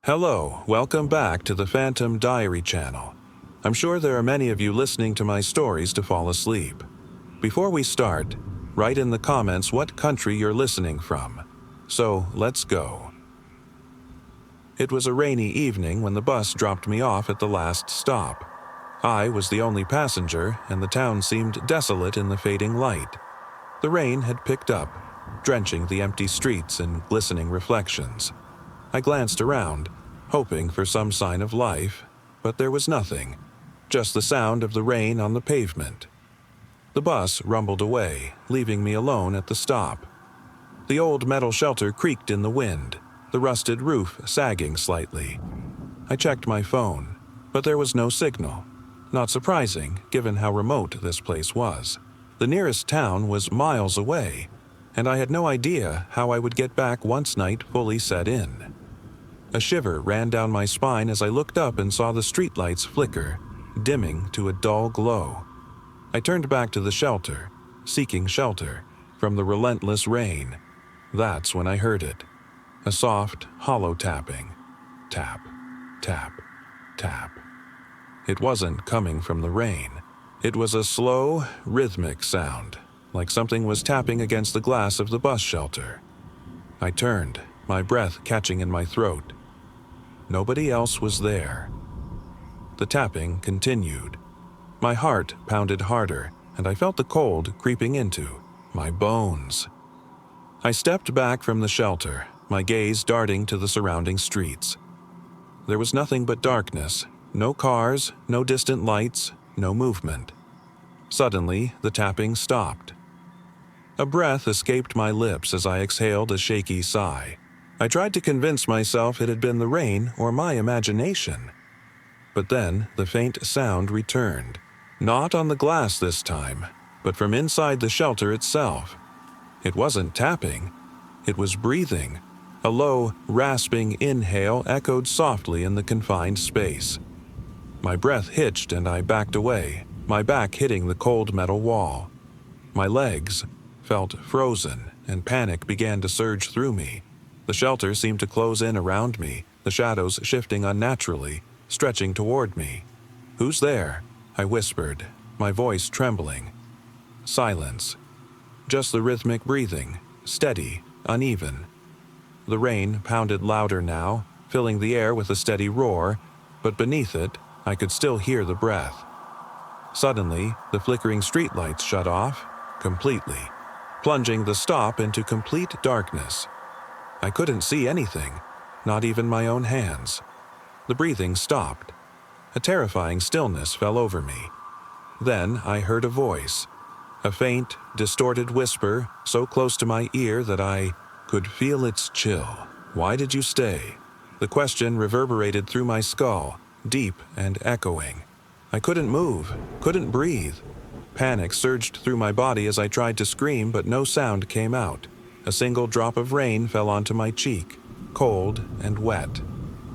Hello, welcome back to the Phantom Diary channel. I'm sure there are many of you listening to my stories to fall asleep. Before we start, write in the comments what country you're listening from. So, let's go. It was a rainy evening when the bus dropped me off at the last stop. I was the only passenger, and the town seemed desolate in the fading light. The rain had picked up, drenching the empty streets in glistening reflections. I glanced around, hoping for some sign of life, but there was nothing, just the sound of the rain on the pavement. The bus rumbled away, leaving me alone at the stop. The old metal shelter creaked in the wind, the rusted roof sagging slightly. I checked my phone, but there was no signal. Not surprising, given how remote this place was. The nearest town was miles away, and I had no idea how I would get back once night fully set in. A shiver ran down my spine as I looked up and saw the streetlights flicker, dimming to a dull glow. I turned back to the shelter, seeking shelter from the relentless rain. That's when I heard it. A soft, hollow tapping. Tap, tap, tap. It wasn't coming from the rain. It was a slow, rhythmic sound, like something was tapping against the glass of the bus shelter. I turned, my breath catching in my throat. Nobody else was there. The tapping continued. My heart pounded harder, and I felt the cold creeping into my bones. I stepped back from the shelter, my gaze darting to the surrounding streets. There was nothing but darkness, no cars, no distant lights, no movement. Suddenly, the tapping stopped. A breath escaped my lips as I exhaled a shaky sigh. I tried to convince myself it had been the rain or my imagination. But then the faint sound returned. Not on the glass this time, but from inside the shelter itself. It wasn't tapping. It was breathing. A low, rasping inhale echoed softly in the confined space. My breath hitched and I backed away, my back hitting the cold metal wall. My legs felt frozen and panic began to surge through me. The shelter seemed to close in around me, the shadows shifting unnaturally, stretching toward me. "Who's there?" I whispered, my voice trembling. Silence. Just the rhythmic breathing, steady, uneven. The rain pounded louder now, filling the air with a steady roar, but beneath it, I could still hear the breath. Suddenly, the flickering streetlights shut off, completely, plunging the stop into complete darkness. I couldn't see anything, not even my own hands. The breathing stopped. A terrifying stillness fell over me. Then I heard a voice, a faint, distorted whisper so close to my ear that I could feel its chill. "Why did you stay?" The question reverberated through my skull, deep and echoing. I couldn't move, couldn't breathe. Panic surged through my body as I tried to scream, but no sound came out. A single drop of rain fell onto my cheek, cold and wet.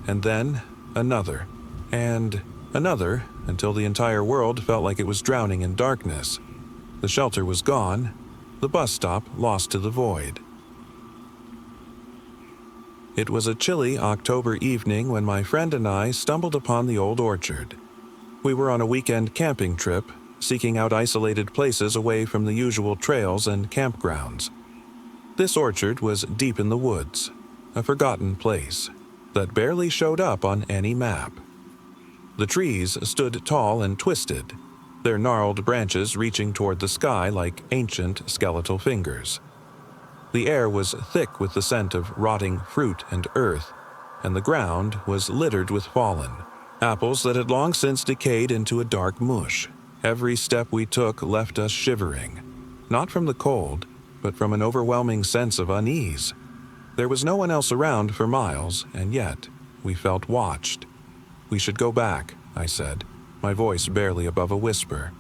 And then another, and another, until the entire world felt like it was drowning in darkness. The shelter was gone, the bus stop lost to the void. It was a chilly October evening when my friend and I stumbled upon the old orchard. We were on a weekend camping trip, seeking out isolated places away from the usual trails and campgrounds. This orchard was deep in the woods, a forgotten place that barely showed up on any map. The trees stood tall and twisted, their gnarled branches reaching toward the sky like ancient skeletal fingers. The air was thick with the scent of rotting fruit and earth, and the ground was littered with fallen apples that had long since decayed into a dark mush. Every step we took left us shivering, not from the cold, but from an overwhelming sense of unease. There was no one else around for miles, and yet we felt watched. "We should go back," I said, my voice barely above a whisper.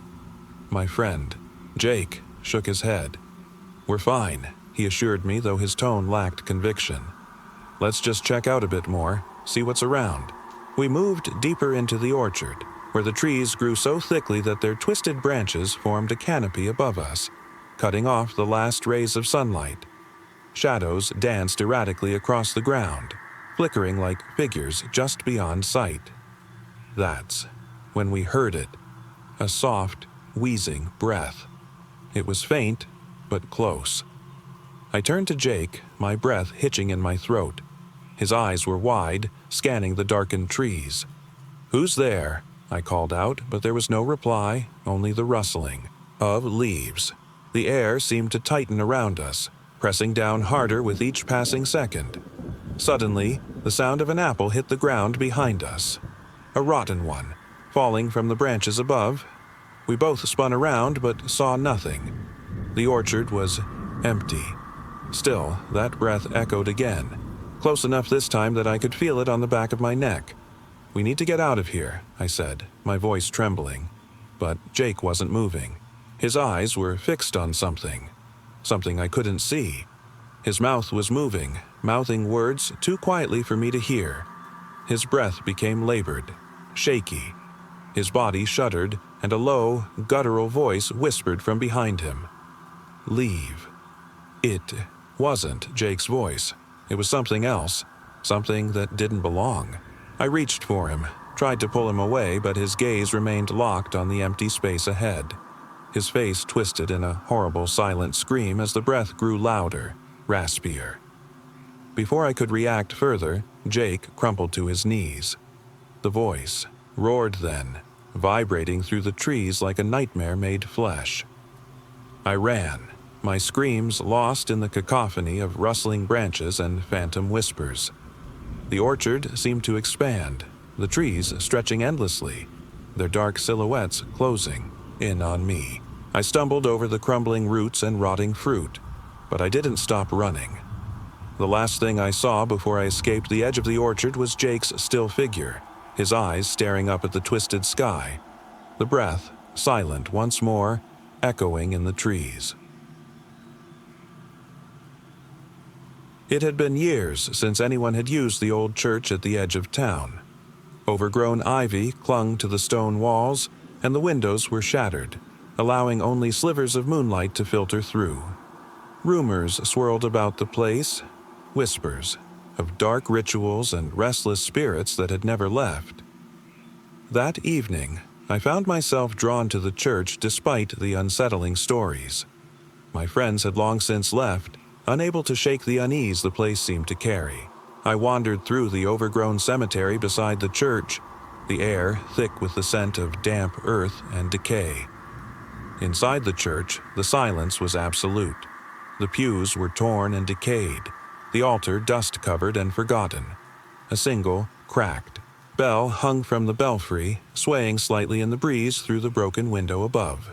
My friend, Jake, shook his head. "We're fine," he assured me, though his tone lacked conviction. "Let's just check out a bit more, see what's around." We moved deeper into the orchard, where the trees grew so thickly that their twisted branches formed a canopy above us, cutting off the last rays of sunlight. Shadows danced erratically across the ground, flickering like figures just beyond sight. That's when we heard it, a soft, wheezing breath. It was faint, but close. I turned to Jake, my breath hitching in my throat. His eyes were wide, scanning the darkened trees. "Who's there?" I called out, but there was no reply, only the rustling of leaves. The air seemed to tighten around us, pressing down harder with each passing second. Suddenly, the sound of an apple hit the ground behind us. A rotten one, falling from the branches above. We both spun around but saw nothing. The orchard was empty. Still, that breath echoed again, close enough this time that I could feel it on the back of my neck. "We need to get out of here," I said, my voice trembling. But Jake wasn't moving. His eyes were fixed on something I couldn't see. His mouth was moving, mouthing words too quietly for me to hear. His breath became labored, shaky. His body shuddered, and a low, guttural voice whispered from behind him. "Leave." It wasn't Jake's voice. It was something else, something that didn't belong. I reached for him, tried to pull him away, but his gaze remained locked on the empty space ahead. His face twisted in a horrible silent scream as the breath grew louder, raspier. Before I could react further, Jake crumpled to his knees. The voice roared then, vibrating through the trees like a nightmare made flesh. I ran, my screams lost in the cacophony of rustling branches and phantom whispers. The orchard seemed to expand, the trees stretching endlessly, their dark silhouettes closing in on me. I stumbled over the crumbling roots and rotting fruit, but I didn't stop running. The last thing I saw before I escaped the edge of the orchard was Jake's still figure, his eyes staring up at the twisted sky, the breath silent once more, echoing in the trees. It had been years since anyone had used the old church at the edge of town. Overgrown ivy clung to the stone walls, and the windows were shattered, allowing only slivers of moonlight to filter through. Rumors swirled about the place, whispers of dark rituals and restless spirits that had never left. That evening, I found myself drawn to the church despite the unsettling stories. My friends had long since left, unable to shake the unease the place seemed to carry. I wandered through the overgrown cemetery beside the church, the air thick with the scent of damp earth and decay. Inside the church, the silence was absolute. The pews were torn and decayed, the altar dust-covered and forgotten. A single, cracked bell hung from the belfry, swaying slightly in the breeze through the broken window above.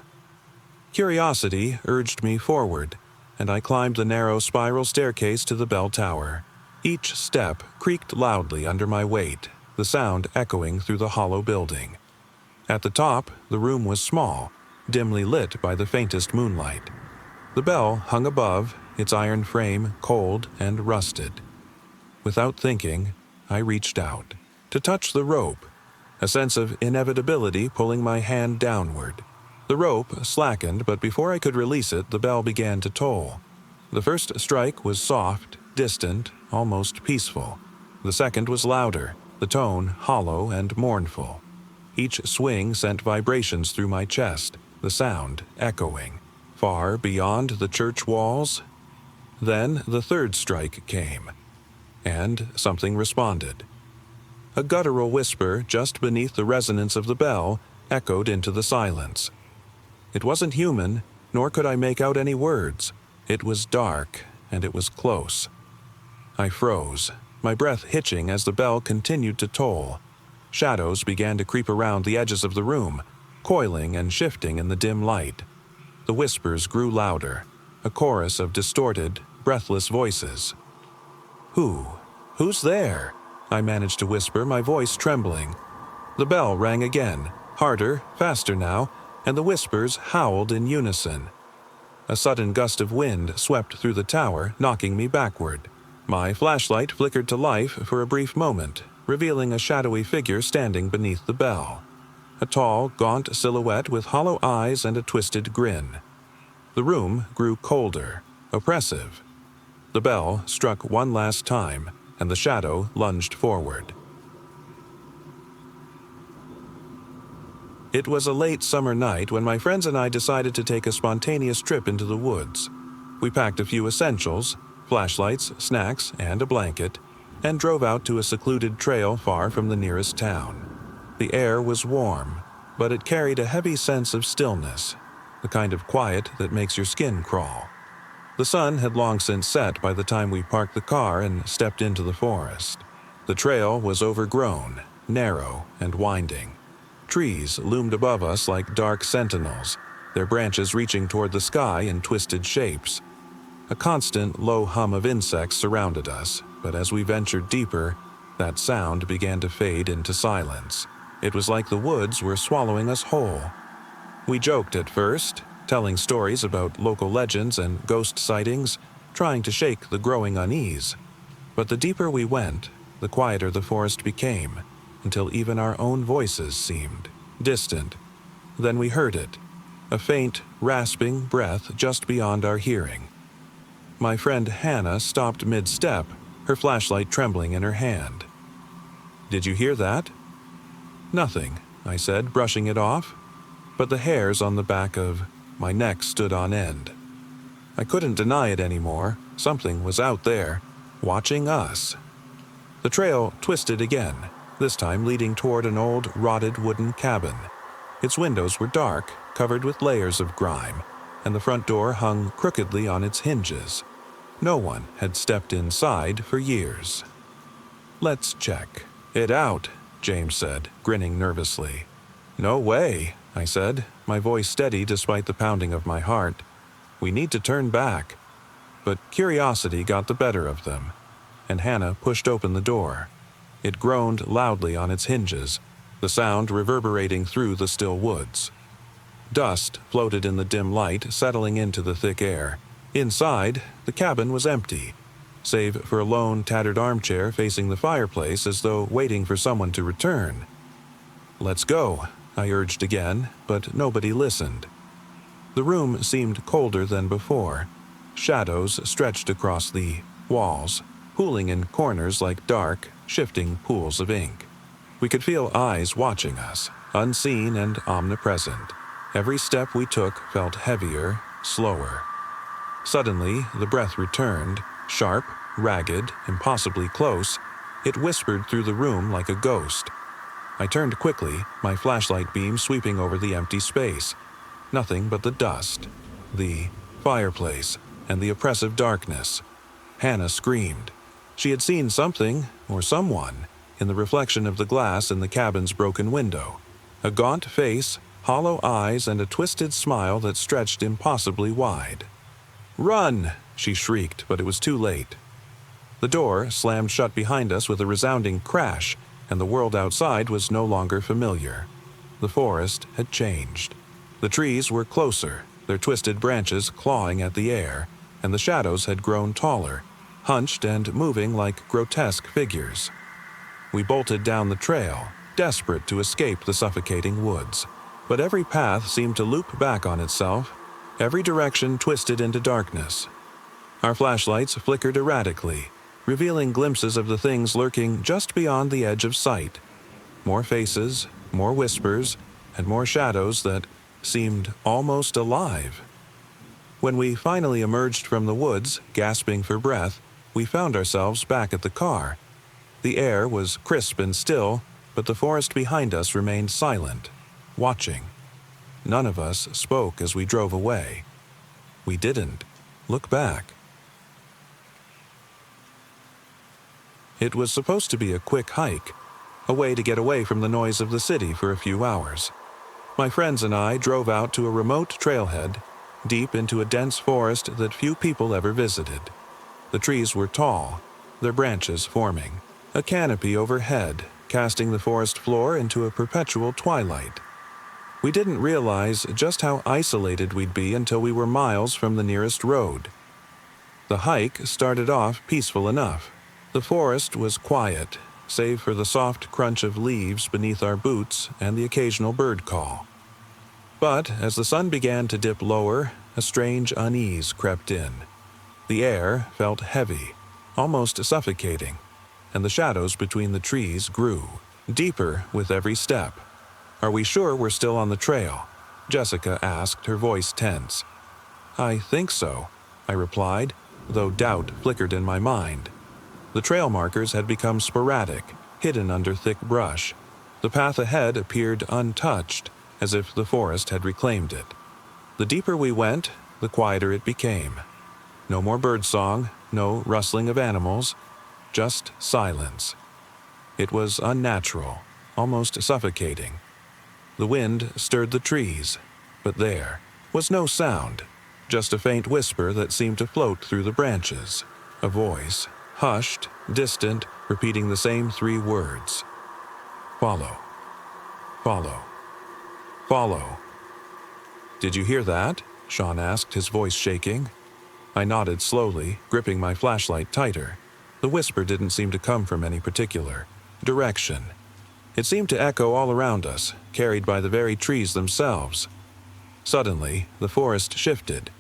Curiosity urged me forward, and I climbed the narrow spiral staircase to the bell tower. Each step creaked loudly under my weight, the sound echoing through the hollow building. At the top, the room was small, dimly lit by the faintest moonlight. The bell hung above, its iron frame cold and rusted. Without thinking, I reached out to touch the rope, a sense of inevitability pulling my hand downward. The rope slackened, but before I could release it, the bell began to toll. The first strike was soft, distant, almost peaceful. The second was louder, the tone hollow and mournful. Each swing sent vibrations through my chest, the sound echoing far beyond the church walls. Then the third strike came, and something responded. A guttural whisper just beneath the resonance of the bell echoed into the silence. It wasn't human, nor could I make out any words. It was dark, and it was close. I froze, my breath hitching as the bell continued to toll. Shadows began to creep around the edges of the room, coiling and shifting in the dim light. The whispers grew louder, a chorus of distorted, breathless voices. Who's there?" I managed to whisper, my voice trembling. The bell rang again, harder, faster now, and the whispers howled in unison. A sudden gust of wind swept through the tower, knocking me backward. My flashlight flickered to life for a brief moment, revealing a shadowy figure standing beneath the bell. A tall, gaunt silhouette with hollow eyes and a twisted grin. The room grew colder, oppressive. The bell struck one last time, and the shadow lunged forward. It was a late summer night when my friends and I decided to take a spontaneous trip into the woods. We packed a few essentials, flashlights, snacks, and a blanket, and drove out to a secluded trail far from the nearest town. The air was warm, but it carried a heavy sense of stillness, the kind of quiet that makes your skin crawl. The sun had long since set by the time we parked the car and stepped into the forest. The trail was overgrown, narrow, and winding. Trees loomed above us like dark sentinels, their branches reaching toward the sky in twisted shapes. A constant low hum of insects surrounded us, but as we ventured deeper, that sound began to fade into silence. It was like the woods were swallowing us whole. We joked at first, telling stories about local legends and ghost sightings, trying to shake the growing unease. But the deeper we went, the quieter the forest became, until even our own voices seemed distant. Then we heard it, a faint, rasping breath just beyond our hearing. My friend Hannah stopped mid-step, her flashlight trembling in her hand. "Did you hear that?" "Nothing," I said, brushing it off, but the hairs on the back of my neck stood on end. I couldn't deny it anymore. Something was out there, watching us. The trail twisted again, this time leading toward an old, rotted wooden cabin. Its windows were dark, covered with layers of grime, and the front door hung crookedly on its hinges. No one had stepped inside for years. "Let's check it out," James said, grinning nervously. "No way," I said, my voice steady despite the pounding of my heart. "We need to turn back." But curiosity got the better of them, and Hannah pushed open the door. It groaned loudly on its hinges, the sound reverberating through the still woods. Dust floated in the dim light, settling into the thick air. Inside, the cabin was empty, save for a lone, tattered armchair facing the fireplace as though waiting for someone to return. "Let's go," I urged again, but nobody listened. The room seemed colder than before. Shadows stretched across the walls, pooling in corners like dark, shifting pools of ink. We could feel eyes watching us, unseen and omnipresent. Every step we took felt heavier, slower. Suddenly, the breath returned, sharp, ragged, impossibly close. It whispered through the room like a ghost. I turned quickly, my flashlight beam sweeping over the empty space. Nothing but the dust, the fireplace, and the oppressive darkness. Hannah screamed. She had seen something, or someone, in the reflection of the glass in the cabin's broken window. A gaunt face, hollow eyes, and a twisted smile that stretched impossibly wide. "Run!" she shrieked, but it was too late. The door slammed shut behind us with a resounding crash, and the world outside was no longer familiar. The forest had changed. The trees were closer, their twisted branches clawing at the air, and the shadows had grown taller, hunched and moving like grotesque figures. We bolted down the trail, desperate to escape the suffocating woods. But every path seemed to loop back on itself, every direction twisted into darkness. Our flashlights flickered erratically, revealing glimpses of the things lurking just beyond the edge of sight. More faces, more whispers, and more shadows that seemed almost alive. When we finally emerged from the woods, gasping for breath, we found ourselves back at the car. The air was crisp and still, but the forest behind us remained silent, watching. None of us spoke as we drove away. We didn't look back. It was supposed to be a quick hike, a way to get away from the noise of the city for a few hours. My friends and I drove out to a remote trailhead, deep into a dense forest that few people ever visited. The trees were tall, their branches forming a canopy overhead, casting the forest floor into a perpetual twilight. We didn't realize just how isolated we'd be until we were miles from the nearest road. The hike started off peaceful enough. The forest was quiet, save for the soft crunch of leaves beneath our boots and the occasional bird call. But as the sun began to dip lower, a strange unease crept in. The air felt heavy, almost suffocating, and the shadows between the trees grew, deeper with every step. "Are we sure we're still on the trail?" Jessica asked, her voice tense. "I think so," I replied, though doubt flickered in my mind. The trail markers had become sporadic, hidden under thick brush. The path ahead appeared untouched, as if the forest had reclaimed it. The deeper we went, the quieter it became. No more birdsong, no rustling of animals, just silence. It was unnatural, almost suffocating. The wind stirred the trees, but there was no sound, just a faint whisper that seemed to float through the branches. A voice, hushed, distant, repeating the same 3 words. "Follow. Follow. Follow." "Did you hear that?" Sean asked, his voice shaking. I nodded slowly, gripping my flashlight tighter. The whisper didn't seem to come from any particular direction. It seemed to echo all around us, carried by the very trees themselves. Suddenly, the forest shifted.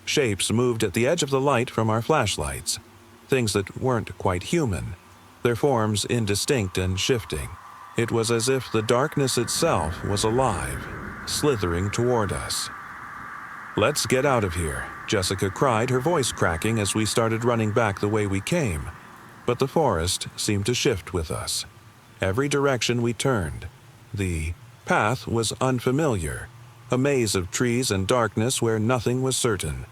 Shapes moved at the edge of the light from our flashlights. Things that weren't quite human, their forms indistinct and shifting. It was as if the darkness itself was alive, slithering toward us. "Let's get out of here," Jessica cried, her voice cracking as we started running back the way we came. But the forest seemed to shift with us. Every direction we turned, the path was unfamiliar, a maze of trees and darkness where nothing was certain.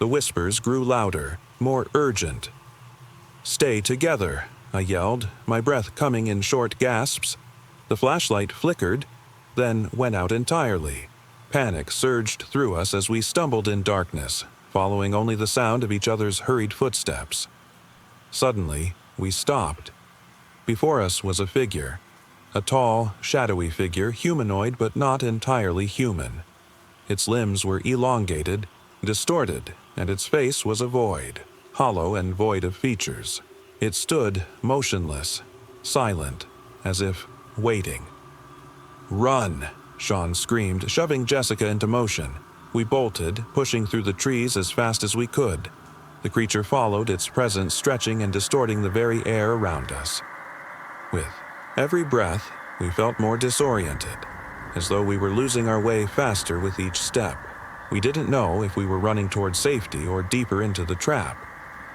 The whispers grew louder, more urgent. "Stay together," I yelled, my breath coming in short gasps. The flashlight flickered, then went out entirely. Panic surged through us as we stumbled in darkness, following only the sound of each other's hurried footsteps. Suddenly, we stopped. Before us was a figure, a tall, shadowy figure, humanoid but not entirely human. Its limbs were elongated, distorted, and its face was a void, hollow and void of features. It stood motionless, silent, as if waiting. "Run!" Sean screamed, shoving Jessica into motion. We bolted, pushing through the trees as fast as we could. The creature followed, its presence stretching and distorting the very air around us. With every breath, we felt more disoriented, as though we were losing our way faster with each step. We didn't know if we were running toward safety or deeper into the trap.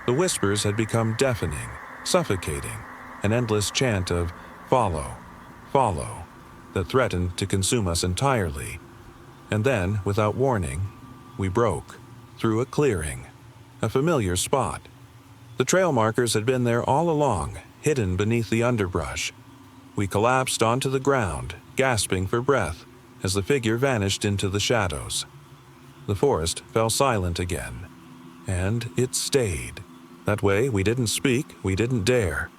The whispers had become deafening, suffocating, an endless chant of "follow, follow," that threatened to consume us entirely. And then, without warning, we broke through a clearing, a familiar spot. The trail markers had been there all along, hidden beneath the underbrush. We collapsed onto the ground, gasping for breath, as the figure vanished into the shadows. The forest fell silent again, and it stayed. That way, we didn't speak, we didn't dare.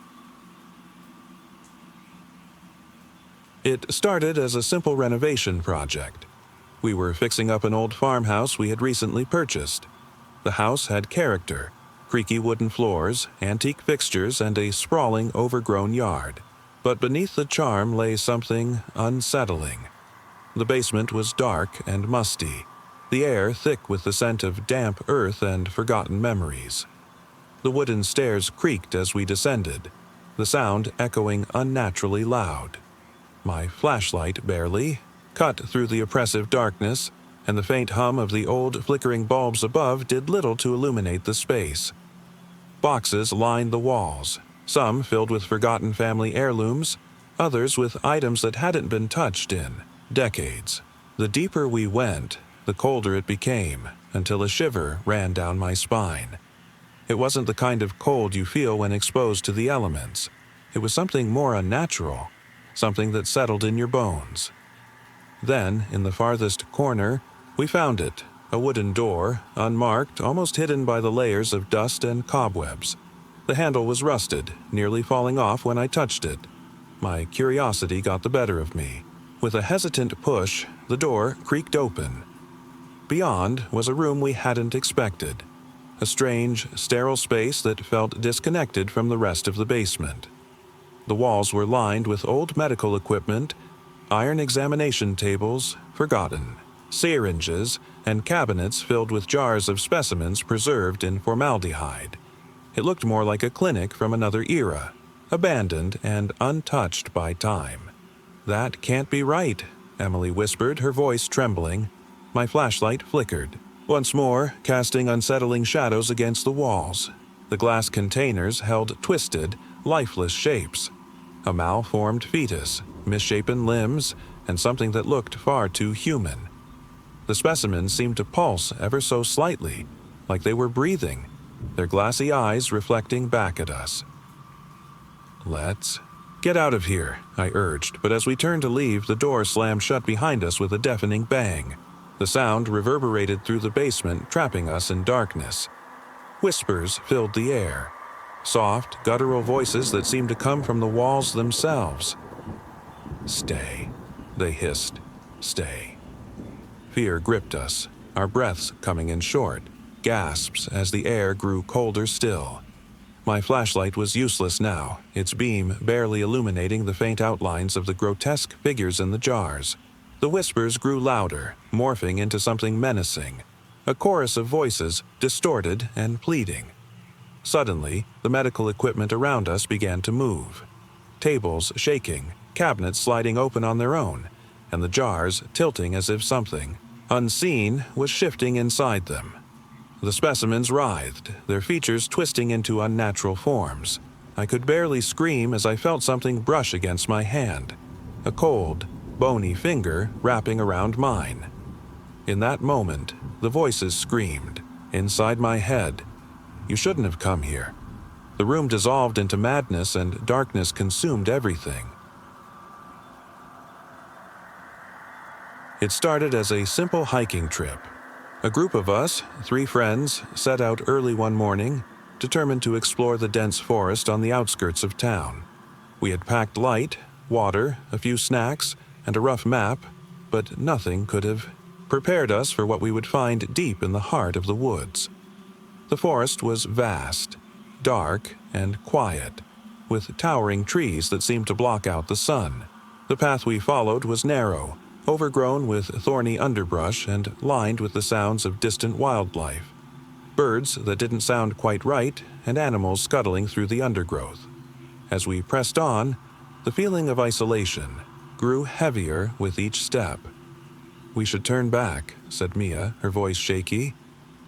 It started as a simple renovation project. We were fixing up an old farmhouse we had recently purchased. The house had character, creaky wooden floors, antique fixtures, and a sprawling, overgrown yard. But beneath the charm lay something unsettling. The basement was dark and musty, the air thick with the scent of damp earth and forgotten memories. The wooden stairs creaked as we descended, the sound echoing unnaturally loud. My flashlight barely cut through the oppressive darkness, and the faint hum of the old flickering bulbs above did little to illuminate the space. Boxes lined the walls, some filled with forgotten family heirlooms, others with items that hadn't been touched in decades. The deeper we went, the colder it became, until a shiver ran down my spine. It wasn't the kind of cold you feel when exposed to the elements. It was something more unnatural, something that settled in your bones. Then, in the farthest corner, we found it, a wooden door, unmarked, almost hidden by the layers of dust and cobwebs. The handle was rusted, nearly falling off when I touched it. My curiosity got the better of me. With a hesitant push, the door creaked open. Beyond was a room we hadn't expected, a strange, sterile space that felt disconnected from the rest of the basement. The walls were lined with old medical equipment, iron examination tables, forgotten, syringes, and cabinets filled with jars of specimens preserved in formaldehyde. It looked more like a clinic from another era, abandoned and untouched by time. "That can't be right," Emily whispered, her voice trembling. My flashlight flickered, once more casting unsettling shadows against the walls. The glass containers held twisted, lifeless shapes. A malformed fetus, misshapen limbs, and something that looked far too human. The specimens seemed to pulse ever so slightly, like they were breathing, their glassy eyes reflecting back at us. "Let's get out of here," I urged, but as we turned to leave, the door slammed shut behind us with a deafening bang. The sound reverberated through the basement, trapping us in darkness. Whispers filled the air, soft, guttural voices that seemed to come from the walls themselves. "Stay," they hissed. "Stay." Fear gripped us, our breaths coming in short, gasps as the air grew colder still. My flashlight was useless now, its beam barely illuminating the faint outlines of the grotesque figures in the jars. The whispers grew louder, morphing into something menacing, a chorus of voices, distorted and pleading. Suddenly, the medical equipment around us began to move. Tables shaking, cabinets sliding open on their own, and the jars tilting as if something, unseen, was shifting inside them. The specimens writhed, their features twisting into unnatural forms. I could barely scream as I felt something brush against my hand, a cold, bony finger wrapping around mine. In that moment, the voices screamed, inside my head, "You shouldn't have come here." The room dissolved into madness and darkness consumed everything. It started as a simple hiking trip. A group of us, 3 friends, set out early one morning, determined to explore the dense forest on the outskirts of town. We had packed light, water, a few snacks, and a rough map, but nothing could have prepared us for what we would find deep in the heart of the woods. The forest was vast, dark, and quiet, with towering trees that seemed to block out the sun. The path we followed was narrow, overgrown with thorny underbrush and lined with the sounds of distant wildlife. Birds that didn't sound quite right, and animals scuttling through the undergrowth. As we pressed on, the feeling of isolation grew heavier with each step. "We should turn back," said Mia, her voice shaky.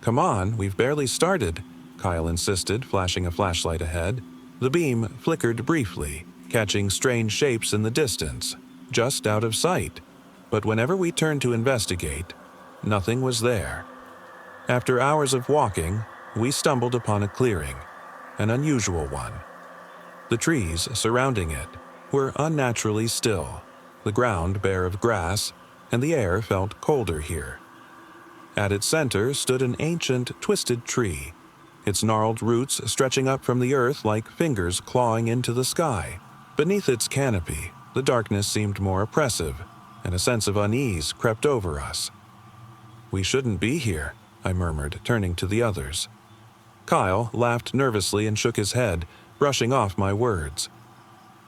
"Come on, we've barely started," Kyle insisted, flashing a flashlight ahead. The beam flickered briefly, catching strange shapes in the distance, just out of sight. But whenever we turned to investigate, nothing was there. After hours of walking, we stumbled upon a clearing, an unusual one. The trees surrounding it were unnaturally still, the ground bare of grass, and the air felt colder here. At its center stood an ancient, twisted tree, its gnarled roots stretching up from the earth like fingers clawing into the sky. Beneath its canopy, the darkness seemed more oppressive, and a sense of unease crept over us. "We shouldn't be here," I murmured, turning to the others. Kyle laughed nervously and shook his head, brushing off my words.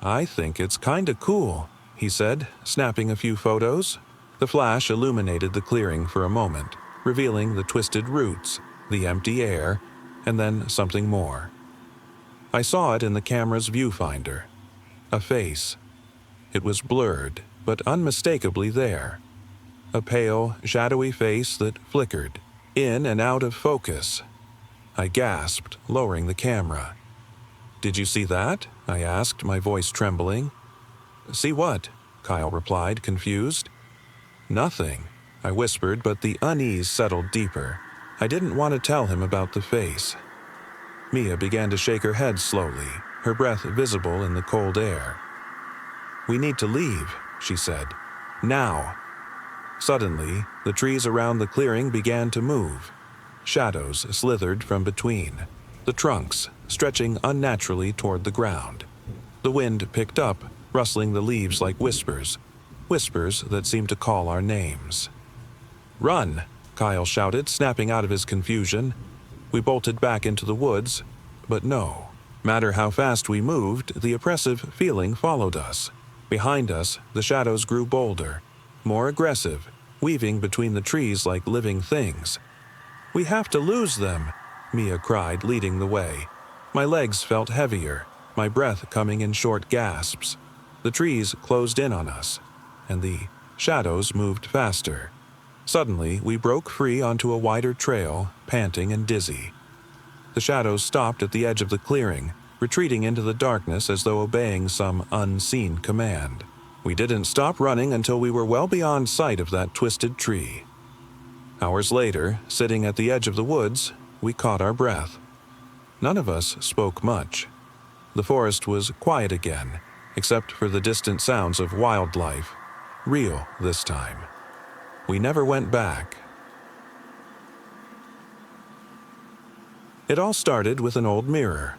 "I think it's kinda cool," he said, snapping a few photos. The flash illuminated the clearing for a moment, revealing the twisted roots, the empty air, and then something more. I saw it in the camera's viewfinder. A face. It was blurred, but unmistakably there. A pale, shadowy face that flickered, in and out of focus. I gasped, lowering the camera. "Did you see that?" I asked, my voice trembling. "See what?" Kyle replied, confused. "Nothing," I whispered, but the unease settled deeper. I didn't want to tell him about the face. Mia began to shake her head slowly, her breath visible in the cold air. "We need to leave," she said. "Now." Suddenly, the trees around the clearing began to move. Shadows slithered from between, the trunks stretching unnaturally toward the ground. The wind picked up, rustling the leaves like whispers, whispers that seemed to call our names. "Run!" Kyle shouted, snapping out of his confusion. We bolted back into the woods, but no matter how fast we moved, the oppressive feeling followed us. Behind us, the shadows grew bolder, more aggressive, weaving between the trees like living things. "We have to lose them," Mia cried, leading the way. My legs felt heavier, my breath coming in short gasps. The trees closed in on us, and the shadows moved faster. Suddenly, we broke free onto a wider trail, panting and dizzy. The shadows stopped at the edge of the clearing, retreating into the darkness as though obeying some unseen command. We didn't stop running until we were well beyond sight of that twisted tree. Hours later, sitting at the edge of the woods, we caught our breath. None of us spoke much. The forest was quiet again, except for the distant sounds of wildlife, real this time. We never went back. It all started with an old mirror.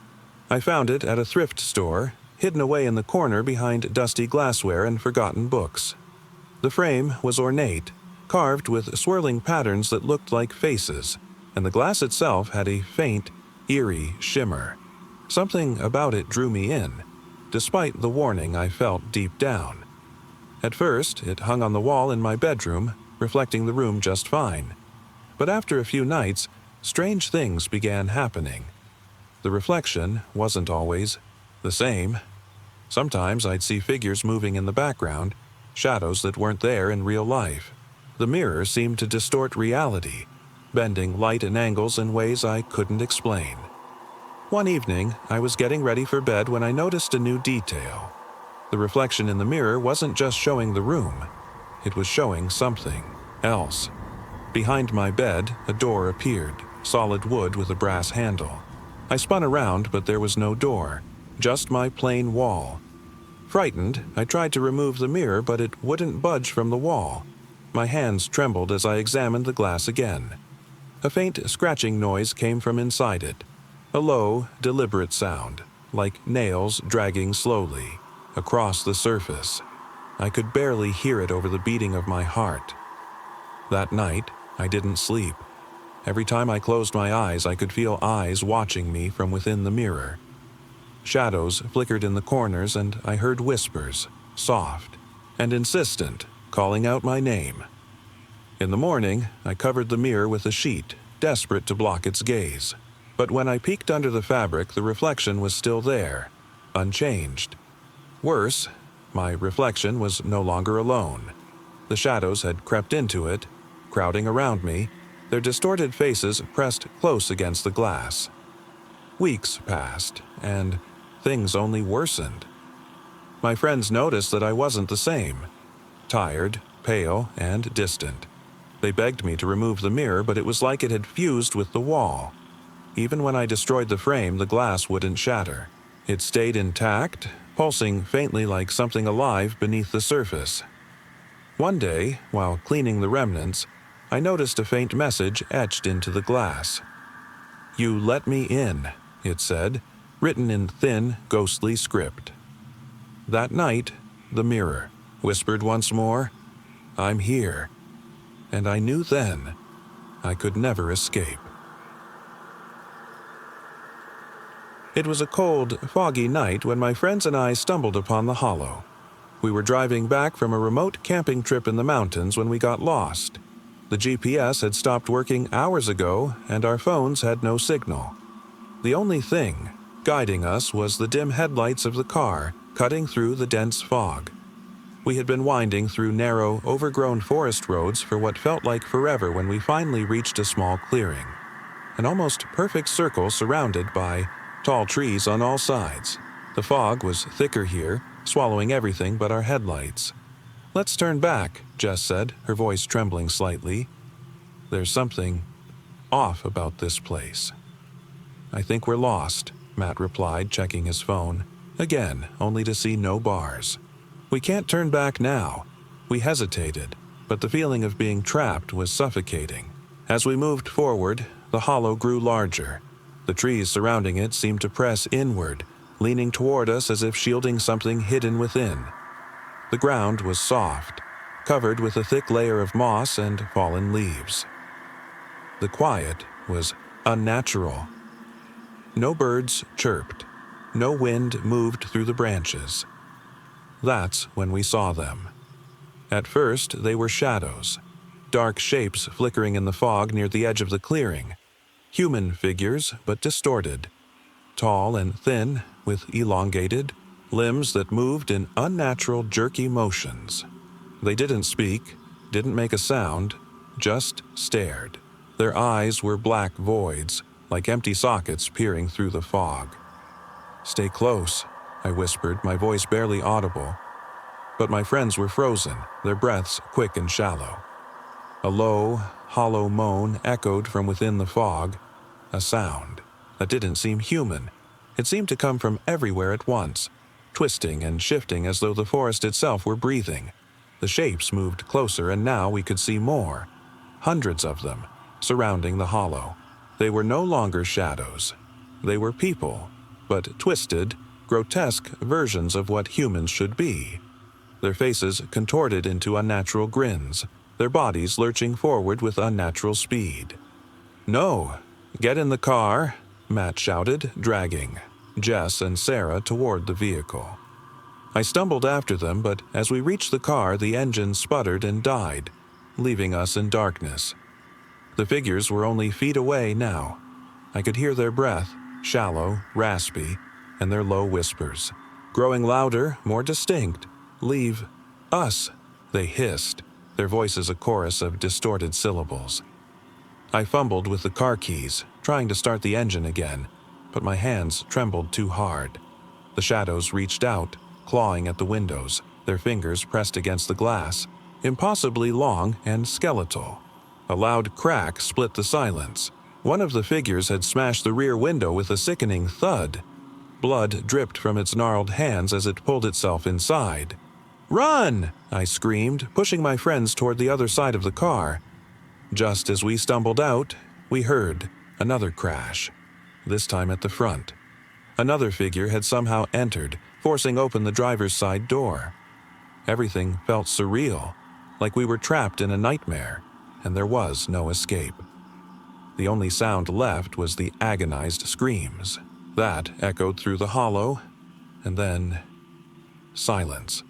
I found it at a thrift store, hidden away in the corner behind dusty glassware and forgotten books. The frame was ornate, carved with swirling patterns that looked like faces, and the glass itself had a faint, eerie shimmer. Something about it drew me in, despite the warning I felt deep down. At first, it hung on the wall in my bedroom, reflecting the room just fine. But after a few nights, strange things began happening. The reflection wasn't always the same. Sometimes I'd see figures moving in the background, shadows that weren't there in real life. The mirror seemed to distort reality, bending light and angles in ways I couldn't explain. One evening, I was getting ready for bed when I noticed a new detail. The reflection in the mirror wasn't just showing the room. It was showing something else. Behind my bed, a door appeared, solid wood with a brass handle. I spun around, but there was no door, just my plain wall. Frightened, I tried to remove the mirror, but it wouldn't budge from the wall. My hands trembled as I examined the glass again. A faint scratching noise came from inside it, a low, deliberate sound, like nails dragging slowly across the surface. I could barely hear it over the beating of my heart. That night, I didn't sleep. Every time I closed my eyes, I could feel eyes watching me from within the mirror. Shadows flickered in the corners, and I heard whispers, soft and insistent, calling out my name. In the morning, I covered the mirror with a sheet, desperate to block its gaze. But when I peeked under the fabric, the reflection was still there, unchanged. Worse, my reflection was no longer alone. The shadows had crept into it, crowding around me, their distorted faces pressed close against the glass. Weeks passed, and things only worsened. My friends noticed that I wasn't the same. Tired, pale, and distant. They begged me to remove the mirror, but it was like it had fused with the wall. Even when I destroyed the frame, the glass wouldn't shatter. It stayed intact, pulsing faintly like something alive beneath the surface. One day, while cleaning the remnants, I noticed a faint message etched into the glass. "You let me in," it said, written in thin, ghostly script. That night, the mirror whispered once more, "I'm here." And I knew then I could never escape. It was a cold, foggy night when my friends and I stumbled upon the hollow. We were driving back from a remote camping trip in the mountains when we got lost. The GPS had stopped working hours ago, and our phones had no signal. The only thing guiding us was the dim headlights of the car cutting through the dense fog. We had been winding through narrow, overgrown forest roads for what felt like forever when we finally reached a small clearing. An almost perfect circle surrounded by tall trees on all sides. The fog was thicker here, swallowing everything but our headlights. "Let's turn back," Jess said, her voice trembling slightly. "There's something off about this place." "I think we're lost," Matt replied, checking his phone. Again, only to see no bars. "We can't turn back now." We hesitated, but the feeling of being trapped was suffocating. As we moved forward, the hollow grew larger. The trees surrounding it seemed to press inward, leaning toward us as if shielding something hidden within. The ground was soft, covered with a thick layer of moss and fallen leaves. The quiet was unnatural. No birds chirped. No wind moved through the branches. That's when we saw them. At first, they were shadows, dark shapes flickering in the fog near the edge of the clearing. Human figures, but distorted. Tall and thin, with elongated limbs that moved in unnatural, jerky motions. They didn't speak, didn't make a sound, just stared. Their eyes were black voids, like empty sockets peering through the fog. "Stay close," I whispered, my voice barely audible. But my friends were frozen, their breaths quick and shallow. A low, hollow moan echoed from within the fog, a sound that didn't seem human. It seemed to come from everywhere at once, twisting and shifting as though the forest itself were breathing. The shapes moved closer, and now we could see more. Hundreds of them, surrounding the hollow. They were no longer shadows. They were people, but twisted, grotesque versions of what humans should be. Their faces contorted into unnatural grins, their bodies lurching forward with unnatural speed. "No! Get in the car!" Matt shouted, dragging Jess and Sarah toward the vehicle. I stumbled after them, but as we reached the car, the engine sputtered and died, leaving us in darkness. The figures were only feet away now. I could hear their breath, shallow, raspy, and their low whispers, growing louder, more distinct. "Leave us," they hissed, their voices a chorus of distorted syllables. I fumbled with the car keys, trying to start the engine again, but my hands trembled too hard. The shadows reached out, clawing at the windows, their fingers pressed against the glass, impossibly long and skeletal. A loud crack split the silence. One of the figures had smashed the rear window with a sickening thud. Blood dripped from its gnarled hands as it pulled itself inside. "Run!" I screamed, pushing my friends toward the other side of the car. Just as we stumbled out, we heard another crash, this time at the front. Another figure had somehow entered, forcing open the driver's side door. Everything felt surreal, like we were trapped in a nightmare, and there was no escape. The only sound left was the agonized screams. That echoed through the hollow, and then silence.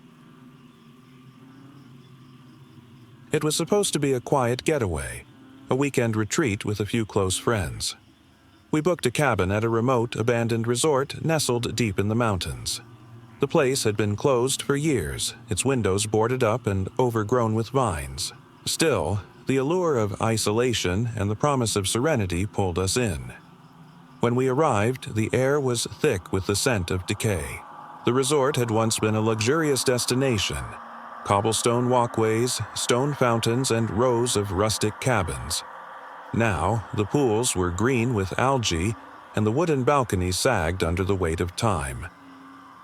It was supposed to be a quiet getaway, a weekend retreat with a few close friends. We booked a cabin at a remote, abandoned resort nestled deep in the mountains. The place had been closed for years, its windows boarded up and overgrown with vines. Still, the allure of isolation and the promise of serenity pulled us in. When we arrived, the air was thick with the scent of decay. The resort had once been a luxurious destination. Cobblestone walkways, stone fountains, and rows of rustic cabins. Now, the pools were green with algae, and the wooden balconies sagged under the weight of time.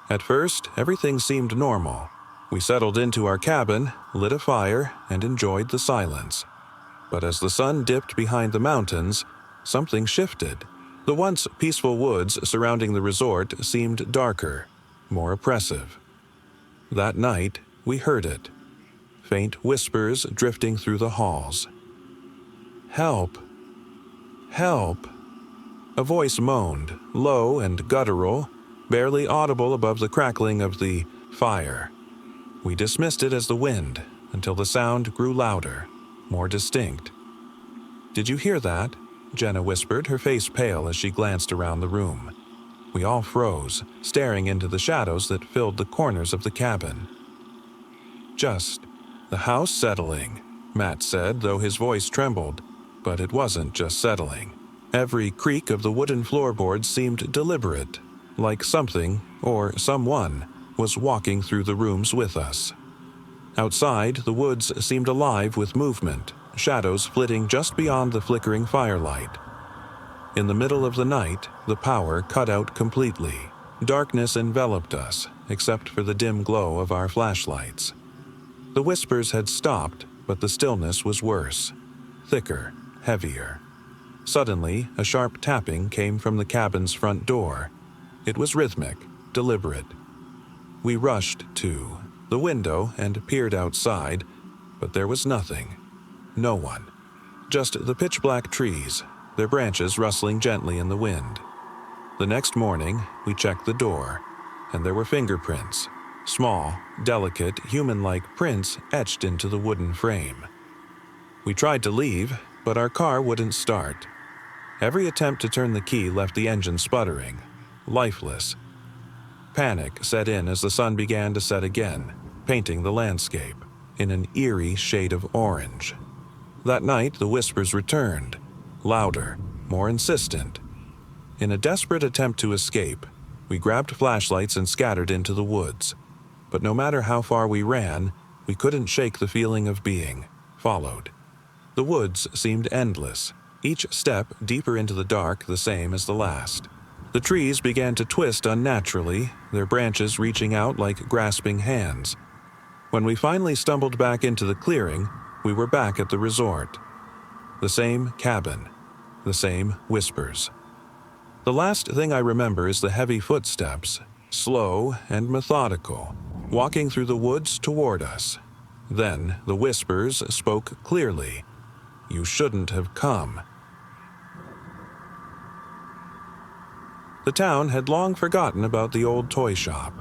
At first, everything seemed normal. We settled into our cabin, lit a fire, and enjoyed the silence. But as the sun dipped behind the mountains, something shifted. The once peaceful woods surrounding the resort seemed darker, more oppressive. That night, we heard it. Faint whispers drifting through the halls. "Help! Help!" A voice moaned, low and guttural, barely audible above the crackling of the fire. We dismissed it as the wind, until the sound grew louder, more distinct. "Did you hear that?" Jenna whispered, her face pale as she glanced around the room. We all froze, staring into the shadows that filled the corners of the cabin. "Just the house settling," Matt said, though his voice trembled. But it wasn't just settling. Every creak of the wooden floorboards seemed deliberate, like something, or someone, was walking through the rooms with us. Outside, the woods seemed alive with movement, shadows flitting just beyond the flickering firelight. In the middle of the night, the power cut out completely. Darkness enveloped us, except for the dim glow of our flashlights. The whispers had stopped, but the stillness was worse. Thicker, heavier. Suddenly, a sharp tapping came from the cabin's front door. It was rhythmic, deliberate. We rushed to the window and peered outside, but there was nothing. No one. Just the pitch-black trees, their branches rustling gently in the wind. The next morning, we checked the door, and there were fingerprints. Small, delicate, human-like prints etched into the wooden frame. We tried to leave, but our car wouldn't start. Every attempt to turn the key left the engine sputtering, lifeless. Panic set in as the sun began to set again, painting the landscape in an eerie shade of orange. That night, the whispers returned, louder, more insistent. In a desperate attempt to escape, we grabbed flashlights and scattered into the woods. But no matter how far we ran, we couldn't shake the feeling of being followed. The woods seemed endless, each step deeper into the dark, the same as the last. The trees began to twist unnaturally, their branches reaching out like grasping hands. When we finally stumbled back into the clearing, we were back at the resort. The same cabin, the same whispers. The last thing I remember is the heavy footsteps, slow and methodical, walking through the woods toward us. Then the whispers spoke clearly. "You shouldn't have come." The town had long forgotten about the old toy shop.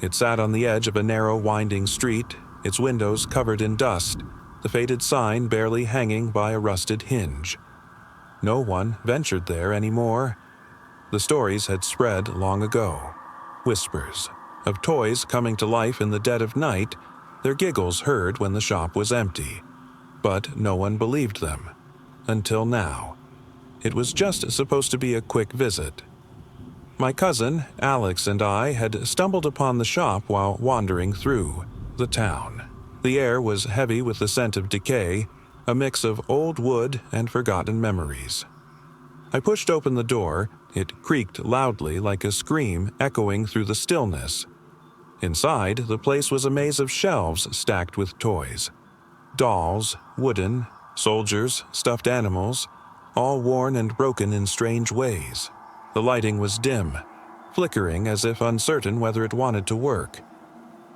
It sat on the edge of a narrow, winding street, its windows covered in dust, the faded sign barely hanging by a rusted hinge. No one ventured there anymore. The stories had spread long ago. Whispers of toys coming to life in the dead of night, their giggles heard when the shop was empty. But no one believed them. Until now. It was just supposed to be a quick visit. My cousin, Alex, and I had stumbled upon the shop while wandering through the town. The air was heavy with the scent of decay, a mix of old wood and forgotten memories. I pushed open the door. It creaked loudly like a scream echoing through the stillness. Inside, the place was a maze of shelves stacked with toys. Dolls, wooden, soldiers, stuffed animals, all worn and broken in strange ways. The lighting was dim, flickering as if uncertain whether it wanted to work.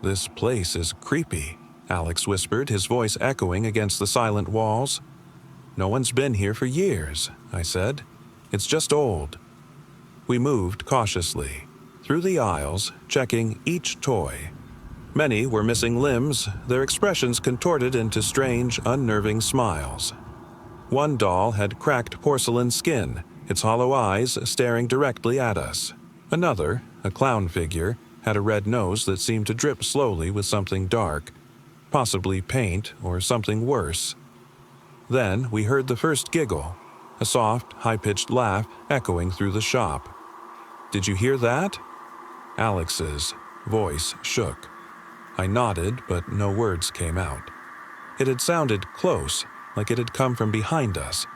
"This place is creepy," Alex whispered, his voice echoing against the silent walls. "No one's been here for years," I said. "It's just old." We moved cautiously, through the aisles, checking each toy. Many were missing limbs, their expressions contorted into strange, unnerving smiles. One doll had cracked porcelain skin, its hollow eyes staring directly at us. Another, a clown figure, had a red nose that seemed to drip slowly with something dark, possibly paint or something worse. Then we heard the first giggle, a soft, high-pitched laugh echoing through the shop. "Did you hear that?" Alex's voice shook. I nodded, but no words came out. It had sounded close, like it had come from behind us.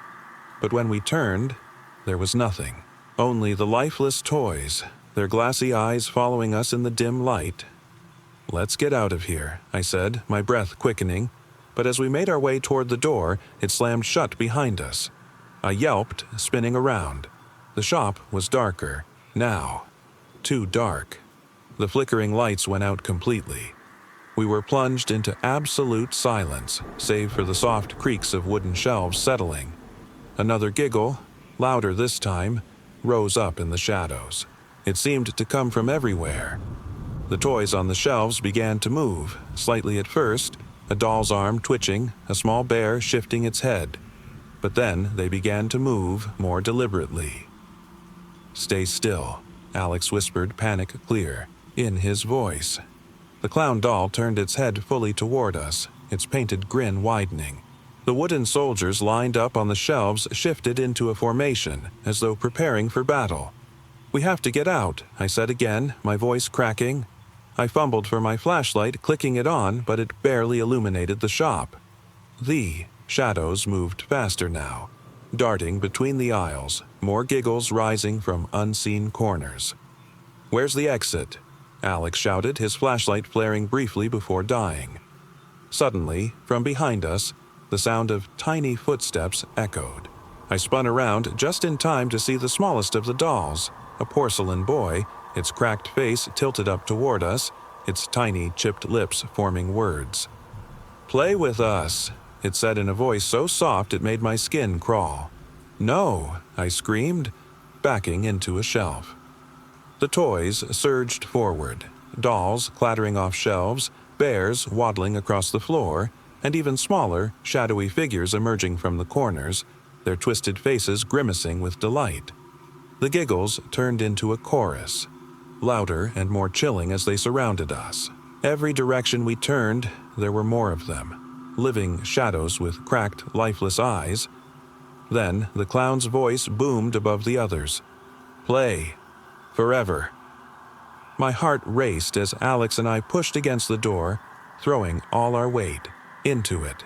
But when we turned, there was nothing. Only the lifeless toys, their glassy eyes following us in the dim light. "Let's get out of here," I said, my breath quickening. But as we made our way toward the door, it slammed shut behind us. I yelped, spinning around. The shop was darker, now. Too dark. The flickering lights went out completely. We were plunged into absolute silence, save for the soft creaks of wooden shelves settling. Another giggle, louder this time, rose up in the shadows. It seemed to come from everywhere. The toys on the shelves began to move, slightly at first, a doll's arm twitching, a small bear shifting its head. But then they began to move more deliberately. "Stay still," Alex whispered, panic clear, in his voice. The clown doll turned its head fully toward us, its painted grin widening. The wooden soldiers lined up on the shelves shifted into a formation, as though preparing for battle. "We have to get out," I said again, my voice cracking. I fumbled for my flashlight, clicking it on, but it barely illuminated the shop. The shadows moved faster now, darting between the aisles, more giggles rising from unseen corners. "Where's the exit?" Alex shouted, his flashlight flaring briefly before dying. Suddenly, from behind us, the sound of tiny footsteps echoed. I spun around just in time to see the smallest of the dolls, a porcelain boy, its cracked face tilted up toward us, its tiny, chipped lips forming words. "Play with us," it said in a voice so soft it made my skin crawl. "No," I screamed, backing into a shelf. The toys surged forward, dolls clattering off shelves, bears waddling across the floor, and even smaller, shadowy figures emerging from the corners, their twisted faces grimacing with delight. The giggles turned into a chorus. louder and more chilling as they surrounded us. Every direction we turned, there were more of them, living shadows with cracked, lifeless eyes. Then the clown's voice boomed above the others. "Play. Forever." My heart raced as Alex and I pushed against the door, throwing all our weight into it.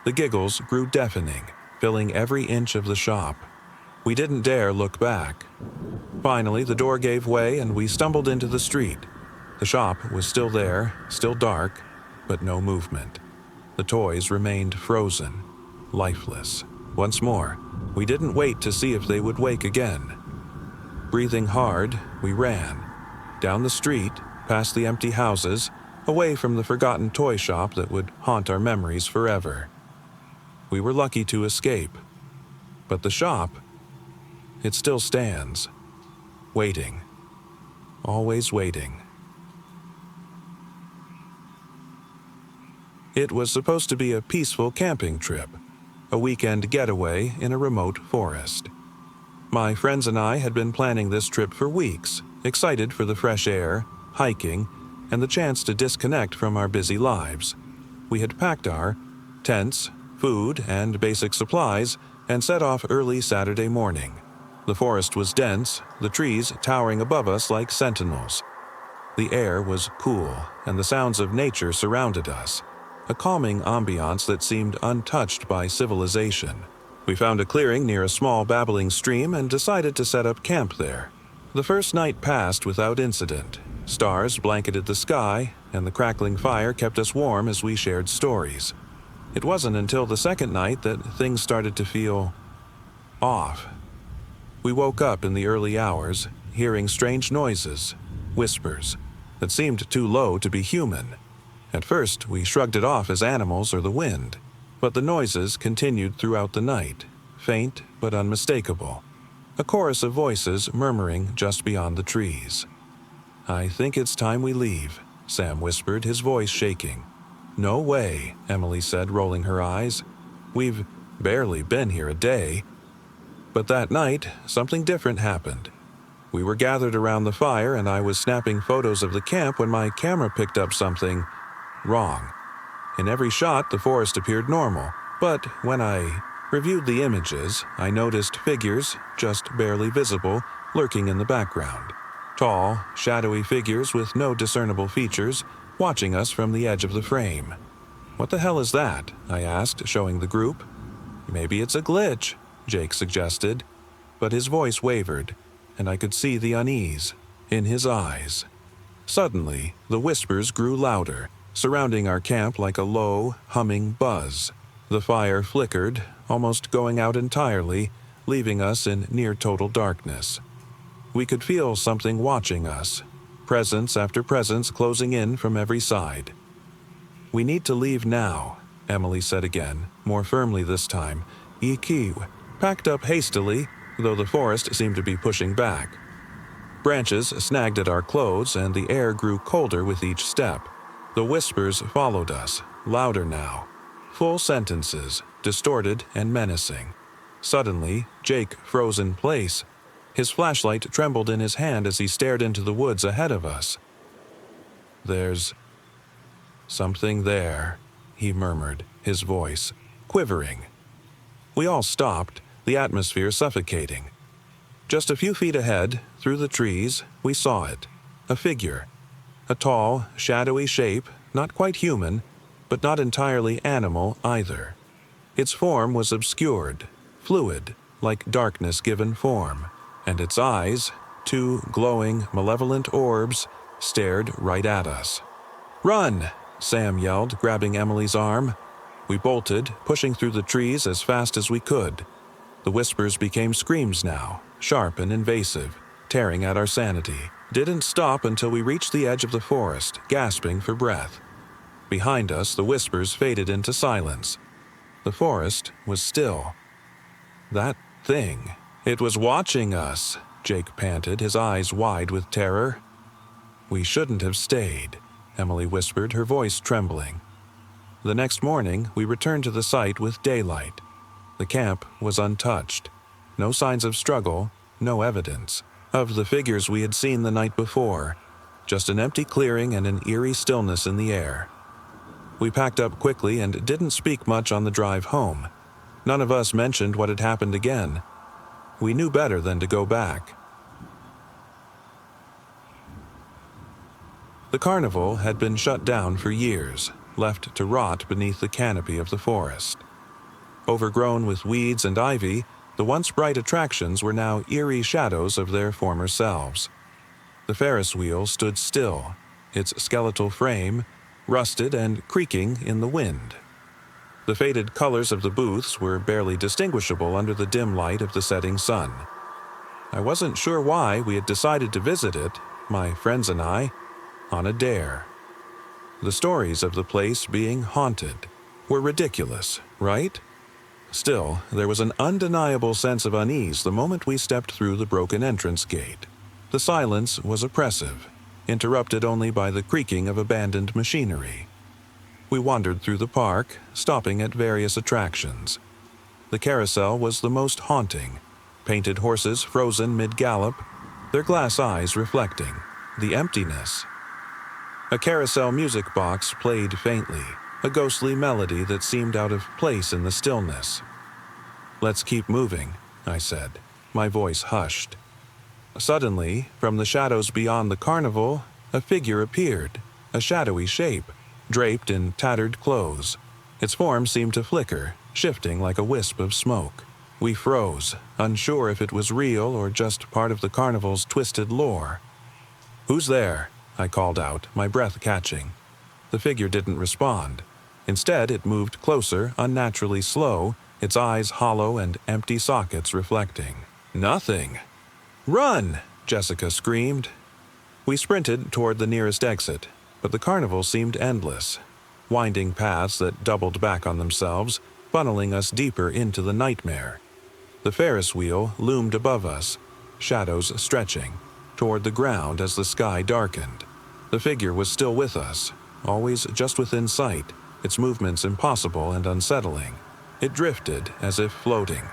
The giggles grew deafening, filling every inch of the shop. We didn't dare look back. Finally, the door gave way and we stumbled into the street. The shop was still there, still dark, but no movement. The toys remained frozen, lifeless. Once more, we didn't wait to see if they would wake again. Breathing hard, we ran. Down the street, past the empty houses, away from the forgotten toy shop that would haunt our memories forever. We were lucky to escape. But the shop, it still stands. Waiting. Always waiting. It was supposed to be a peaceful camping trip, a weekend getaway in a remote forest. My friends and I had been planning this trip for weeks, excited for the fresh air, hiking, and the chance to disconnect from our busy lives. We had packed our tents, food, and basic supplies and set off early Saturday morning. The forest was dense, the trees towering above us like sentinels. The air was cool, and the sounds of nature surrounded us, a calming ambiance that seemed untouched by civilization. We found a clearing near a small babbling stream and decided to set up camp there. The first night passed without incident. Stars blanketed the sky, and the crackling fire kept us warm as we shared stories. It wasn't until the second night that things started to feel off. We woke up in the early hours, hearing strange noises, whispers, that seemed too low to be human. At first, we shrugged it off as animals or the wind, but the noises continued throughout the night, faint but unmistakable. A chorus of voices murmuring just beyond the trees. "I think it's time we leave," Sam whispered, his voice shaking. "No way," Emily said, rolling her eyes. "We've barely been here a day." But that night, something different happened. We were gathered around the fire and I was snapping photos of the camp when my camera picked up something wrong. In every shot, the forest appeared normal, but when I reviewed the images, I noticed figures, just barely visible, lurking in the background. Tall, shadowy figures with no discernible features, watching us from the edge of the frame. "What the hell is that?" I asked, showing the group. "Maybe it's a glitch," Jake suggested, but his voice wavered, and I could see the unease in his eyes. Suddenly, the whispers grew louder, surrounding our camp like a low, humming buzz. The fire flickered, almost going out entirely, leaving us in near-total darkness. We could feel something watching us, presence after presence closing in from every side. "We need to leave now," Emily said again, more firmly this time. "EQ." Packed up hastily, though the forest seemed to be pushing back. Branches snagged at our clothes and the air grew colder with each step. The whispers followed us, louder now. Full sentences, distorted and menacing. Suddenly, Jake froze in place. His flashlight trembled in his hand as he stared into the woods ahead of us. "There's something there," he murmured, his voice quivering. We all stopped, the atmosphere suffocating. Just a few feet ahead, through the trees, we saw it. A figure. A tall, shadowy shape, not quite human, but not entirely animal either. Its form was obscured, fluid, like darkness given form, and its eyes, two glowing, malevolent orbs, stared right at us. "Run!" Sam yelled, grabbing Emily's arm. We bolted, pushing through the trees as fast as we could. The whispers became screams now, sharp and invasive, tearing at our sanity. Didn't stop until we reached the edge of the forest, gasping for breath. Behind us, the whispers faded into silence. The forest was still. That thing. It was watching us, Jake panted, his eyes wide with terror. "We shouldn't have stayed," Emily whispered, her voice trembling. The next morning, we returned to the site with daylight. The camp was untouched. No signs of struggle, no evidence. of the figures we had seen the night before, just an empty clearing and an eerie stillness in the air. We packed up quickly and didn't speak much on the drive home. None of us mentioned what had happened again. We knew better than to go back. The carnival had been shut down for years, left to rot beneath the canopy of the forest. Overgrown with weeds and ivy, the once bright attractions were now eerie shadows of their former selves. The Ferris wheel stood still, its skeletal frame rusted and creaking in the wind. The faded colors of the booths were barely distinguishable under the dim light of the setting sun. I wasn't sure why we had decided to visit it, my friends and I, on a dare. The stories of the place being haunted were ridiculous, right? Still, there was an undeniable sense of unease the moment we stepped through the broken entrance gate. The silence was oppressive, interrupted only by the creaking of abandoned machinery. We wandered through the park, stopping at various attractions. The carousel was the most haunting, painted horses frozen mid-gallop, their glass eyes reflecting the emptiness. A carousel music box played faintly, a ghostly melody that seemed out of place in the stillness. "Let's keep moving," I said, my voice hushed. Suddenly, from the shadows beyond the carnival, a figure appeared, a shadowy shape, draped in tattered clothes. Its form seemed to flicker, shifting like a wisp of smoke. We froze, unsure if it was real or just part of the carnival's twisted lore. "Who's there?" I called out, my breath catching. The figure didn't respond. Instead, it moved closer, unnaturally slow, its eyes hollow and empty sockets reflecting. "Nothing!" "Run!" Jessica screamed. We sprinted toward the nearest exit, but the carnival seemed endless. Winding paths that doubled back on themselves, funneling us deeper into the nightmare. The Ferris wheel loomed above us, shadows stretching toward the ground as the sky darkened. The figure was still with us, always just within sight, its movements impossible and unsettling. It drifted as if floating,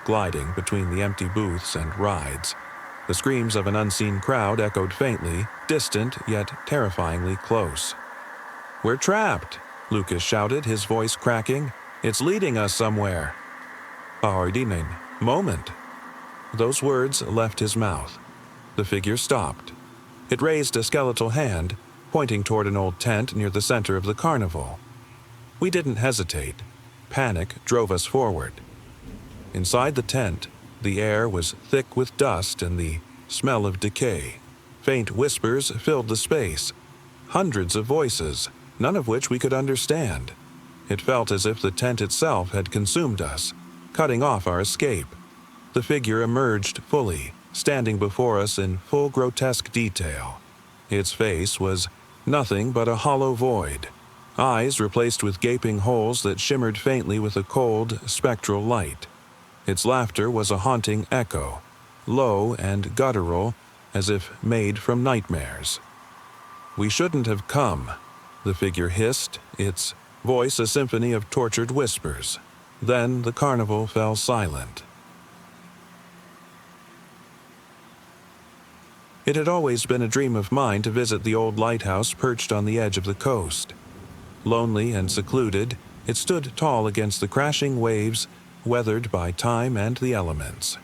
gliding between the empty booths and rides. The screams of an unseen crowd echoed faintly, distant yet terrifyingly close. "We're trapped!" Lucas shouted, his voice cracking. "It's leading us somewhere." "Ordinen, moment." Those words left his mouth. The figure stopped. It raised a skeletal hand, pointing toward an old tent near the center of the carnival. We didn't hesitate. Panic drove us forward. Inside the tent, the air was thick with dust and the smell of decay. Faint whispers filled the space. Hundreds of voices, none of which we could understand. It felt as if the tent itself had consumed us, cutting off our escape. The figure emerged fully, standing before us in full grotesque detail. Its face was nothing but a hollow void, eyes replaced with gaping holes that shimmered faintly with a cold, spectral light. Its laughter was a haunting echo, low and guttural, as if made from nightmares. "We shouldn't have come," the figure hissed, its voice a symphony of tortured whispers. Then the carnival fell silent. It had always been a dream of mine to visit the old lighthouse perched on the edge of the coast. Lonely and secluded, it stood tall against the crashing waves, weathered by time and the elements.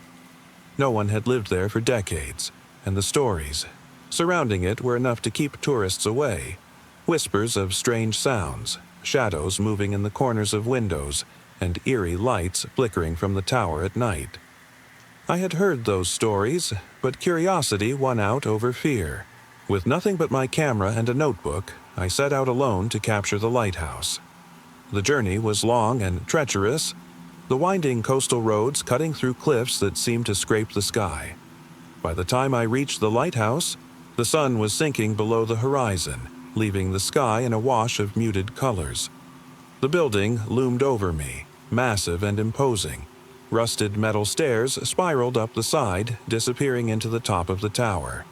No one had lived there for decades, and the stories surrounding it were enough to keep tourists away. Whispers of strange sounds, shadows moving in the corners of windows, and eerie lights flickering from the tower at night. I had heard those stories, but curiosity won out over fear. With nothing but my camera and a notebook, I set out alone to capture the lighthouse. The journey was long and treacherous, the winding coastal roads cutting through cliffs that seemed to scrape the sky. By the time I reached the lighthouse, the sun was sinking below the horizon, leaving the sky in a wash of muted colors. The building loomed over me, massive and imposing. Rusted metal stairs spiraled up the side, disappearing into the top of the tower.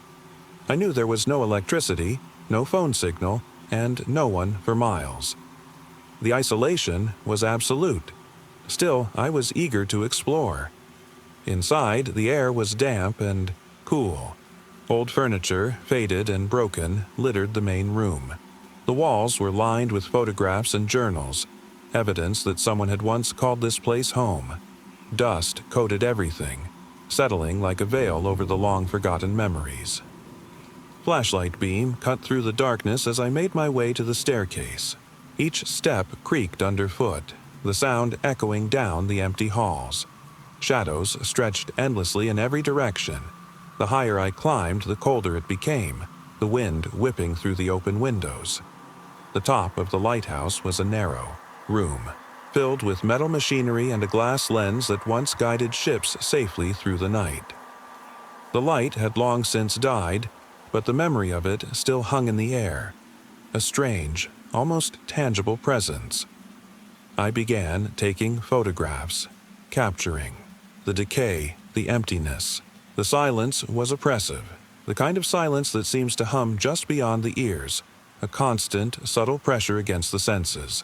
I knew there was no electricity, no phone signal, and no one for miles. The isolation was absolute. Still, I was eager to explore. Inside, the air was damp and cool. Old furniture, faded and broken, littered the main room. The walls were lined with photographs and journals, evidence that someone had once called this place home. Dust coated everything, settling like a veil over the long-forgotten memories. Flashlight beam cut through the darkness as I made my way to the staircase. Each step creaked underfoot, the sound echoing down the empty halls. Shadows stretched endlessly in every direction. The higher I climbed, the colder it became, the wind whipping through the open windows. The top of the lighthouse was a narrow room, filled with metal machinery and a glass lens that once guided ships safely through the night. The light had long since died, but the memory of it still hung in the air, a strange, almost tangible presence. I began taking photographs, capturing the decay, the emptiness. The silence was oppressive, the kind of silence that seems to hum just beyond the ears, a constant, subtle pressure against the senses.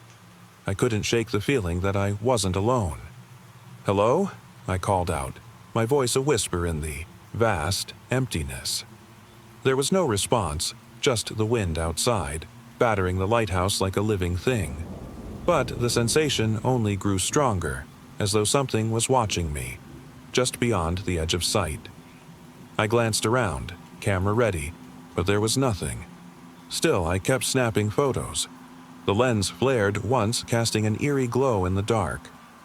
I couldn't shake the feeling that I wasn't alone. "Hello?" I called out, my voice a whisper in the vast emptiness. There was no response, just the wind outside, battering the lighthouse like a living thing. But the sensation only grew stronger, as though something was watching me, just beyond the edge of sight. I glanced around, camera ready, but there was nothing. Still, I kept snapping photos. The lens flared once, casting an eerie glow in the dark.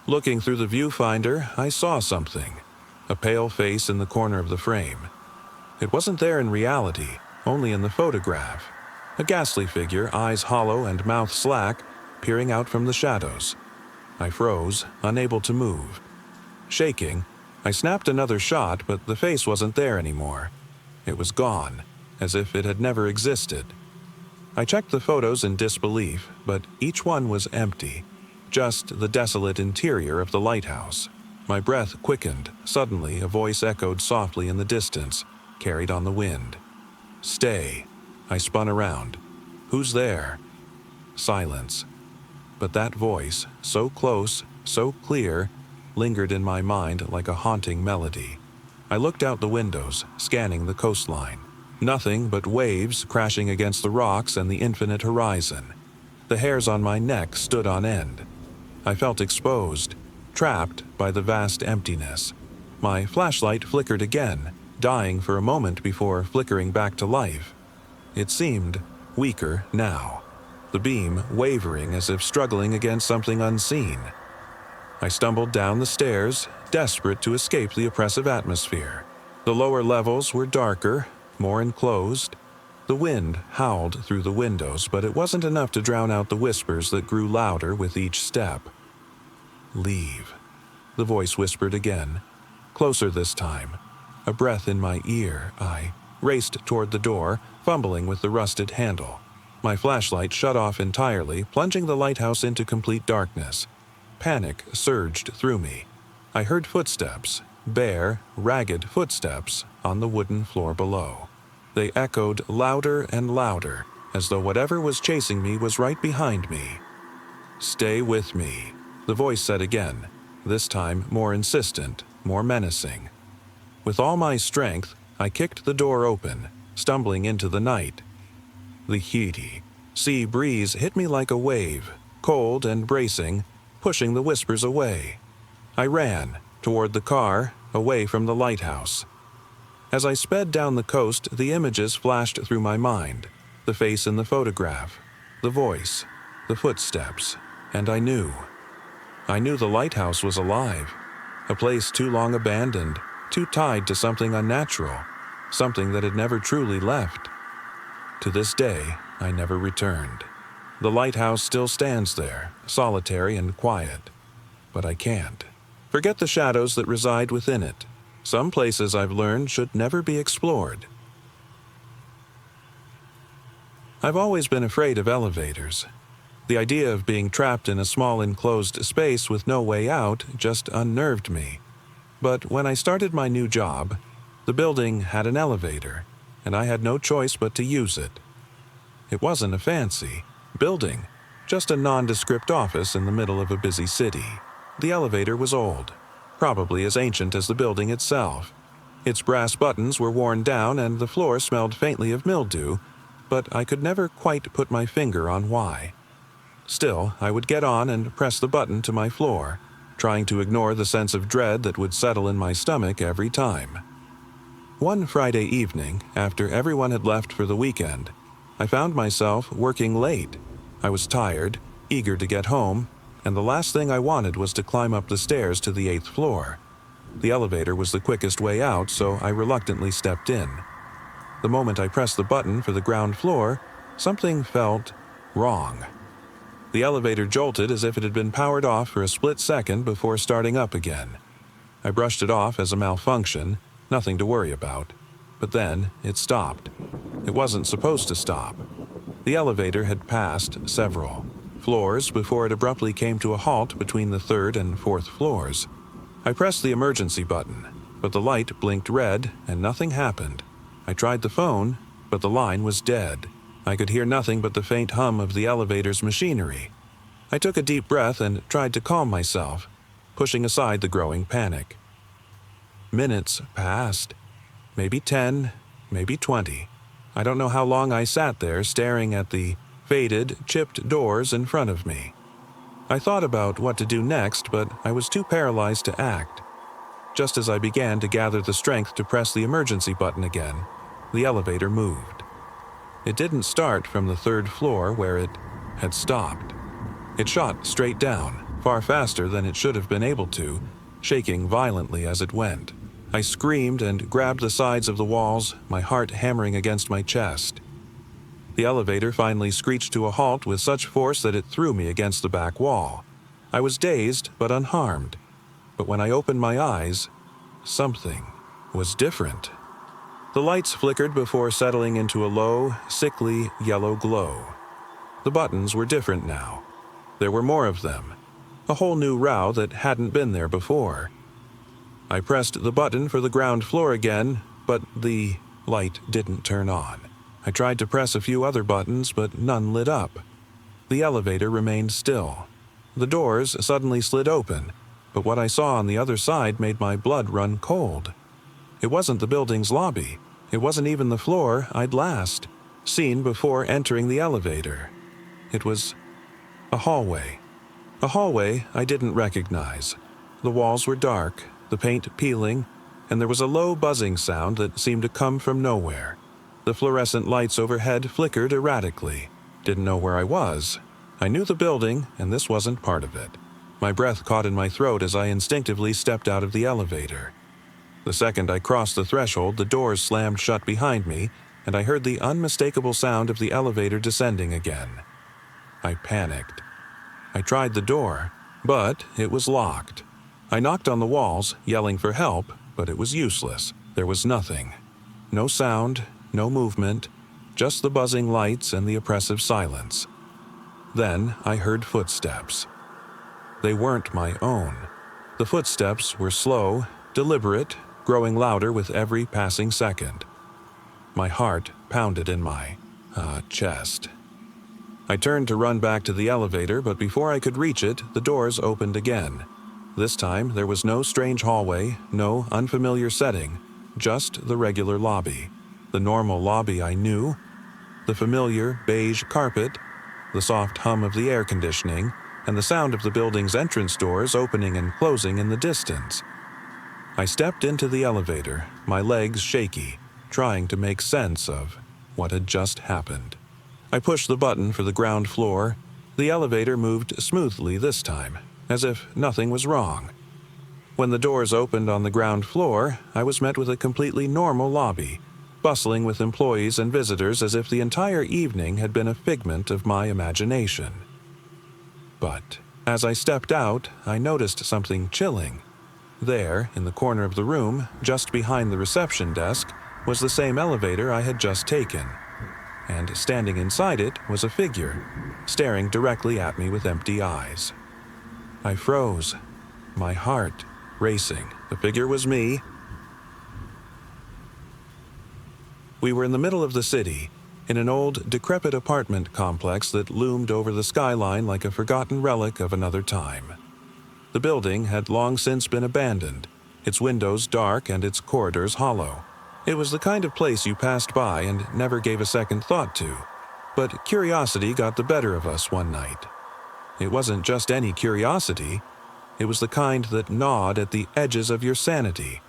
Looking through the viewfinder, I saw something, a pale face in the corner of the frame. It wasn't there in reality, only in the photograph. A ghastly figure, eyes hollow and mouth slack, peering out from the shadows. I froze, unable to move. Shaking, I snapped another shot, but the face wasn't there anymore. It was gone, as if it had never existed. I checked the photos in disbelief, but each one was empty, just the desolate interior of the lighthouse. My breath quickened. Suddenly, a voice echoed softly in the distance, carried on the wind. "Stay." I spun around. "Who's there?" Silence. But that voice, so close, so clear, lingered in my mind like a haunting melody. I looked out the windows, scanning the coastline. Nothing but waves crashing against the rocks and the infinite horizon. The hairs on my neck stood on end. I felt exposed, trapped by the vast emptiness. My flashlight flickered again, dying for a moment before flickering back to life. It seemed weaker now, the beam wavering as if struggling against something unseen. I stumbled down the stairs, desperate to escape the oppressive atmosphere. The lower levels were darker, more enclosed. The wind howled through the windows, but it wasn't enough to drown out the whispers that grew louder with each step. "Leave," the voice whispered again, closer this time. A breath in my ear, I raced toward the door, fumbling with the rusted handle. My flashlight shut off entirely, plunging the lighthouse into complete darkness. Panic surged through me. I heard footsteps, bare, ragged footsteps, on the wooden floor below. They echoed louder and louder, as though whatever was chasing me was right behind me. "Stay with me," the voice said again, this time more insistent, more menacing. With all my strength, I kicked the door open, stumbling into the night. The heaty sea breeze hit me like a wave, cold and bracing, pushing the whispers away. I ran, toward the car, away from the lighthouse. As I sped down the coast, the images flashed through my mind, the face in the photograph, the voice, the footsteps, and I knew. I knew the lighthouse was alive, a place too long abandoned, too tied to something unnatural, something that had never truly left. To this day, I never returned. The lighthouse still stands there, solitary and quiet. But I can't. Forget the shadows that reside within it. Some places, I've learned, should never be explored. I've always been afraid of elevators. The idea of being trapped in a small enclosed space with no way out just unnerved me. But when I started my new job, the building had an elevator, and I had no choice but to use it. It wasn't a fancy building, just a nondescript office in the middle of a busy city. The elevator was old, probably as ancient as the building itself. Its brass buttons were worn down and the floor smelled faintly of mildew, but I could never quite put my finger on why. Still, I would get on and press the button to my floor, trying to ignore the sense of dread that would settle in my stomach every time. One Friday evening, after everyone had left for the weekend, I found myself working late. I was tired, eager to get home, and the last thing I wanted was to climb up the stairs to the 8th floor. The elevator was the quickest way out, so I reluctantly stepped in. The moment I pressed the button for the ground floor, something felt wrong. The elevator jolted as if it had been powered off for a split second before starting up again. I brushed it off as a malfunction, nothing to worry about. But then it stopped. It wasn't supposed to stop. The elevator had passed several floors before it abruptly came to a halt between the 3rd and 4th floors. I pressed the emergency button, but the light blinked red and nothing happened. I tried the phone, but the line was dead. I could hear nothing but the faint hum of the elevator's machinery. I took a deep breath and tried to calm myself, pushing aside the growing panic. Minutes passed. Maybe 10, maybe 20. I don't know how long I sat there staring at the faded, chipped doors in front of me. I thought about what to do next, but I was too paralyzed to act. Just as I began to gather the strength to press the emergency button again, the elevator moved. It didn't start from the 3rd floor where it had stopped. It shot straight down, far faster than it should have been able to, shaking violently as it went. I screamed and grabbed the sides of the walls, my heart hammering against my chest. The elevator finally screeched to a halt with such force that it threw me against the back wall. I was dazed but unharmed. But when I opened my eyes, something was different. The lights flickered before settling into a low, sickly yellow glow. The buttons were different now. There were more of them, a whole new row that hadn't been there before. I pressed the button for the ground floor again, but the light didn't turn on. I tried to press a few other buttons, but none lit up. The elevator remained still. The doors suddenly slid open, but what I saw on the other side made my blood run cold. It wasn't the building's lobby. It wasn't even the floor I'd last seen before entering the elevator. It was a hallway. A hallway I didn't recognize. The walls were dark, the paint peeling, and there was a low buzzing sound that seemed to come from nowhere. The fluorescent lights overhead flickered erratically. Didn't know where I was. I knew the building, and this wasn't part of it. My breath caught in my throat as I instinctively stepped out of the elevator. The second I crossed the threshold, the doors slammed shut behind me, and I heard the unmistakable sound of the elevator descending again. I panicked. I tried the door, but it was locked. I knocked on the walls, yelling for help, but it was useless. There was nothing. No sound, no movement, just the buzzing lights and the oppressive silence. Then I heard footsteps. They weren't my own. The footsteps were slow, deliberate, growing louder with every passing second. My heart pounded in my chest. I turned to run back to the elevator, but before I could reach it, the doors opened again. This time, there was no strange hallway, no unfamiliar setting, just the regular lobby. The normal lobby I knew, the familiar beige carpet, the soft hum of the air conditioning, and the sound of the building's entrance doors opening and closing in the distance. I stepped into the elevator, my legs shaky, trying to make sense of what had just happened. I pushed the button for the ground floor. The elevator moved smoothly this time, as if nothing was wrong. When the doors opened on the ground floor, I was met with a completely normal lobby, bustling with employees and visitors as if the entire evening had been a figment of my imagination. But as I stepped out, I noticed something chilling. There, in the corner of the room, just behind the reception desk, was the same elevator I had just taken. And standing inside it was a figure, staring directly at me with empty eyes. I froze, my heart racing. The figure was me. We were in the middle of the city, in an old, decrepit apartment complex that loomed over the skyline like a forgotten relic of another time. The building had long since been abandoned, its windows dark and its corridors hollow. It was the kind of place you passed by and never gave a second thought to. But curiosity got the better of us one night. It wasn't just any curiosity. It was the kind that gnawed at the edges of your sanity,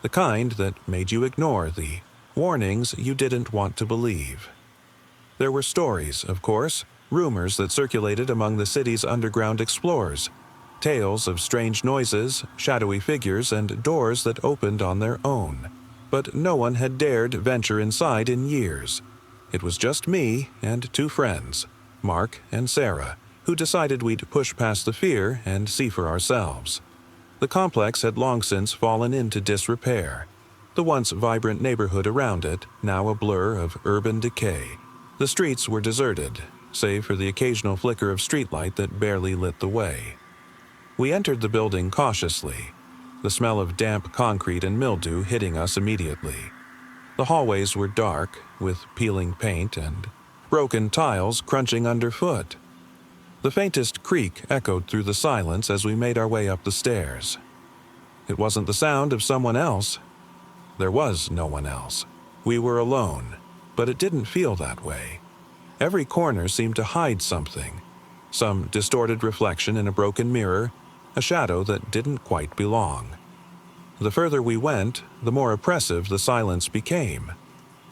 the kind that made you ignore the warnings you didn't want to believe. There were stories, of course, rumors that circulated among the city's underground explorers, tales of strange noises, shadowy figures, and doors that opened on their own. But no one had dared venture inside in years. It was just me and two friends, Mark and Sarah, who decided we'd push past the fear and see for ourselves. The complex had long since fallen into disrepair, the once vibrant neighborhood around it now a blur of urban decay. The streets were deserted, save for the occasional flicker of streetlight that barely lit the way. We entered the building cautiously, the smell of damp concrete and mildew hitting us immediately. The hallways were dark, with peeling paint and broken tiles crunching underfoot. The faintest creak echoed through the silence as we made our way up the stairs. It wasn't the sound of someone else. There was no one else. We were alone, but it didn't feel that way. Every corner seemed to hide something, some distorted reflection in a broken mirror, a shadow that didn't quite belong. The further we went, the more oppressive the silence became.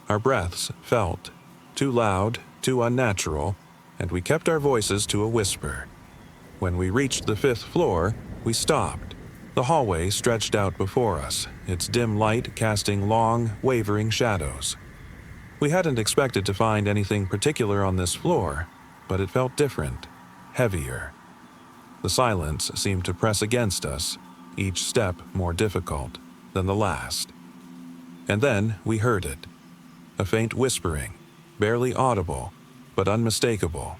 Our breaths felt too loud, too unnatural, and we kept our voices to a whisper. When we reached the 5th floor, we stopped. The hallway stretched out before us, its dim light casting long, wavering shadows. We hadn't expected to find anything particular on this floor, but it felt different, heavier. The silence seemed to press against us, each step more difficult than the last. And then we heard it, a faint whispering, barely audible, but unmistakable.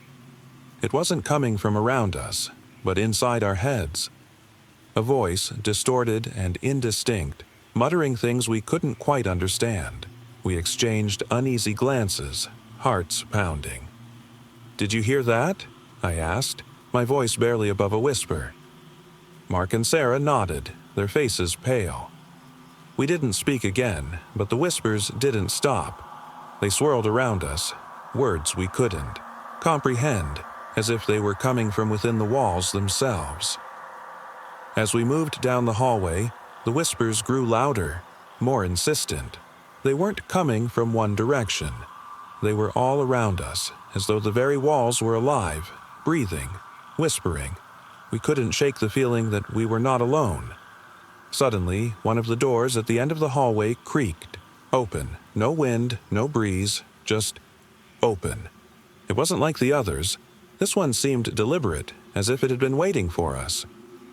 It wasn't coming from around us, but inside our heads. A voice, distorted and indistinct, muttering things we couldn't quite understand. We exchanged uneasy glances, hearts pounding. "Did you hear that?" I asked, my voice barely above a whisper. Mark and Sarah nodded, their faces pale. We didn't speak again, but the whispers didn't stop. They swirled around us, words we couldn't comprehend, as if they were coming from within the walls themselves. As we moved down the hallway, the whispers grew louder, more insistent. They weren't coming from one direction. They were all around us, as though the very walls were alive, breathing, whispering. We couldn't shake the feeling that we were not alone. Suddenly, one of the doors at the end of the hallway creaked. Open. No wind, no breeze, just open. It wasn't like the others. This one seemed deliberate, as if it had been waiting for us.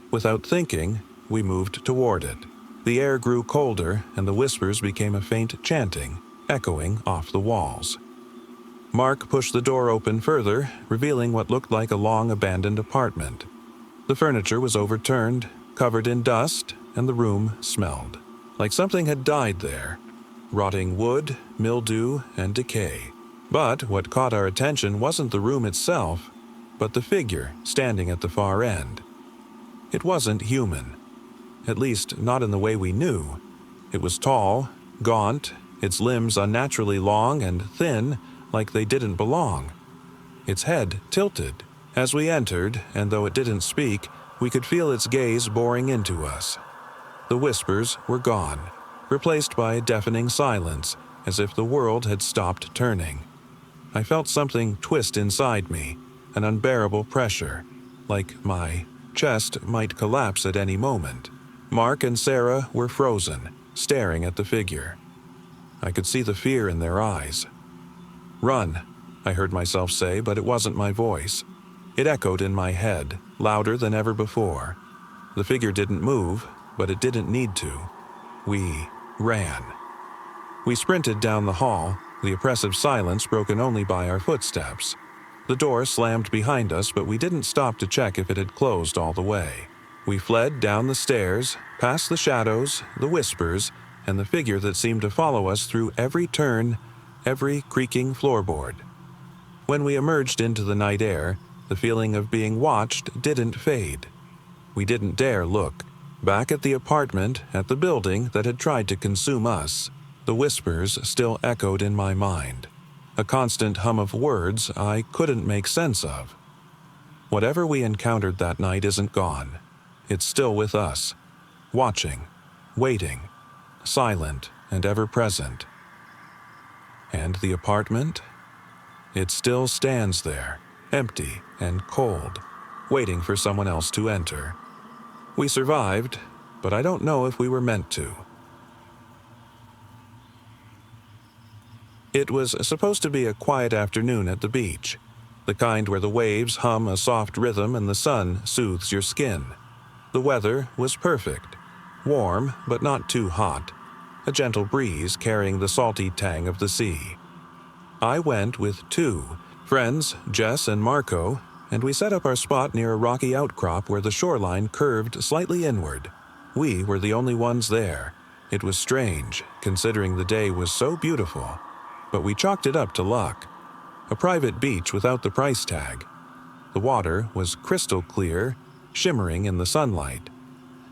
Without thinking, we moved toward it. The air grew colder, and the whispers became a faint chanting, echoing off the walls. Mark pushed the door open further, revealing what looked like a long-abandoned apartment. The furniture was overturned, covered in dust, and the room smelled like something had died there. Rotting wood, mildew, and decay. But what caught our attention wasn't the room itself, but the figure standing at the far end. It wasn't human. At least, not in the way we knew. It was tall, gaunt, its limbs unnaturally long and thin, like they didn't belong. Its head tilted. As we entered, and though it didn't speak, we could feel its gaze boring into us. The whispers were gone, replaced by a deafening silence, as if the world had stopped turning. I felt something twist inside me, an unbearable pressure, like my chest might collapse at any moment. Mark and Sarah were frozen, staring at the figure. I could see the fear in their eyes. "Run," I heard myself say, but it wasn't my voice. It echoed in my head, louder than ever before. The figure didn't move, but it didn't need to. We ran. We sprinted down the hall, the oppressive silence broken only by our footsteps. The door slammed behind us, but we didn't stop to check if it had closed all the way. We fled down the stairs, past the shadows, the whispers, and the figure that seemed to follow us through every turn, every creaking floorboard. When we emerged into the night air, the feeling of being watched didn't fade. We didn't dare look. Back at the apartment, at the building that had tried to consume us, the whispers still echoed in my mind, a constant hum of words I couldn't make sense of. Whatever we encountered that night isn't gone. It's still with us, watching, waiting, silent and ever-present. And the apartment? It still stands there, empty and cold, waiting for someone else to enter. We survived, but I don't know if we were meant to. It was supposed to be a quiet afternoon at the beach, the kind where the waves hum a soft rhythm and the sun soothes your skin. The weather was perfect, warm but not too hot, a gentle breeze carrying the salty tang of the sea. I went with two friends, Jess and Marco, and we set up our spot near a rocky outcrop where the shoreline curved slightly inward. We were the only ones there. It was strange, considering the day was so beautiful, but we chalked it up to luck. A private beach without the price tag. The water was crystal clear, shimmering in the sunlight.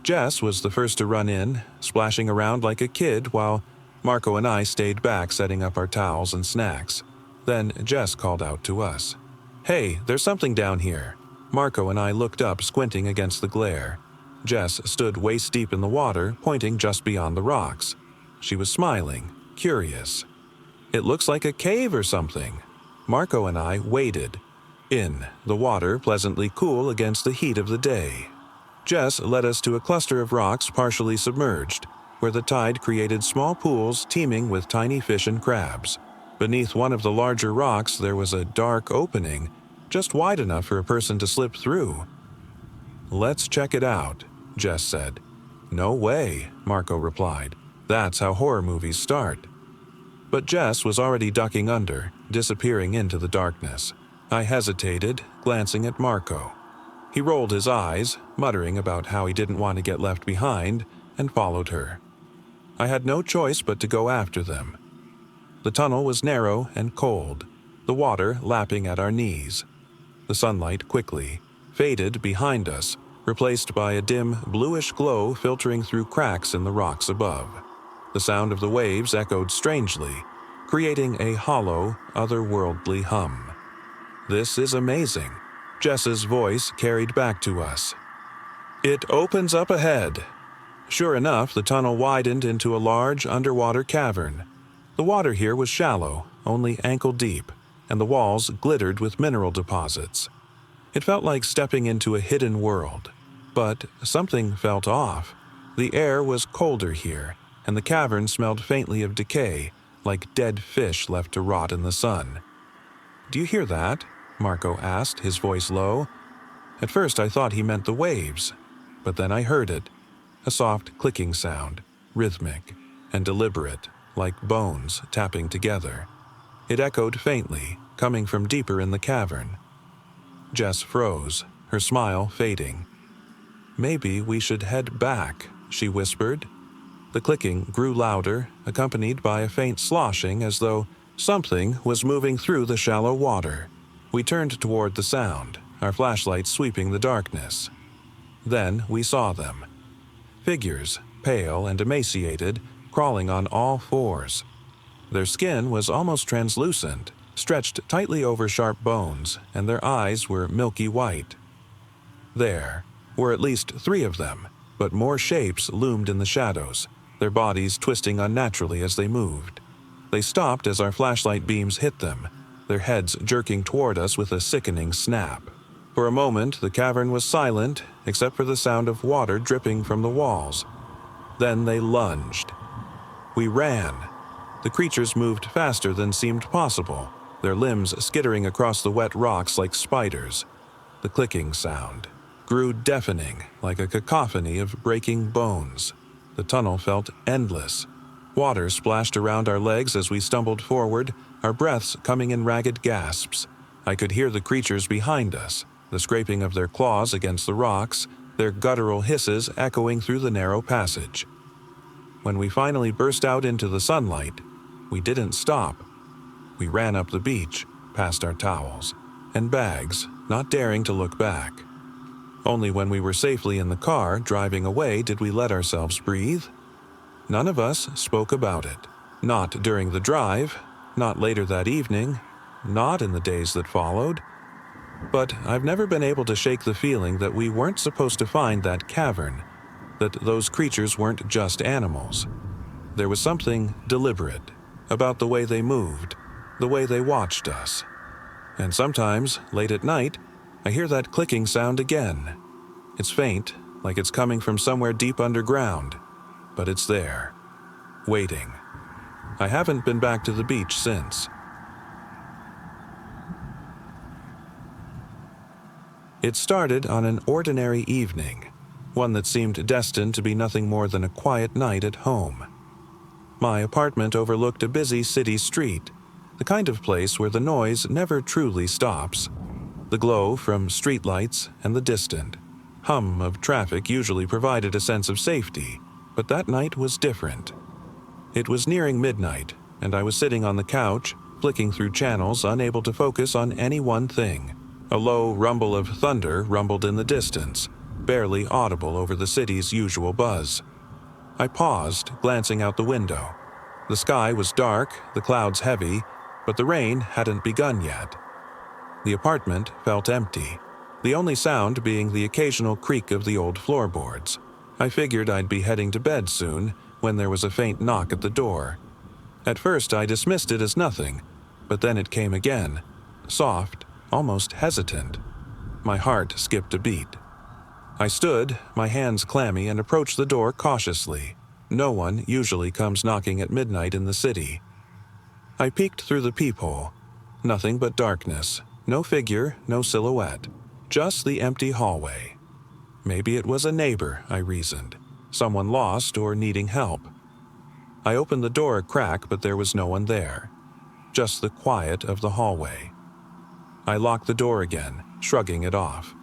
Jess was the first to run in, splashing around like a kid while Marco and I stayed back setting up our towels and snacks. Then Jess called out to us. "Hey, there's something down here." Marco and I looked up, squinting against the glare. Jess stood waist-deep in the water, pointing just beyond the rocks. She was smiling, curious. "It looks like a cave or something." Marco and I waded in, the water pleasantly cool against the heat of the day. Jess led us to a cluster of rocks partially submerged, where the tide created small pools teeming with tiny fish and crabs. Beneath one of the larger rocks there was a dark opening, just wide enough for a person to slip through. "Let's check it out," Jess said. "No way," Marco replied. "That's how horror movies start." But Jess was already ducking under, disappearing into the darkness. I hesitated, glancing at Marco. He rolled his eyes, muttering about how he didn't want to get left behind, and followed her. I had no choice but to go after them. The tunnel was narrow and cold, the water lapping at our knees. The sunlight quickly faded behind us, replaced by a dim bluish glow filtering through cracks in the rocks above. The sound of the waves echoed strangely, creating a hollow, otherworldly hum. "This is amazing," Jess's voice carried back to us. "It opens up ahead." Sure enough, the tunnel widened into a large underwater cavern. The water here was shallow, only ankle deep, and the walls glittered with mineral deposits. It felt like stepping into a hidden world. But something felt off. The air was colder here, and the cavern smelled faintly of decay, like dead fish left to rot in the sun. "Do you hear that?" Marco asked, his voice low. At first I thought he meant the waves, but then I heard it. A soft clicking sound, rhythmic and deliberate, like bones tapping together. It echoed faintly, coming from deeper in the cavern. Jess froze, her smile fading. "Maybe we should head back," she whispered. The clicking grew louder, accompanied by a faint sloshing as though something was moving through the shallow water. We turned toward the sound, our flashlights sweeping the darkness. Then we saw them. Figures, pale and emaciated, crawling on all fours. Their skin was almost translucent, stretched tightly over sharp bones, and their eyes were milky white. There were at least 3 of them, but more shapes loomed in the shadows, their bodies twisting unnaturally as they moved. They stopped as our flashlight beams hit them, their heads jerking toward us with a sickening snap. For a moment, the cavern was silent, except for the sound of water dripping from the walls. Then they lunged. We ran. The creatures moved faster than seemed possible, their limbs skittering across the wet rocks like spiders. The clicking sound grew deafening, like a cacophony of breaking bones. The tunnel felt endless. Water splashed around our legs as we stumbled forward, our breaths coming in ragged gasps. I could hear the creatures behind us, the scraping of their claws against the rocks, their guttural hisses echoing through the narrow passage. When we finally burst out into the sunlight, we didn't stop. We ran up the beach, past our towels and bags, not daring to look back. Only when we were safely in the car driving away did we let ourselves breathe. None of us spoke about it. Not during the drive, not later that evening, not in the days that followed. But I've never been able to shake the feeling that we weren't supposed to find that cavern, that those creatures weren't just animals. There was something deliberate about the way they moved, the way they watched us. And sometimes, late at night, I hear that clicking sound again. It's faint, like it's coming from somewhere deep underground, but it's there, waiting. I haven't been back to the beach since. It started on an ordinary evening, one that seemed destined to be nothing more than a quiet night at home. My apartment overlooked a busy city street, the kind of place where the noise never truly stops. The glow from streetlights and the distant hum of traffic usually provided a sense of safety, but that night was different. It was nearing midnight, and I was sitting on the couch, flicking through channels, unable to focus on any one thing. A low rumble of thunder rumbled in the distance, barely audible over the city's usual buzz. I paused, glancing out the window. The sky was dark, the clouds heavy, but the rain hadn't begun yet. The apartment felt empty, the only sound being the occasional creak of the old floorboards. I figured I'd be heading to bed soon when there was a faint knock at the door. At first I dismissed it as nothing, but then it came again, soft, almost hesitant. My heart skipped a beat. I stood, my hands clammy, and approached the door cautiously. No one usually comes knocking at midnight in the city. I peeked through the peephole. Nothing but darkness. No figure, no silhouette. Just the empty hallway. Maybe it was a neighbor, I reasoned. Someone lost or needing help. I opened the door a crack, but there was no one there. Just the quiet of the hallway. I locked the door again, shrugging it off.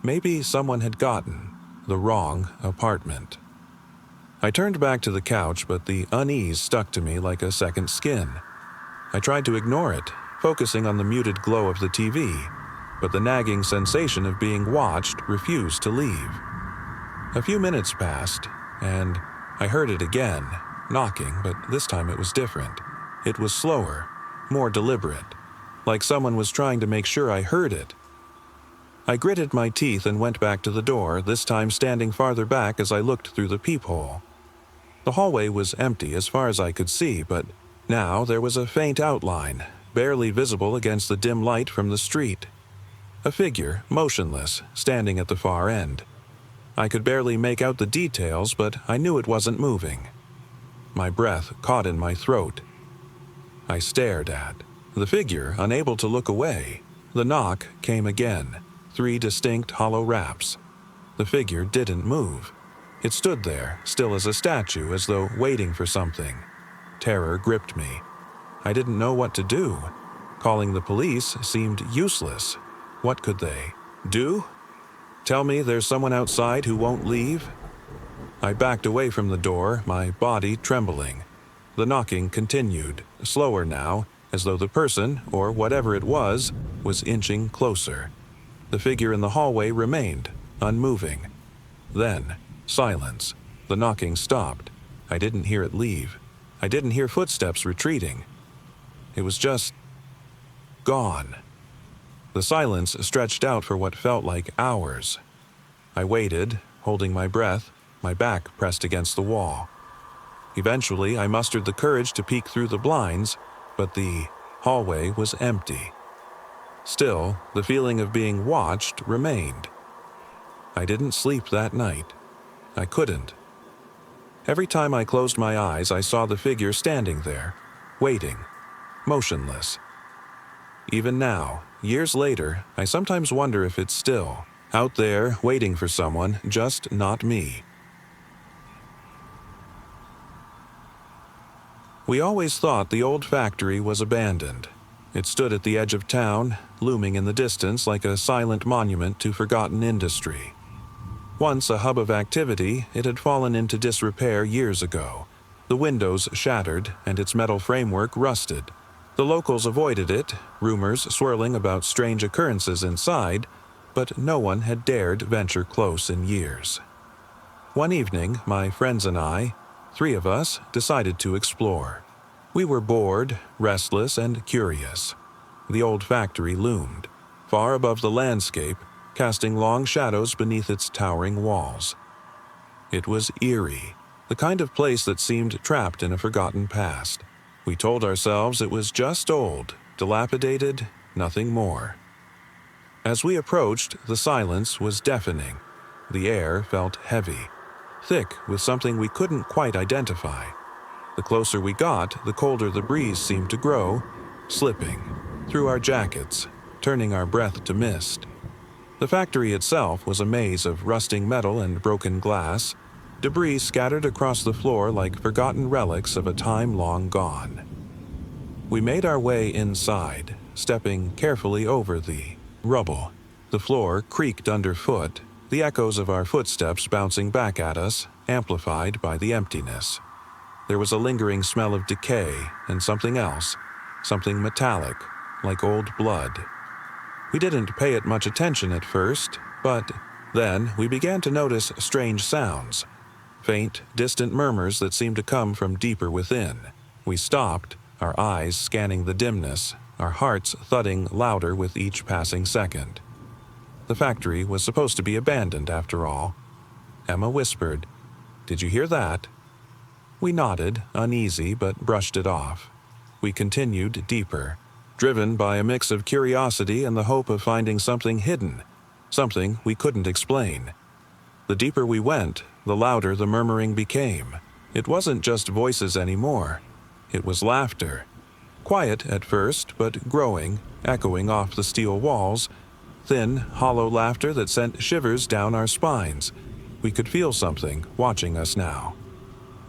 Maybe someone had gotten the wrong apartment. I turned back to the couch, but the unease stuck to me like a second skin. I tried to ignore it, focusing on the muted glow of the TV, but the nagging sensation of being watched refused to leave. A few minutes passed, and I heard it again, knocking, but this time it was different. It was slower, more deliberate, like someone was trying to make sure I heard it. I gritted my teeth and went back to the door, this time standing farther back as I looked through the peephole. The hallway was empty as far as I could see, but now there was a faint outline, barely visible against the dim light from the street. A figure, motionless, standing at the far end. I could barely make out the details, but I knew it wasn't moving. My breath caught in my throat. I stared at the figure, unable to look away. The knock came again. 3 distinct hollow raps. The figure didn't move. It stood there, still as a statue, as though waiting for something. Terror gripped me. I didn't know what to do. Calling the police seemed useless. What could they do? Tell me there's someone outside who won't leave? I backed away from the door, my body trembling. The knocking continued, slower now, as though the person, or whatever it was inching closer. The figure in the hallway remained, unmoving. Then, silence. The knocking stopped. I didn't hear it leave. I didn't hear footsteps retreating. It was just gone. The silence stretched out for what felt like hours. I waited, holding my breath, my back pressed against the wall. Eventually, I mustered the courage to peek through the blinds, but the hallway was empty. Still, the feeling of being watched remained. I didn't sleep that night. I couldn't. Every time I closed my eyes, I saw the figure standing there, waiting, motionless. Even now, years later, I sometimes wonder if it's still out there waiting for someone, just not me. We always thought the old factory was abandoned. It stood at the edge of town, looming in the distance like a silent monument to forgotten industry. Once a hub of activity, it had fallen into disrepair years ago. The windows shattered and its metal framework rusted. The locals avoided it, rumors swirling about strange occurrences inside, but no one had dared venture close in years. One evening, my friends and I, 3 of us, decided to explore. We were bored, restless, and curious. The old factory loomed, far above the landscape, casting long shadows beneath its towering walls. It was eerie, the kind of place that seemed trapped in a forgotten past. We told ourselves it was just old, dilapidated, nothing more. As we approached, the silence was deafening. The air felt heavy, thick with something we couldn't quite identify. The closer we got, the colder the breeze seemed to grow, slipping through our jackets, turning our breath to mist. The factory itself was a maze of rusting metal and broken glass, debris scattered across the floor like forgotten relics of a time long gone. We made our way inside, stepping carefully over the rubble. The floor creaked underfoot, the echoes of our footsteps bouncing back at us, amplified by the emptiness. There was a lingering smell of decay and something else, something metallic, like old blood. We didn't pay it much attention at first, but then we began to notice strange sounds, faint, distant murmurs that seemed to come from deeper within. We stopped, our eyes scanning the dimness, our hearts thudding louder with each passing second. The factory was supposed to be abandoned after all. Emma whispered, "Did you hear that?" We nodded, uneasy, but brushed it off. We continued deeper, driven by a mix of curiosity and the hope of finding something hidden, something we couldn't explain. The deeper we went, the louder the murmuring became. It wasn't just voices anymore. It was laughter. Quiet at first, but growing, echoing off the steel walls, thin, hollow laughter that sent shivers down our spines. We could feel something watching us now.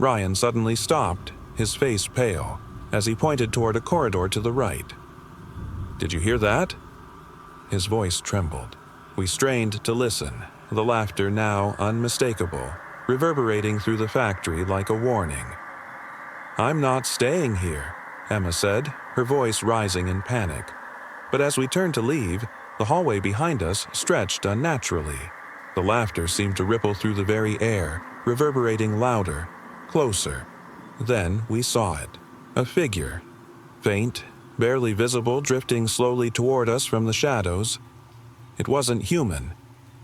Ryan suddenly stopped, his face pale, as he pointed toward a corridor to the right. "Did you hear that?" His voice trembled. We strained to listen, the laughter now unmistakable, reverberating through the factory like a warning. "I'm not staying here," Emma said, her voice rising in panic. But as we turned to leave, the hallway behind us stretched unnaturally. The laughter seemed to ripple through the very air, reverberating louder, closer. Then we saw it. A figure. Faint, barely visible, drifting slowly toward us from the shadows. It wasn't human.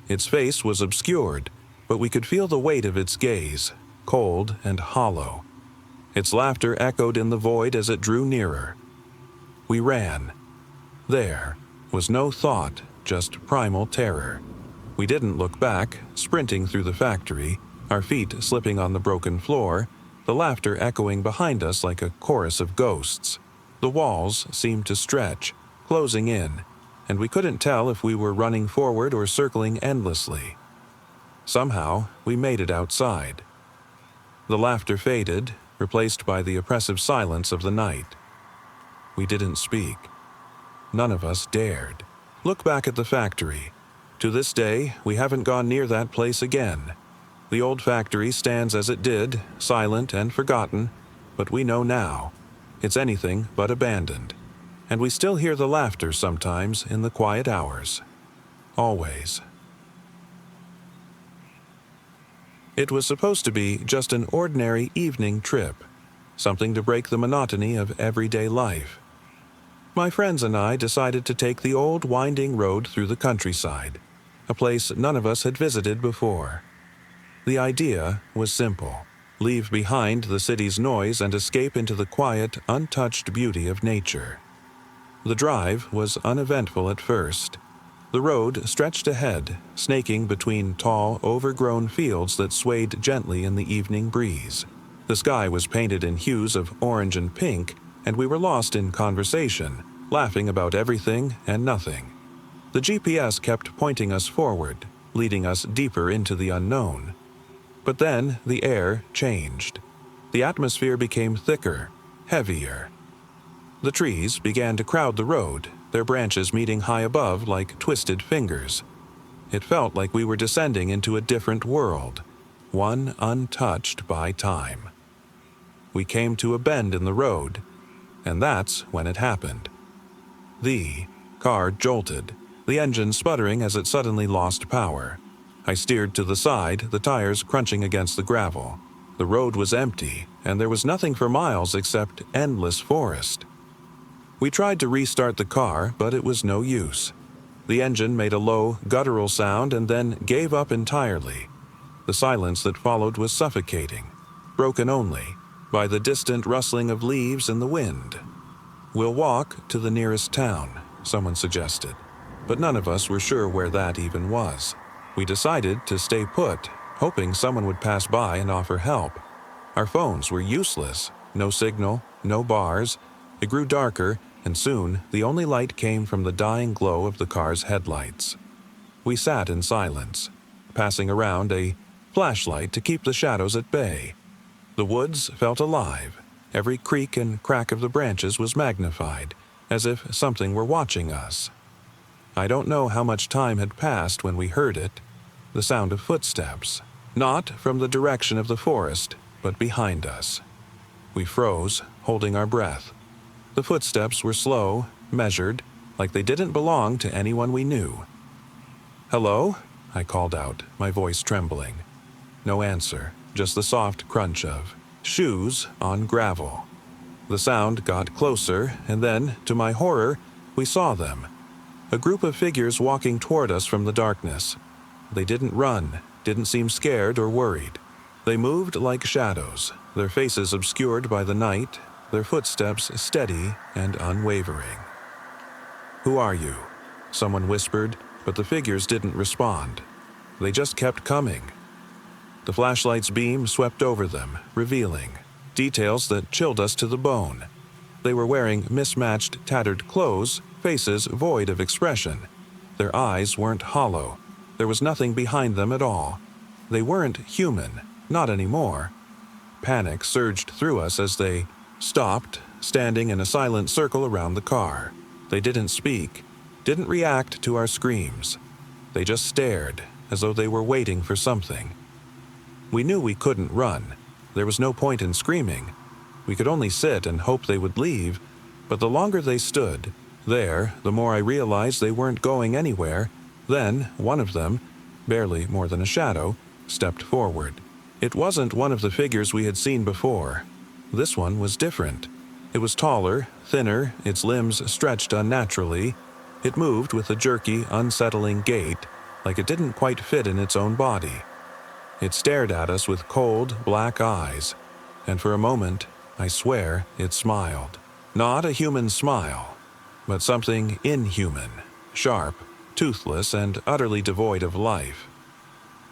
Its face was obscured, but we could feel the weight of its gaze, cold and hollow. Its laughter echoed in the void as it drew nearer. We ran. There was no thought, just primal terror. We didn't look back, sprinting through the factory, our feet slipping on the broken floor, the laughter echoing behind us like a chorus of ghosts. The walls seemed to stretch, closing in, and we couldn't tell if we were running forward or circling endlessly. Somehow, we made it outside. The laughter faded, replaced by the oppressive silence of the night. We didn't speak. None of us dared. Look back at the factory. To this day, we haven't gone near that place again. The old factory stands as it did, silent and forgotten, but we know now. It's anything but abandoned. And we still hear the laughter sometimes in the quiet hours. Always. It was supposed to be just an ordinary evening trip, something to break the monotony of everyday life. My friends and I decided to take the old winding road through the countryside, a place none of us had visited before. The idea was simple: leave behind the city's noise and escape into the quiet, untouched beauty of nature. The drive was uneventful at first. The road stretched ahead, snaking between tall, overgrown fields that swayed gently in the evening breeze. The sky was painted in hues of orange and pink, and we were lost in conversation, laughing about everything and nothing. The GPS kept pointing us forward, leading us deeper into the unknown. But then the air changed. The atmosphere became thicker, heavier. The trees began to crowd the road, their branches meeting high above like twisted fingers. It felt like we were descending into a different world, one untouched by time. We came to a bend in the road, and that's when it happened. The car jolted. the engine sputtering as it suddenly lost power. I steered to the side, the tires crunching against the gravel. The road was empty, and there was nothing for miles except endless forest. We tried to restart the car, but it was no use. The engine made a low, guttural sound and then gave up entirely. The silence that followed was suffocating, broken only by the distant rustling of leaves in the wind. "We'll walk to the nearest town," someone suggested, but none of us were sure where that even was. We decided to stay put, hoping someone would pass by and offer help. Our phones were useless, no signal, no bars. It grew darker, and soon the only light came from the dying glow of the car's headlights. We sat in silence, passing around a flashlight to keep the shadows at bay. The woods felt alive. Every creak and crack of the branches was magnified, as if something were watching us. I don't know how much time had passed when we heard it, the sound of footsteps, not from the direction of the forest, but behind us. We froze, holding our breath. The footsteps were slow, measured, like they didn't belong to anyone we knew. "Hello?" I called out, my voice trembling. No answer, just the soft crunch of shoes on gravel. The sound got closer, and then, to my horror, we saw them. A group of figures walking toward us from the darkness. They didn't run, didn't seem scared or worried. They moved like shadows, their faces obscured by the night, their footsteps steady and unwavering. "Who are you?" someone whispered, but the figures didn't respond. They just kept coming. The flashlight's beam swept over them, revealing details that chilled us to the bone. They were wearing mismatched, tattered clothes, faces void of expression. Their eyes weren't hollow. There was nothing behind them at all. They weren't human, not anymore. Panic surged through us as they stopped, standing in a silent circle around the car. They didn't speak, didn't react to our screams. They just stared, as though they were waiting for something. We knew we couldn't run. There was no point in screaming. We could only sit and hope they would leave, but the longer they stood there, the more I realized they weren't going anywhere. Then, one of them, barely more than a shadow, stepped forward. It wasn't one of the figures we had seen before. This one was different. It was taller, thinner, its limbs stretched unnaturally. It moved with a jerky, unsettling gait, like it didn't quite fit in its own body. It stared at us with cold, black eyes, and for a moment, I swear, it smiled. Not a human smile, but something inhuman, sharp, toothless, and utterly devoid of life.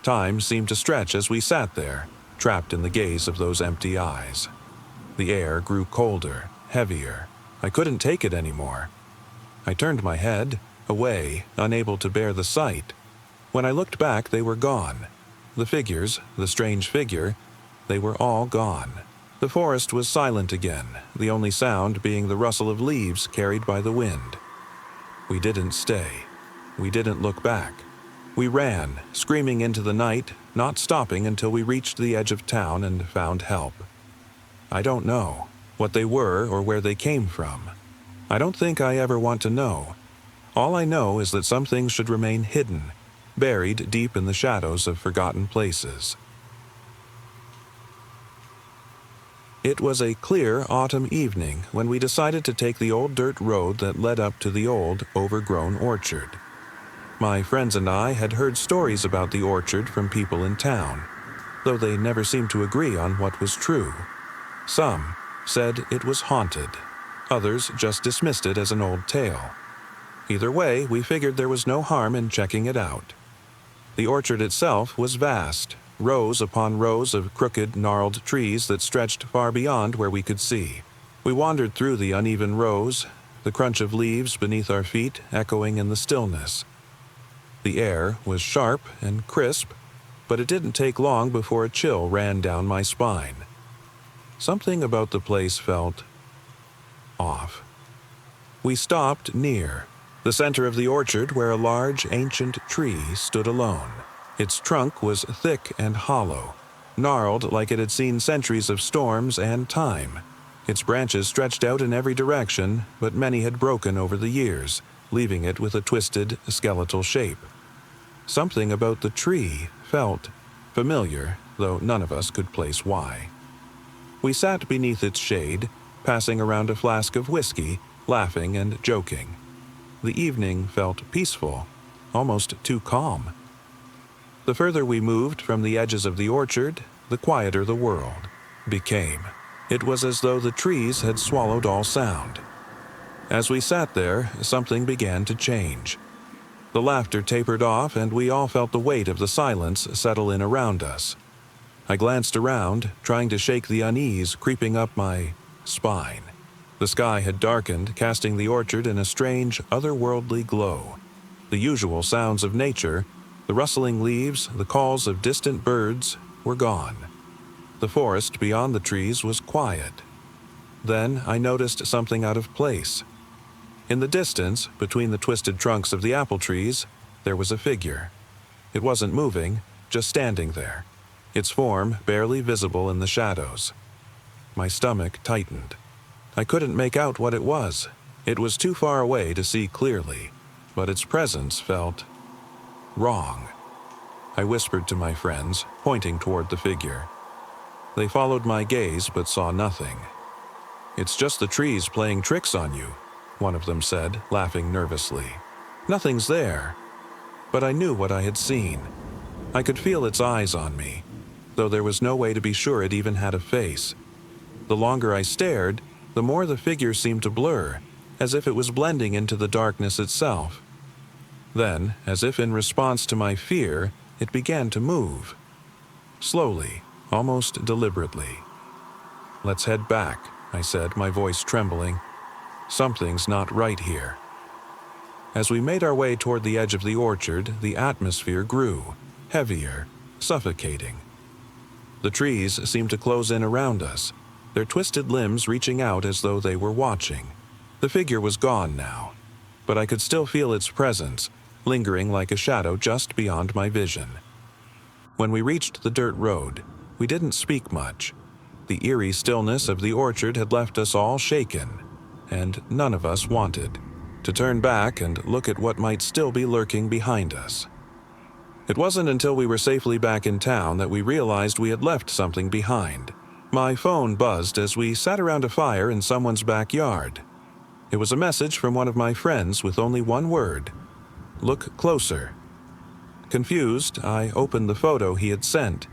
Time seemed to stretch as we sat there, trapped in the gaze of those empty eyes. The air grew colder, heavier. I couldn't take it anymore. I turned my head, away, unable to bear the sight. When I looked back, they were gone. The figures, the strange figure, they were all gone. The forest was silent again, the only sound being the rustle of leaves carried by the wind. We didn't stay. We didn't look back. We ran, screaming into the night, not stopping until we reached the edge of town and found help. I don't know what they were or where they came from. I don't think I ever want to know. All I know is that some things should remain hidden, buried deep in the shadows of forgotten places. It was a clear autumn evening when we decided to take the old dirt road that led up to the old, overgrown orchard. My friends and I had heard stories about the orchard from people in town, though they never seemed to agree on what was true. Some said it was haunted. Others just dismissed it as an old tale. Either way, we figured there was no harm in checking it out. The orchard itself was vast, rows upon rows of crooked, gnarled trees that stretched far beyond where we could see. We wandered through the uneven rows, the crunch of leaves beneath our feet echoing in the stillness. The air was sharp and crisp, but it didn't take long before a chill ran down my spine. Something about the place felt off. We stopped near the center of the orchard where a large, ancient tree stood alone. Its trunk was thick and hollow, gnarled like it had seen centuries of storms and time. Its branches stretched out in every direction, but many had broken over the years, leaving it with a twisted, skeletal shape. Something about the tree felt familiar, though none of us could place why. We sat beneath its shade, passing around a flask of whiskey, laughing and joking. The evening felt peaceful, almost too calm. The further we moved from the edges of the orchard, the quieter the world became. It was as though the trees had swallowed all sound. As we sat there, something began to change. The laughter tapered off, and we all felt the weight of the silence settle in around us. I glanced around, trying to shake the unease creeping up my spine. The sky had darkened, casting the orchard in a strange, otherworldly glow. The usual sounds of nature, the rustling leaves, the calls of distant birds, were gone. The forest beyond the trees was quiet. Then I noticed something out of place. In the distance, between the twisted trunks of the apple trees, there was a figure. It wasn't moving, just standing there, its form barely visible in the shadows. My stomach tightened. I couldn't make out what it was. It was too far away to see clearly, but its presence felt wrong. I whispered to my friends, pointing toward the figure. They followed my gaze but saw nothing. "It's just the trees playing tricks on you," one of them said, laughing nervously. "Nothing's there." But I knew what I had seen. I could feel its eyes on me, though there was no way to be sure it even had a face. The longer I stared, the more the figure seemed to blur, as if it was blending into the darkness itself. Then, as if in response to my fear, it began to move. Slowly, almost deliberately. "Let's head back," I said, my voice trembling. "Something's not right here." As we made our way toward the edge of the orchard, the atmosphere grew, heavier, suffocating. The trees seemed to close in around us, their twisted limbs reaching out as though they were watching. The figure was gone now, but I could still feel its presence, lingering like a shadow just beyond my vision. When we reached the dirt road, we didn't speak much. The eerie stillness of the orchard had left us all shaken, and none of us wanted to turn back and look at what might still be lurking behind us. It wasn't until we were safely back in town that we realized we had left something behind. My phone buzzed as we sat around a fire in someone's backyard. It was a message from one of my friends with only one word: "Look closer." Confused, I opened the photo he had sent.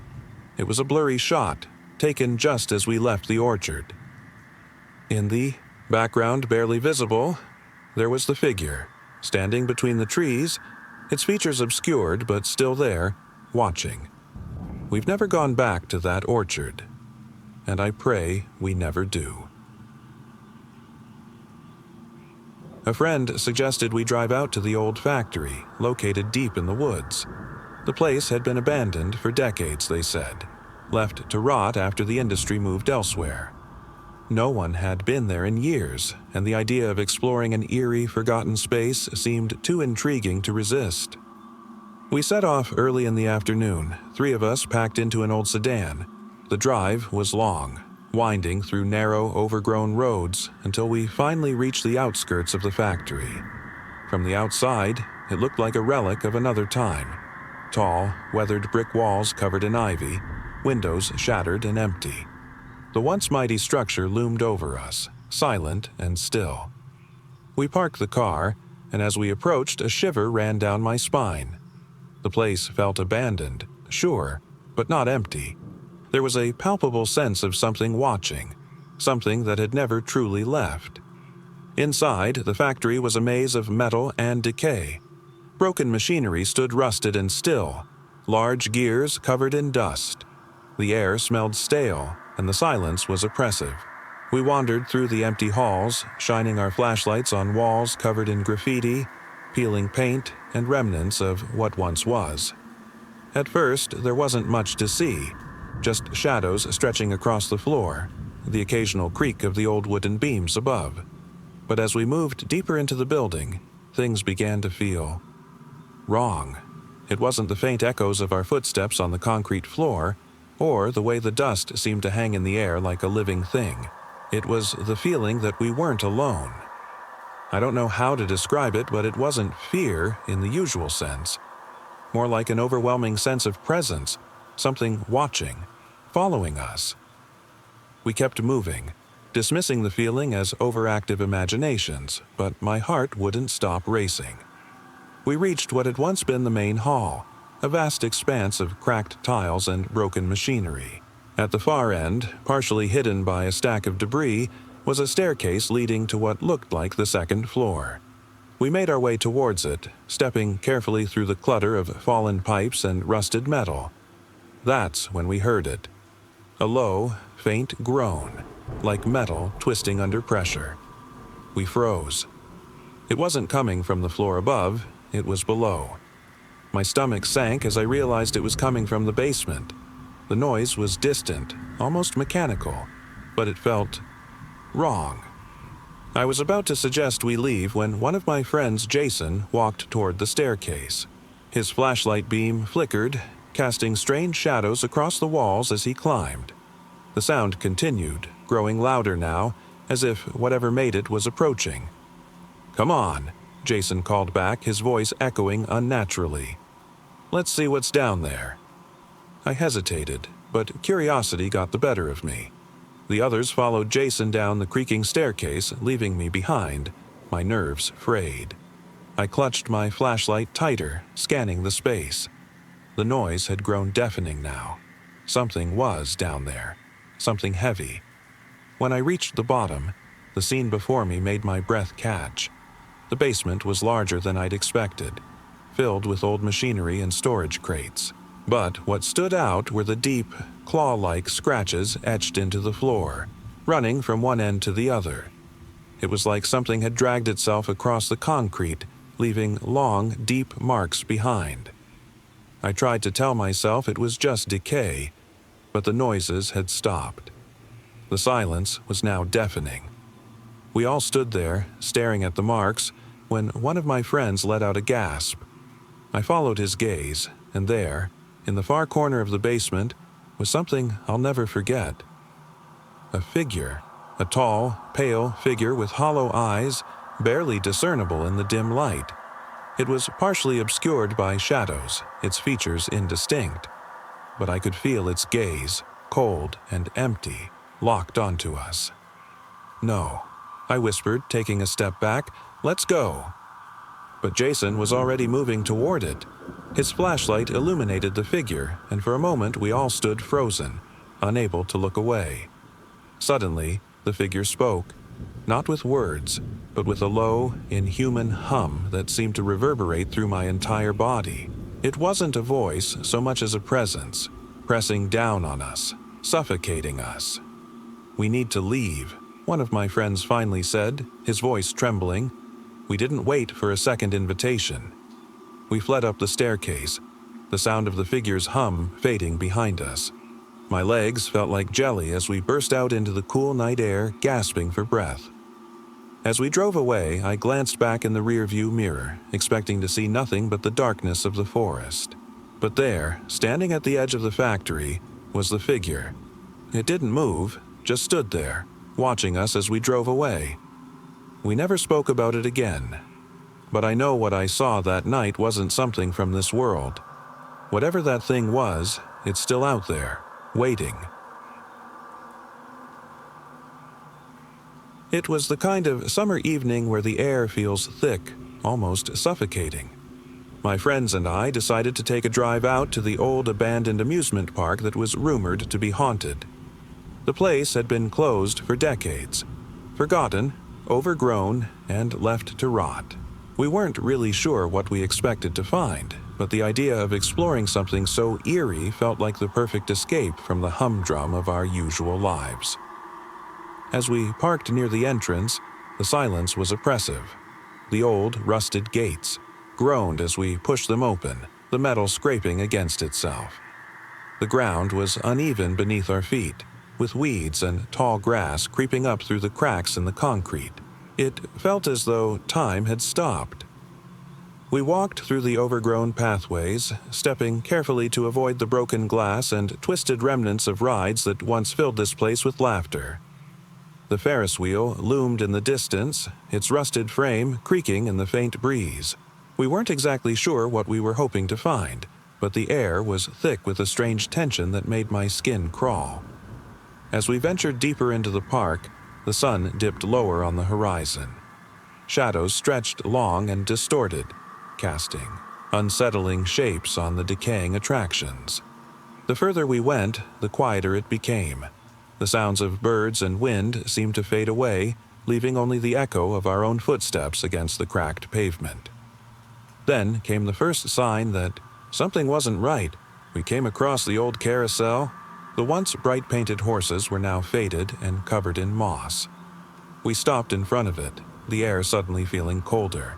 It was a blurry shot, taken just as we left the orchard. In the background, barely visible, there was the figure, standing between the trees, its features obscured but still there, watching. We've never gone back to that orchard, and I pray we never do. A friend suggested we drive out to the old factory, located deep in the woods. The place had been abandoned for decades, they said, left to rot after the industry moved elsewhere. No one had been there in years, and the idea of exploring an eerie, forgotten space seemed too intriguing to resist. We set off early in the afternoon, 3 of us packed into an old sedan. The drive was long, winding through narrow, overgrown roads until we finally reached the outskirts of the factory. From the outside, it looked like a relic of another time. Tall, weathered brick walls covered in ivy, windows shattered and empty. The once mighty structure loomed over us, silent and still. We parked the car, and as we approached, a shiver ran down my spine. The place felt abandoned, sure, but not empty. There was a palpable sense of something watching, something that had never truly left. Inside, the factory was a maze of metal and decay. Broken machinery stood rusted and still, large gears covered in dust. The air smelled stale, and the silence was oppressive. We wandered through the empty halls, shining our flashlights on walls covered in graffiti, peeling paint, and remnants of what once was. At first, there wasn't much to see, just shadows stretching across the floor, the occasional creak of the old wooden beams above. But as we moved deeper into the building, things began to feel wrong. It wasn't the faint echoes of our footsteps on the concrete floor, or the way the dust seemed to hang in the air like a living thing. It was the feeling that we weren't alone. I don't know how to describe it, but it wasn't fear in the usual sense. More like an overwhelming sense of presence, something watching, following us. We kept moving, dismissing the feeling as overactive imaginations, but my heart wouldn't stop racing. We reached what had once been the main hall, a vast expanse of cracked tiles and broken machinery. At the far end, partially hidden by a stack of debris, was a staircase leading to what looked like the second floor. We made our way towards it, stepping carefully through the clutter of fallen pipes and rusted metal. That's when we heard it. A low, faint groan, like metal twisting under pressure. We froze. It wasn't coming from the floor above, it was below. My stomach sank as I realized it was coming from the basement. The noise was distant, almost mechanical, but it felt wrong. I was about to suggest we leave when one of my friends, Jason, walked toward the staircase. His flashlight beam flickered, casting strange shadows across the walls as he climbed. The sound continued, growing louder now, as if whatever made it was approaching. "Come on," Jason called back, his voice echoing unnaturally. "Let's see what's down there." I hesitated, but curiosity got the better of me. The others followed Jason down the creaking staircase, leaving me behind, my nerves frayed. I clutched my flashlight tighter, scanning the space. The noise had grown deafening now. Something was down there, something heavy. When I reached the bottom, the scene before me made my breath catch. The basement was larger than I'd expected, filled with old machinery and storage crates. But what stood out were the deep, claw-like scratches etched into the floor, running from one end to the other. It was like something had dragged itself across the concrete, leaving long, deep marks behind. I tried to tell myself it was just decay, but the noises had stopped. The silence was now deafening. We all stood there, staring at the marks, when one of my friends let out a gasp. I followed his gaze, and there, in the far corner of the basement, was something I'll never forget. A figure, a tall, pale figure with hollow eyes, barely discernible in the dim light. It was partially obscured by shadows, its features indistinct, but I could feel its gaze, cold and empty, locked onto us. "No," I whispered, taking a step back. "Let's go." But Jason was already moving toward it. His flashlight illuminated the figure, and for a moment we all stood frozen, unable to look away. Suddenly, the figure spoke, not with words, but with a low, inhuman hum that seemed to reverberate through my entire body. It wasn't a voice so much as a presence, pressing down on us, suffocating us. "We need to leave," one of my friends finally said, his voice trembling. We didn't wait for a second invitation. We fled up the staircase, the sound of the figure's hum fading behind us. My legs felt like jelly as we burst out into the cool night air, gasping for breath. As we drove away, I glanced back in the rearview mirror, expecting to see nothing but the darkness of the forest. But there, standing at the edge of the factory, was the figure. It didn't move, just stood there, watching us as we drove away. We never spoke about it again. But I know what I saw that night wasn't something from this world. Whatever that thing was, it's still out there, waiting. It was the kind of summer evening where the air feels thick, almost suffocating. My friends and I decided to take a drive out to the old abandoned amusement park that was rumored to be haunted. The place had been closed for decades, forgotten, overgrown, and left to rot. We weren't really sure what we expected to find, but the idea of exploring something so eerie felt like the perfect escape from the humdrum of our usual lives. As we parked near the entrance, the silence was oppressive. The old, rusted gates groaned as we pushed them open, the metal scraping against itself. The ground was uneven beneath our feet, with weeds and tall grass creeping up through the cracks in the concrete. It felt as though time had stopped. We walked through the overgrown pathways, stepping carefully to avoid the broken glass and twisted remnants of rides that once filled this place with laughter. The Ferris wheel loomed in the distance, its rusted frame creaking in the faint breeze. We weren't exactly sure what we were hoping to find, but the air was thick with a strange tension that made my skin crawl. As we ventured deeper into the park, the sun dipped lower on the horizon. Shadows stretched long and distorted, casting unsettling shapes on the decaying attractions. The further we went, the quieter it became. The sounds of birds and wind seemed to fade away, leaving only the echo of our own footsteps against the cracked pavement. Then came the first sign that something wasn't right. We came across the old carousel. The once bright-painted horses were now faded and covered in moss. We stopped in front of it, the air suddenly feeling colder.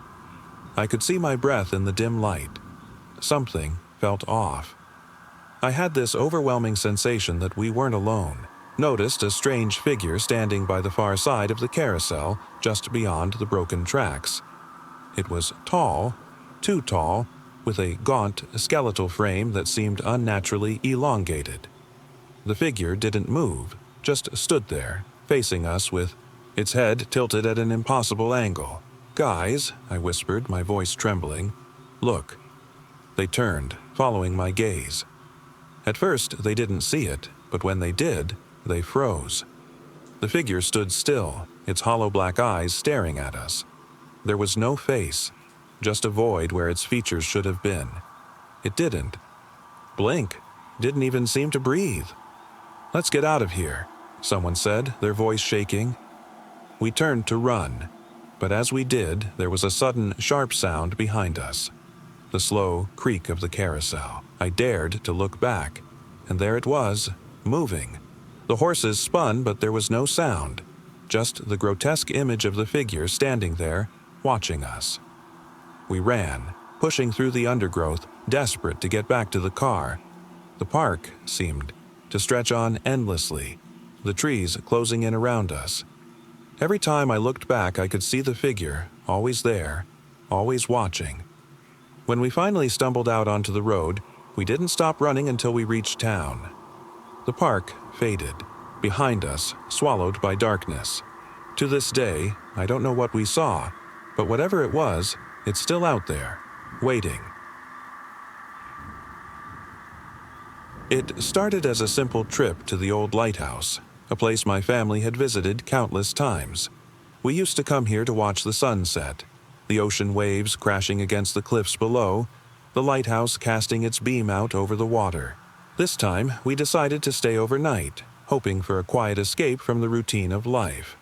I could see my breath in the dim light. Something felt off. I had this overwhelming sensation that we weren't alone. Noticed a strange figure standing by the far side of the carousel, just beyond the broken tracks. It was tall, too tall, with a gaunt, skeletal frame that seemed unnaturally elongated. The figure didn't move, just stood there, facing us with its head tilted at an impossible angle. "Guys," I whispered, my voice trembling. "Look." They turned, following my gaze. At first, they didn't see it, but when they did, they froze. The figure stood still, its hollow black eyes staring at us. There was no face, just a void where its features should have been. It didn't blink, didn't even seem to breathe. "Let's get out of here," someone said, their voice shaking. We turned to run, but as we did, there was a sudden, sharp sound behind us. The slow creak of the carousel. I dared to look back, and there it was, moving. The horses spun, but there was no sound, just the grotesque image of the figure standing there, watching us. We ran, pushing through the undergrowth, desperate to get back to the car. The park seemed to stretch on endlessly, the trees closing in around us. Every time I looked back, I could see the figure, always there, always watching. When we finally stumbled out onto the road, we didn't stop running until we reached town. The park faded, behind us, swallowed by darkness. To this day, I don't know what we saw, but whatever it was, it's still out there, waiting. It started as a simple trip to the old lighthouse, a place my family had visited countless times. We used to come here to watch the sunset, the ocean waves crashing against the cliffs below, the lighthouse casting its beam out over the water. This time, we decided to stay overnight, hoping for a quiet escape from the routine of life.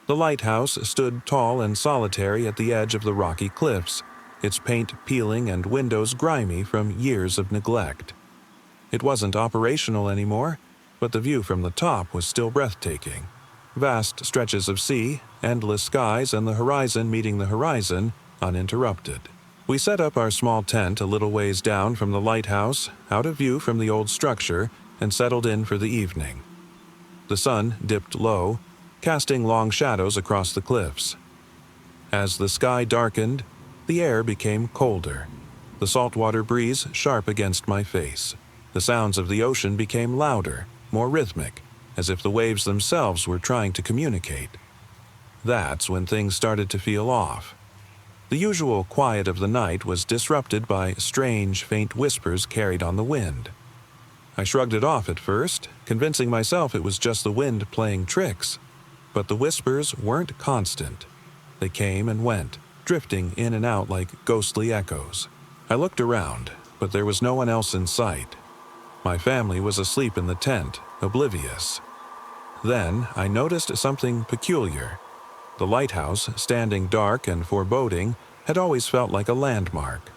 The lighthouse stood tall and solitary at the edge of the rocky cliffs, its paint peeling and windows grimy from years of neglect. It wasn't operational anymore, but the view from the top was still breathtaking. Vast stretches of sea, endless skies, and the horizon meeting the horizon, uninterrupted. We set up our small tent a little ways down from the lighthouse, out of view from the old structure, and settled in for the evening. The sun dipped low, casting long shadows across the cliffs. As the sky darkened, the air became colder, the saltwater breeze sharp against my face. The sounds of the ocean became louder, more rhythmic, as if the waves themselves were trying to communicate. That's when things started to feel off. The usual quiet of the night was disrupted by strange, faint whispers carried on the wind. I shrugged it off at first, convincing myself it was just the wind playing tricks. But the whispers weren't constant. They came and went, drifting in and out like ghostly echoes. I looked around, but there was no one else in sight. My family was asleep in the tent, oblivious. Then I noticed something peculiar. The lighthouse, standing dark and foreboding, had always felt like a landmark,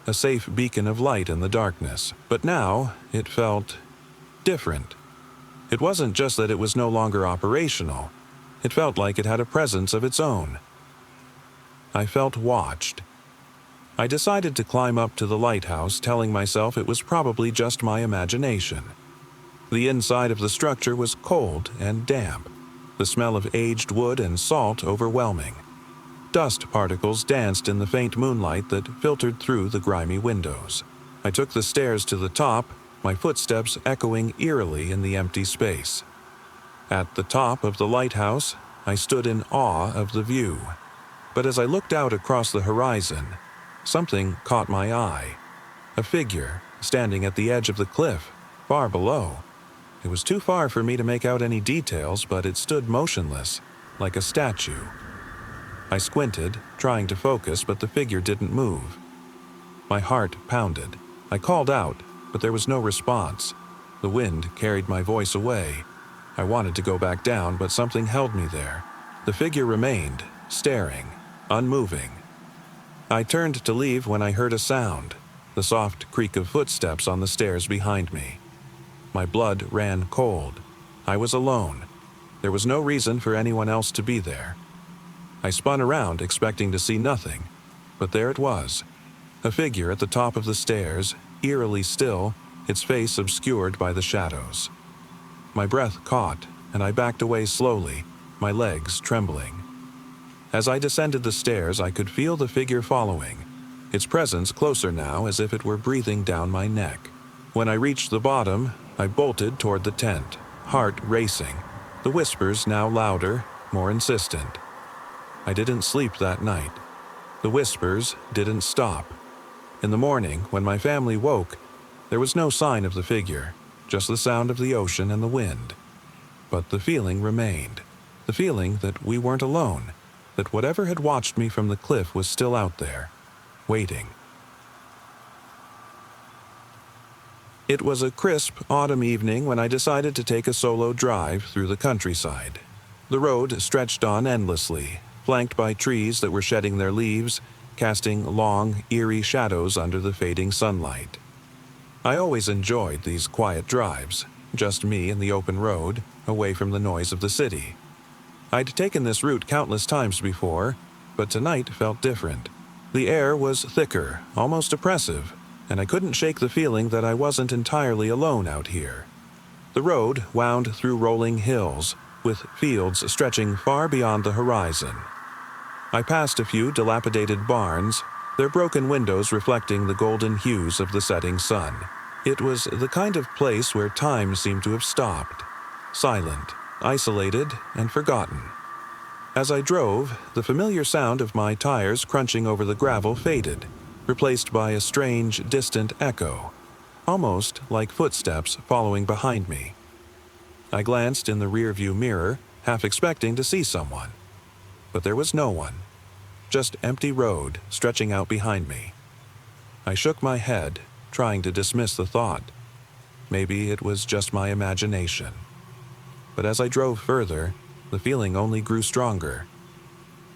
a safe beacon of light in the darkness. But now it felt different. It wasn't just that it was no longer operational. It felt like it had a presence of its own. I felt watched. I decided to climb up to the lighthouse, telling myself it was probably just my imagination. The inside of the structure was cold and damp, the smell of aged wood and salt overwhelming. Dust particles danced in the faint moonlight that filtered through the grimy windows. I took the stairs to the top, my footsteps echoing eerily in the empty space. At the top of the lighthouse, I stood in awe of the view. But as I looked out across the horizon, something caught my eye. A figure standing at the edge of the cliff, far below. It was too far for me to make out any details, but it stood motionless, like a statue. I squinted, trying to focus, but the figure didn't move. My heart pounded. I called out, but there was no response. The wind carried my voice away. I wanted to go back down, but something held me there. The figure remained, staring, unmoving. I turned to leave when I heard a sound, the soft creak of footsteps on the stairs behind me. My blood ran cold. I was alone. There was no reason for anyone else to be there. I spun around, expecting to see nothing, but there it was. A figure at the top of the stairs, eerily still, its face obscured by the shadows. My breath caught, and I backed away slowly, my legs trembling. As I descended the stairs, I could feel the figure following, its presence closer now, as if it were breathing down my neck. When I reached the bottom, I bolted toward the tent, heart racing, the whispers now louder, more insistent. I didn't sleep that night. The whispers didn't stop. In the morning, when my family woke, there was no sign of the figure, just the sound of the ocean and the wind. But the feeling remained, the feeling that we weren't alone, that whatever had watched me from the cliff was still out there, waiting. It was a crisp autumn evening when I decided to take a solo drive through the countryside. The road stretched on endlessly, flanked by trees that were shedding their leaves, casting long, eerie shadows under the fading sunlight. I always enjoyed these quiet drives, just me and the open road, away from the noise of the city. I'd taken this route countless times before, but tonight felt different. The air was thicker, almost oppressive, and I couldn't shake the feeling that I wasn't entirely alone out here. The road wound through rolling hills, with fields stretching far beyond the horizon. I passed a few dilapidated barns, their broken windows reflecting the golden hues of the setting sun. It was the kind of place where time seemed to have stopped, silent, isolated, and forgotten. As I drove, the familiar sound of my tires crunching over the gravel faded, replaced by a strange, distant echo, almost like footsteps following behind me. I glanced in the rearview mirror, half expecting to see someone. But there was no one, just empty road stretching out behind me. I shook my head, trying to dismiss the thought. Maybe it was just my imagination. But as I drove further, the feeling only grew stronger.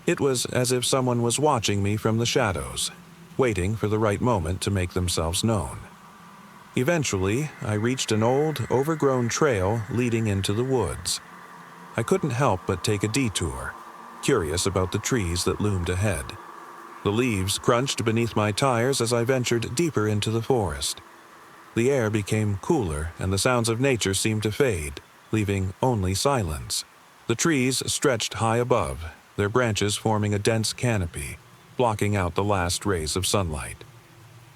It was as if someone was watching me from the shadows, waiting for the right moment to make themselves known. Eventually, I reached an old, overgrown trail leading into the woods. I couldn't help but take a detour, curious about the trees that loomed ahead. The leaves crunched beneath my tires as I ventured deeper into the forest. The air became cooler and the sounds of nature seemed to fade, leaving only silence. The trees stretched high above, their branches forming a dense canopy, blocking out the last rays of sunlight.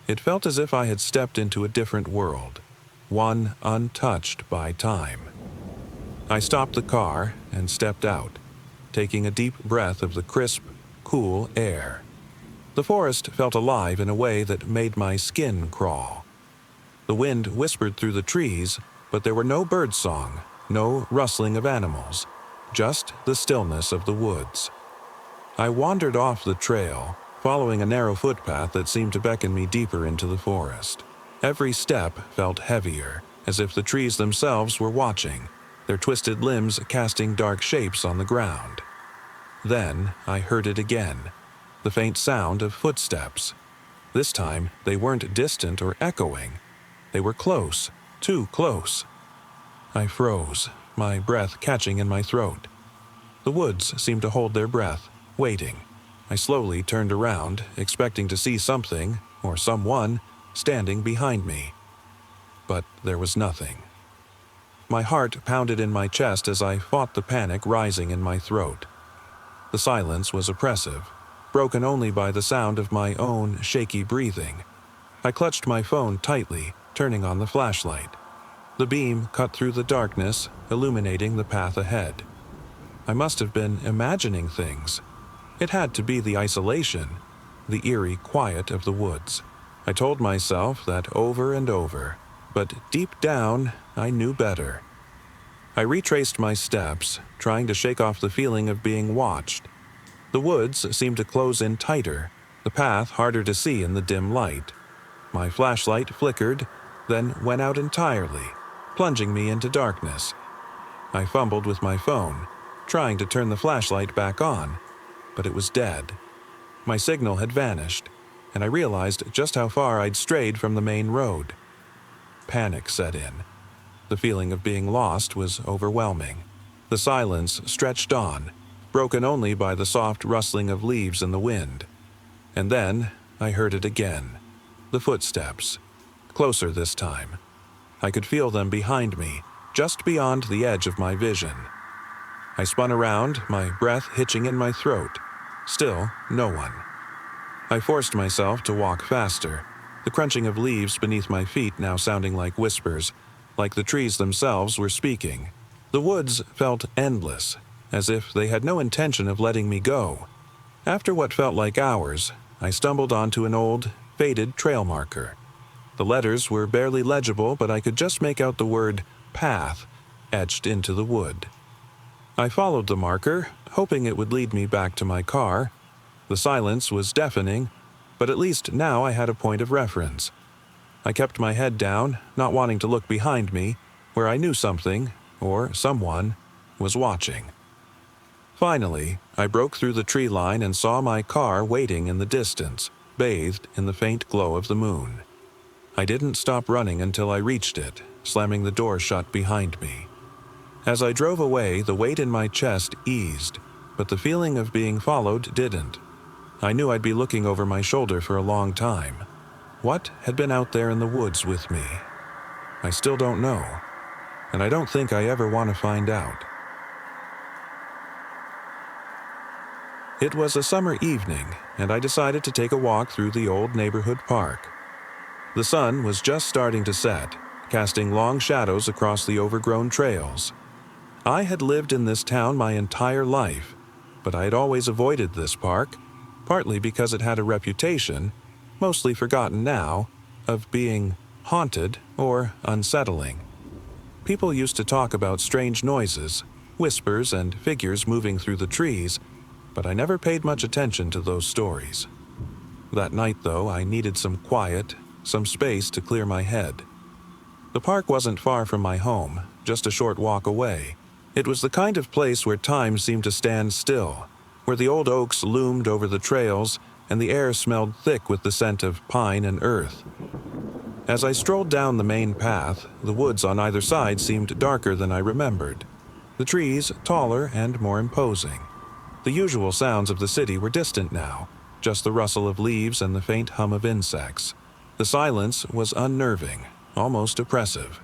It felt as if I had stepped into a different world, one untouched by time. I stopped the car and stepped out, taking a deep breath of the crisp, cool air. The forest felt alive in a way that made my skin crawl. The wind whispered through the trees, but there were no birdsong, no rustling of animals, just the stillness of the woods. I wandered off the trail, following a narrow footpath that seemed to beckon me deeper into the forest. Every step felt heavier, as if the trees themselves were watching, their twisted limbs casting dark shapes on the ground. Then I heard it again, the faint sound of footsteps. This time, they weren't distant or echoing. They were close, too close. I froze, my breath catching in my throat. The woods seemed to hold their breath, waiting. I slowly turned around, expecting to see something, or someone, standing behind me. But there was nothing. My heart pounded in my chest as I fought the panic rising in my throat. The silence was oppressive, broken only by the sound of my own shaky breathing. I clutched my phone tightly, turning on the flashlight. The beam cut through the darkness, illuminating the path ahead. I must have been imagining things. It had to be the isolation, the eerie quiet of the woods. I told myself that over and over, but deep down, I knew better. I retraced my steps, trying to shake off the feeling of being watched. The woods seemed to close in tighter, the path harder to see in the dim light. My flashlight flickered, then went out entirely, plunging me into darkness. I fumbled with my phone, trying to turn the flashlight back on, but it was dead. My signal had vanished, and I realized just how far I'd strayed from the main road. Panic set in. The feeling of being lost was overwhelming. The silence stretched on, broken only by the soft rustling of leaves in the wind. And then I heard it again. The footsteps. Closer this time. I could feel them behind me, just beyond the edge of my vision. I spun around, my breath hitching in my throat. Still, no one. I forced myself to walk faster, the crunching of leaves beneath my feet now sounding like whispers, like the trees themselves were speaking. The woods felt endless, as if they had no intention of letting me go. After what felt like hours, I stumbled onto an old, faded trail marker. The letters were barely legible, but I could just make out the word path etched into the wood. I followed the marker, hoping it would lead me back to my car. The silence was deafening, but at least now I had a point of reference. I kept my head down, not wanting to look behind me, where I knew something, or someone, was watching. Finally, I broke through the tree line and saw my car waiting in the distance, bathed in the faint glow of the moon. I didn't stop running until I reached it, slamming the door shut behind me. As I drove away, the weight in my chest eased, but the feeling of being followed didn't. I knew I'd be looking over my shoulder for a long time. What had been out there in the woods with me? I still don't know, and I don't think I ever want to find out. It was a summer evening, and I decided to take a walk through the old neighborhood park. The sun was just starting to set, casting long shadows across the overgrown trails. I had lived in this town my entire life, but I had always avoided this park, partly because it had a reputation, mostly forgotten now, of being haunted or unsettling. People used to talk about strange noises, whispers, and figures moving through the trees, but I never paid much attention to those stories. That night, though, I needed some quiet, some space to clear my head. The park wasn't far from my home, just a short walk away. It was the kind of place where time seemed to stand still, where the old oaks loomed over the trails and the air smelled thick with the scent of pine and earth. As I strolled down the main path, the woods on either side seemed darker than I remembered, the trees taller and more imposing. The usual sounds of the city were distant now, just the rustle of leaves and the faint hum of insects. The silence was unnerving, almost oppressive.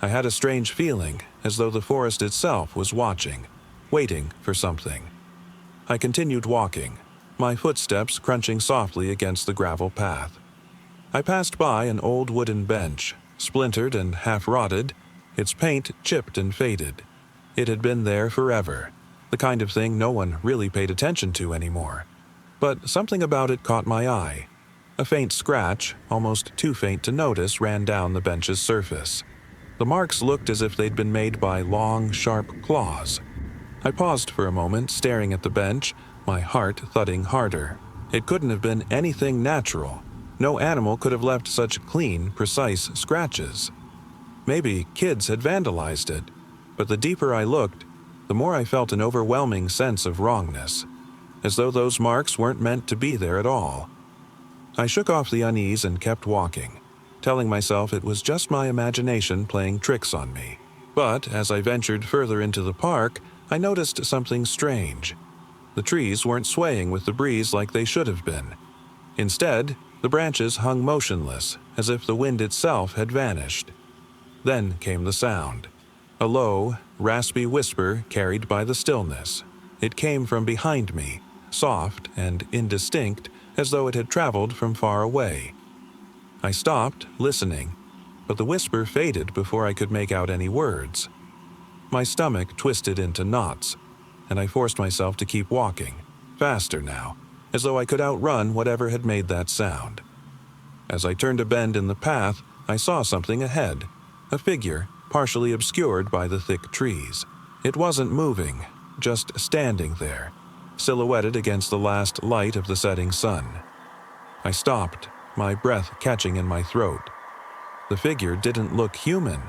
I had a strange feeling, as though the forest itself was watching, waiting for something. I continued walking, my footsteps crunching softly against the gravel path. I passed by an old wooden bench, splintered and half-rotted, its paint chipped and faded. It had been there forever, the kind of thing no one really paid attention to anymore. But something about it caught my eye. A faint scratch, almost too faint to notice, ran down the bench's surface. The marks looked as if they'd been made by long, sharp claws. I paused for a moment, staring at the bench, my heart thudding harder. It couldn't have been anything natural. No animal could have left such clean, precise scratches. Maybe kids had vandalized it, but the deeper I looked, the more I felt an overwhelming sense of wrongness, as though those marks weren't meant to be there at all. I shook off the unease and kept walking, telling myself it was just my imagination playing tricks on me. But as I ventured further into the park, I noticed something strange. The trees weren't swaying with the breeze like they should have been. Instead, the branches hung motionless, as if the wind itself had vanished. Then came the sound. A low, raspy whisper carried by the stillness. It came from behind me, soft and indistinct, as though it had traveled from far away. I stopped, listening. but the whisper faded before I could make out any words. My stomach twisted into knots, and I forced myself to keep walking, faster now, as though I could outrun whatever had made that sound. As I turned a bend in the path, I saw something ahead, a figure partially obscured by the thick trees. It wasn't moving, just standing there, silhouetted against the last light of the setting sun. I stopped, my breath catching in my throat. The figure didn't look human.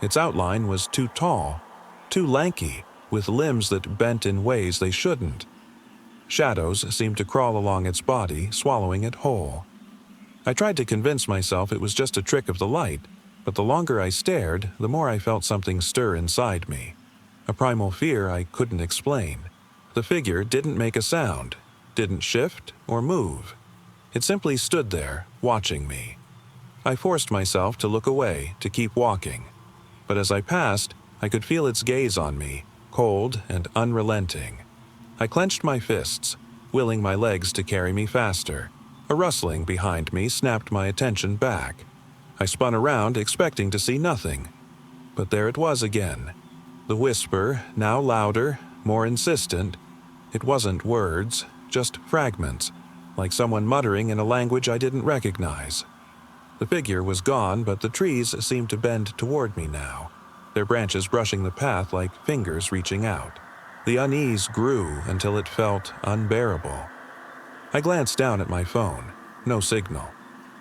Its outline was too tall, too lanky, with limbs that bent in ways they shouldn't. Shadows seemed to crawl along its body, swallowing it whole. I tried to convince myself it was just a trick of the light, but the longer I stared, the more I felt something stir inside me. A primal fear I couldn't explain. The figure didn't make a sound, didn't shift or move. It simply stood there, watching me. I forced myself to look away, to keep walking. But as I passed, I could feel its gaze on me, cold and unrelenting. I clenched my fists, willing my legs to carry me faster. A rustling behind me snapped my attention back. I spun around, expecting to see nothing. But there it was again. The whisper, now louder, more insistent. It wasn't words, just fragments, like someone muttering in a language I didn't recognize. The figure was gone, but the trees seemed to bend toward me now, their branches brushing the path like fingers reaching out. The unease grew until it felt unbearable. I glanced down at my phone. No signal.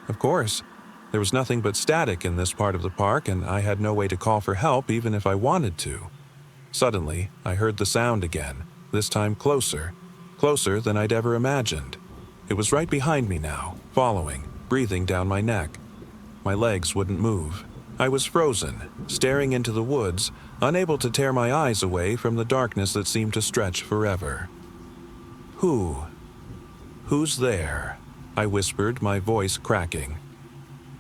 Of course, there was nothing but static in this part of the park, and I had no way to call for help even if I wanted to. Suddenly, I heard the sound again, this time closer than I'd ever imagined. It was right behind me now, following, breathing down my neck. My legs wouldn't move. I was frozen, staring into the woods, unable to tear my eyes away from the darkness that seemed to stretch forever. Who's there? I whispered, my voice cracking.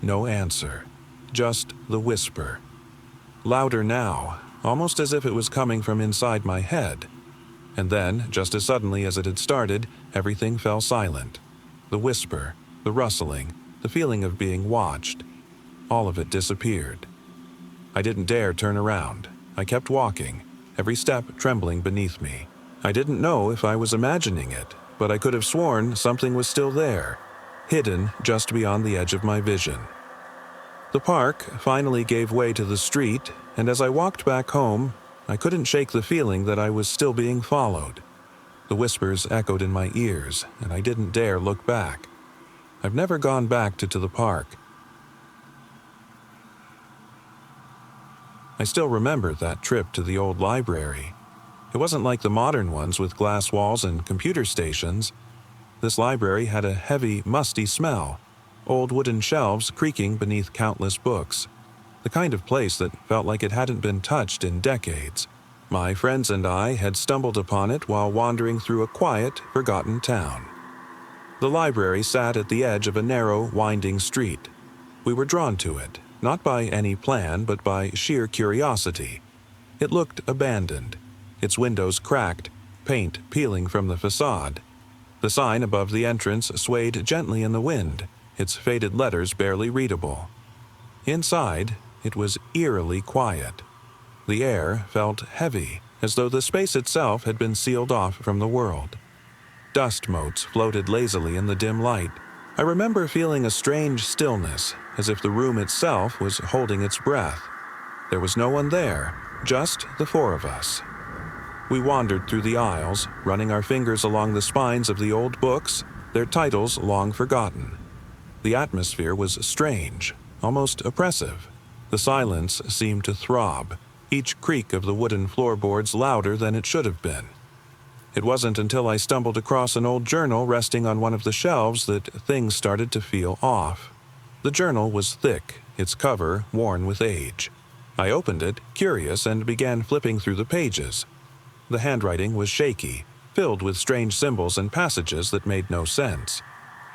No answer, just the whisper. Louder now, almost as if it was coming from inside my head. And then, just as suddenly as it had started, everything fell silent. The whisper, the rustling, the feeling of being watched. All of it disappeared. I didn't dare turn around. I kept walking, every step trembling beneath me. I didn't know if I was imagining it, but I could have sworn something was still there, hidden just beyond the edge of my vision. The park finally gave way to the street, and as I walked back home, I couldn't shake the feeling that I was still being followed. The whispers echoed in my ears, and I didn't dare look back. I've never gone back to the park. I still remember that trip to the old library. It wasn't like the modern ones with glass walls and computer stations. This library had a heavy, musty smell, old wooden shelves creaking beneath countless books, the kind of place that felt like it hadn't been touched in decades. My friends and I had stumbled upon it while wandering through a quiet, forgotten town. The library sat at the edge of a narrow, winding street. We were drawn to it, not by any plan, but by sheer curiosity. It looked abandoned, its windows cracked, paint peeling from the facade. The sign above the entrance swayed gently in the wind, its faded letters barely readable. Inside, it was eerily quiet. The air felt heavy, as though the space itself had been sealed off from the world. Dust motes floated lazily in the dim light. I remember feeling a strange stillness, as if the room itself was holding its breath. There was no one there, just the four of us. We wandered through the aisles, running our fingers along the spines of the old books, their titles long forgotten. The atmosphere was strange, almost oppressive. The silence seemed to throb, each creak of the wooden floorboards louder than it should have been. It wasn't until I stumbled across an old journal resting on one of the shelves that things started to feel off. The journal was thick, its cover worn with age. I opened it, curious, and began flipping through the pages. The handwriting was shaky, filled with strange symbols and passages that made no sense.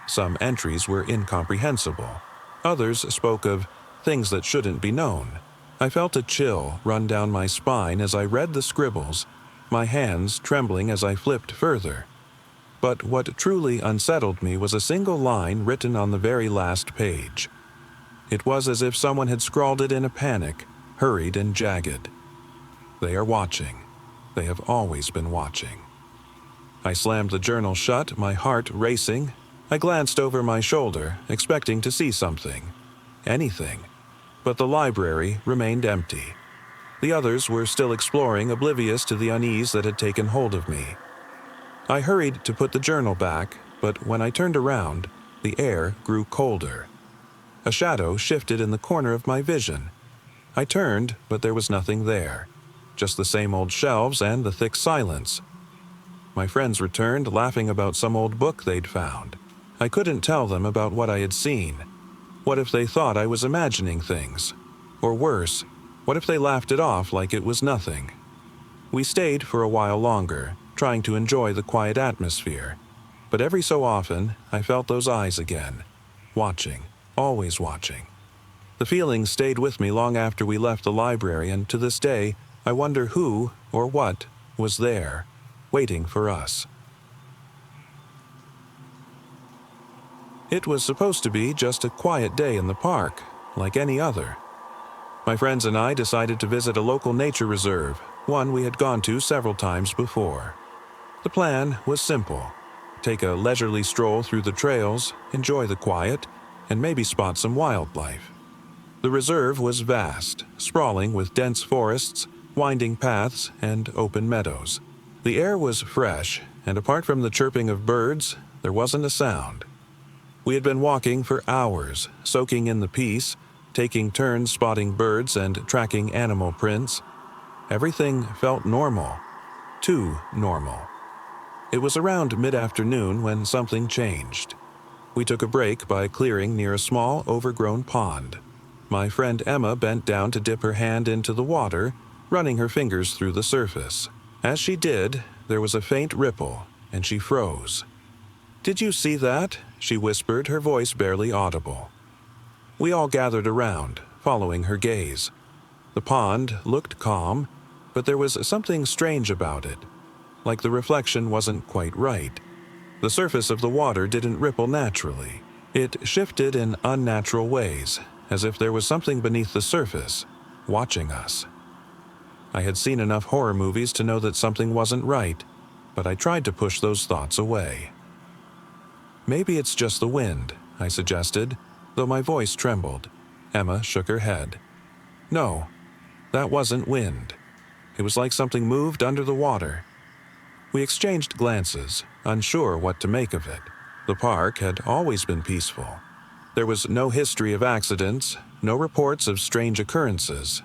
Some entries were incomprehensible. Others spoke of things that shouldn't be known. I felt a chill run down my spine as I read the scribbles, my hands trembling as I flipped further. But what truly unsettled me was a single line written on the very last page. It was as if someone had scrawled it in a panic, hurried and jagged. They are watching. They have always been watching. I slammed the journal shut, my heart racing. I glanced over my shoulder, expecting to see something. Anything. But the library remained empty. The others were still exploring, oblivious to the unease that had taken hold of me. I hurried to put the journal back, but when I turned around, the air grew colder. A shadow shifted in the corner of my vision. I turned, but there was nothing there. Just the same old shelves and the thick silence. My friends returned, laughing about some old book they'd found. I couldn't tell them about what I had seen. What if they thought I was imagining things? Or worse, what if they laughed it off like it was nothing? We stayed for a while longer, trying to enjoy the quiet atmosphere. But every so often, I felt those eyes again. Watching, always watching. The feeling stayed with me long after we left the library, and to this day, I wonder who or what was there, waiting for us. It was supposed to be just a quiet day in the park, like any other. My friends and I decided to visit a local nature reserve, one we had gone to several times before. The plan was simple. Take a leisurely stroll through the trails, enjoy the quiet, and maybe spot some wildlife. The reserve was vast, sprawling with dense forests, winding paths, and open meadows. The air was fresh, and apart from the chirping of birds, there wasn't a sound. We had been walking for hours, soaking in the peace, taking turns spotting birds and tracking animal prints. Everything felt normal. Too normal. It was around mid-afternoon when something changed. We took a break by a clearing near a small, overgrown pond. My friend Emma bent down to dip her hand into the water, running her fingers through the surface. As she did, there was a faint ripple, and she froze. "Did you see that?" she whispered, her voice barely audible. We all gathered around, following her gaze. The pond looked calm, but there was something strange about it, like the reflection wasn't quite right. The surface of the water didn't ripple naturally. It shifted in unnatural ways, as if there was something beneath the surface, watching us. I had seen enough horror movies to know that something wasn't right, but I tried to push those thoughts away. "Maybe it's just the wind," I suggested, though my voice trembled. Emma shook her head. "No, that wasn't wind. It was like something moved under the water." We exchanged glances, unsure what to make of it. The park had always been peaceful. There was no history of accidents, no reports of strange occurrences.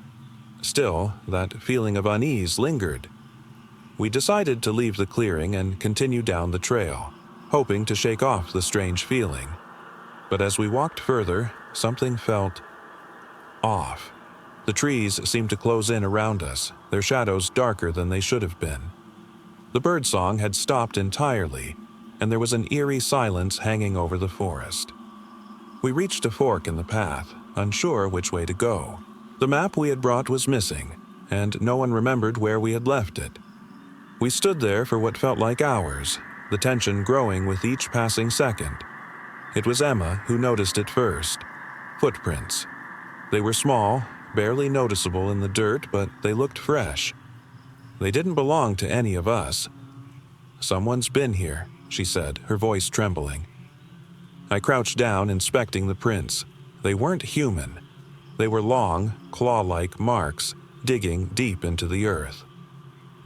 Still, that feeling of unease lingered. We decided to leave the clearing and continue down the trail, hoping to shake off the strange feeling. But as we walked further, something felt off. The trees seemed to close in around us, their shadows darker than they should have been. The birdsong had stopped entirely, and there was an eerie silence hanging over the forest. We reached a fork in the path, unsure which way to go. The map we had brought was missing, and no one remembered where we had left it. We stood there for what felt like hours, the tension growing with each passing second. It was Emma who noticed it first. Footprints. They were small, barely noticeable in the dirt, but they looked fresh. They didn't belong to any of us. "Someone's been here," she said, her voice trembling. I crouched down, inspecting the prints. They weren't human. They were long, claw-like marks, digging deep into the earth.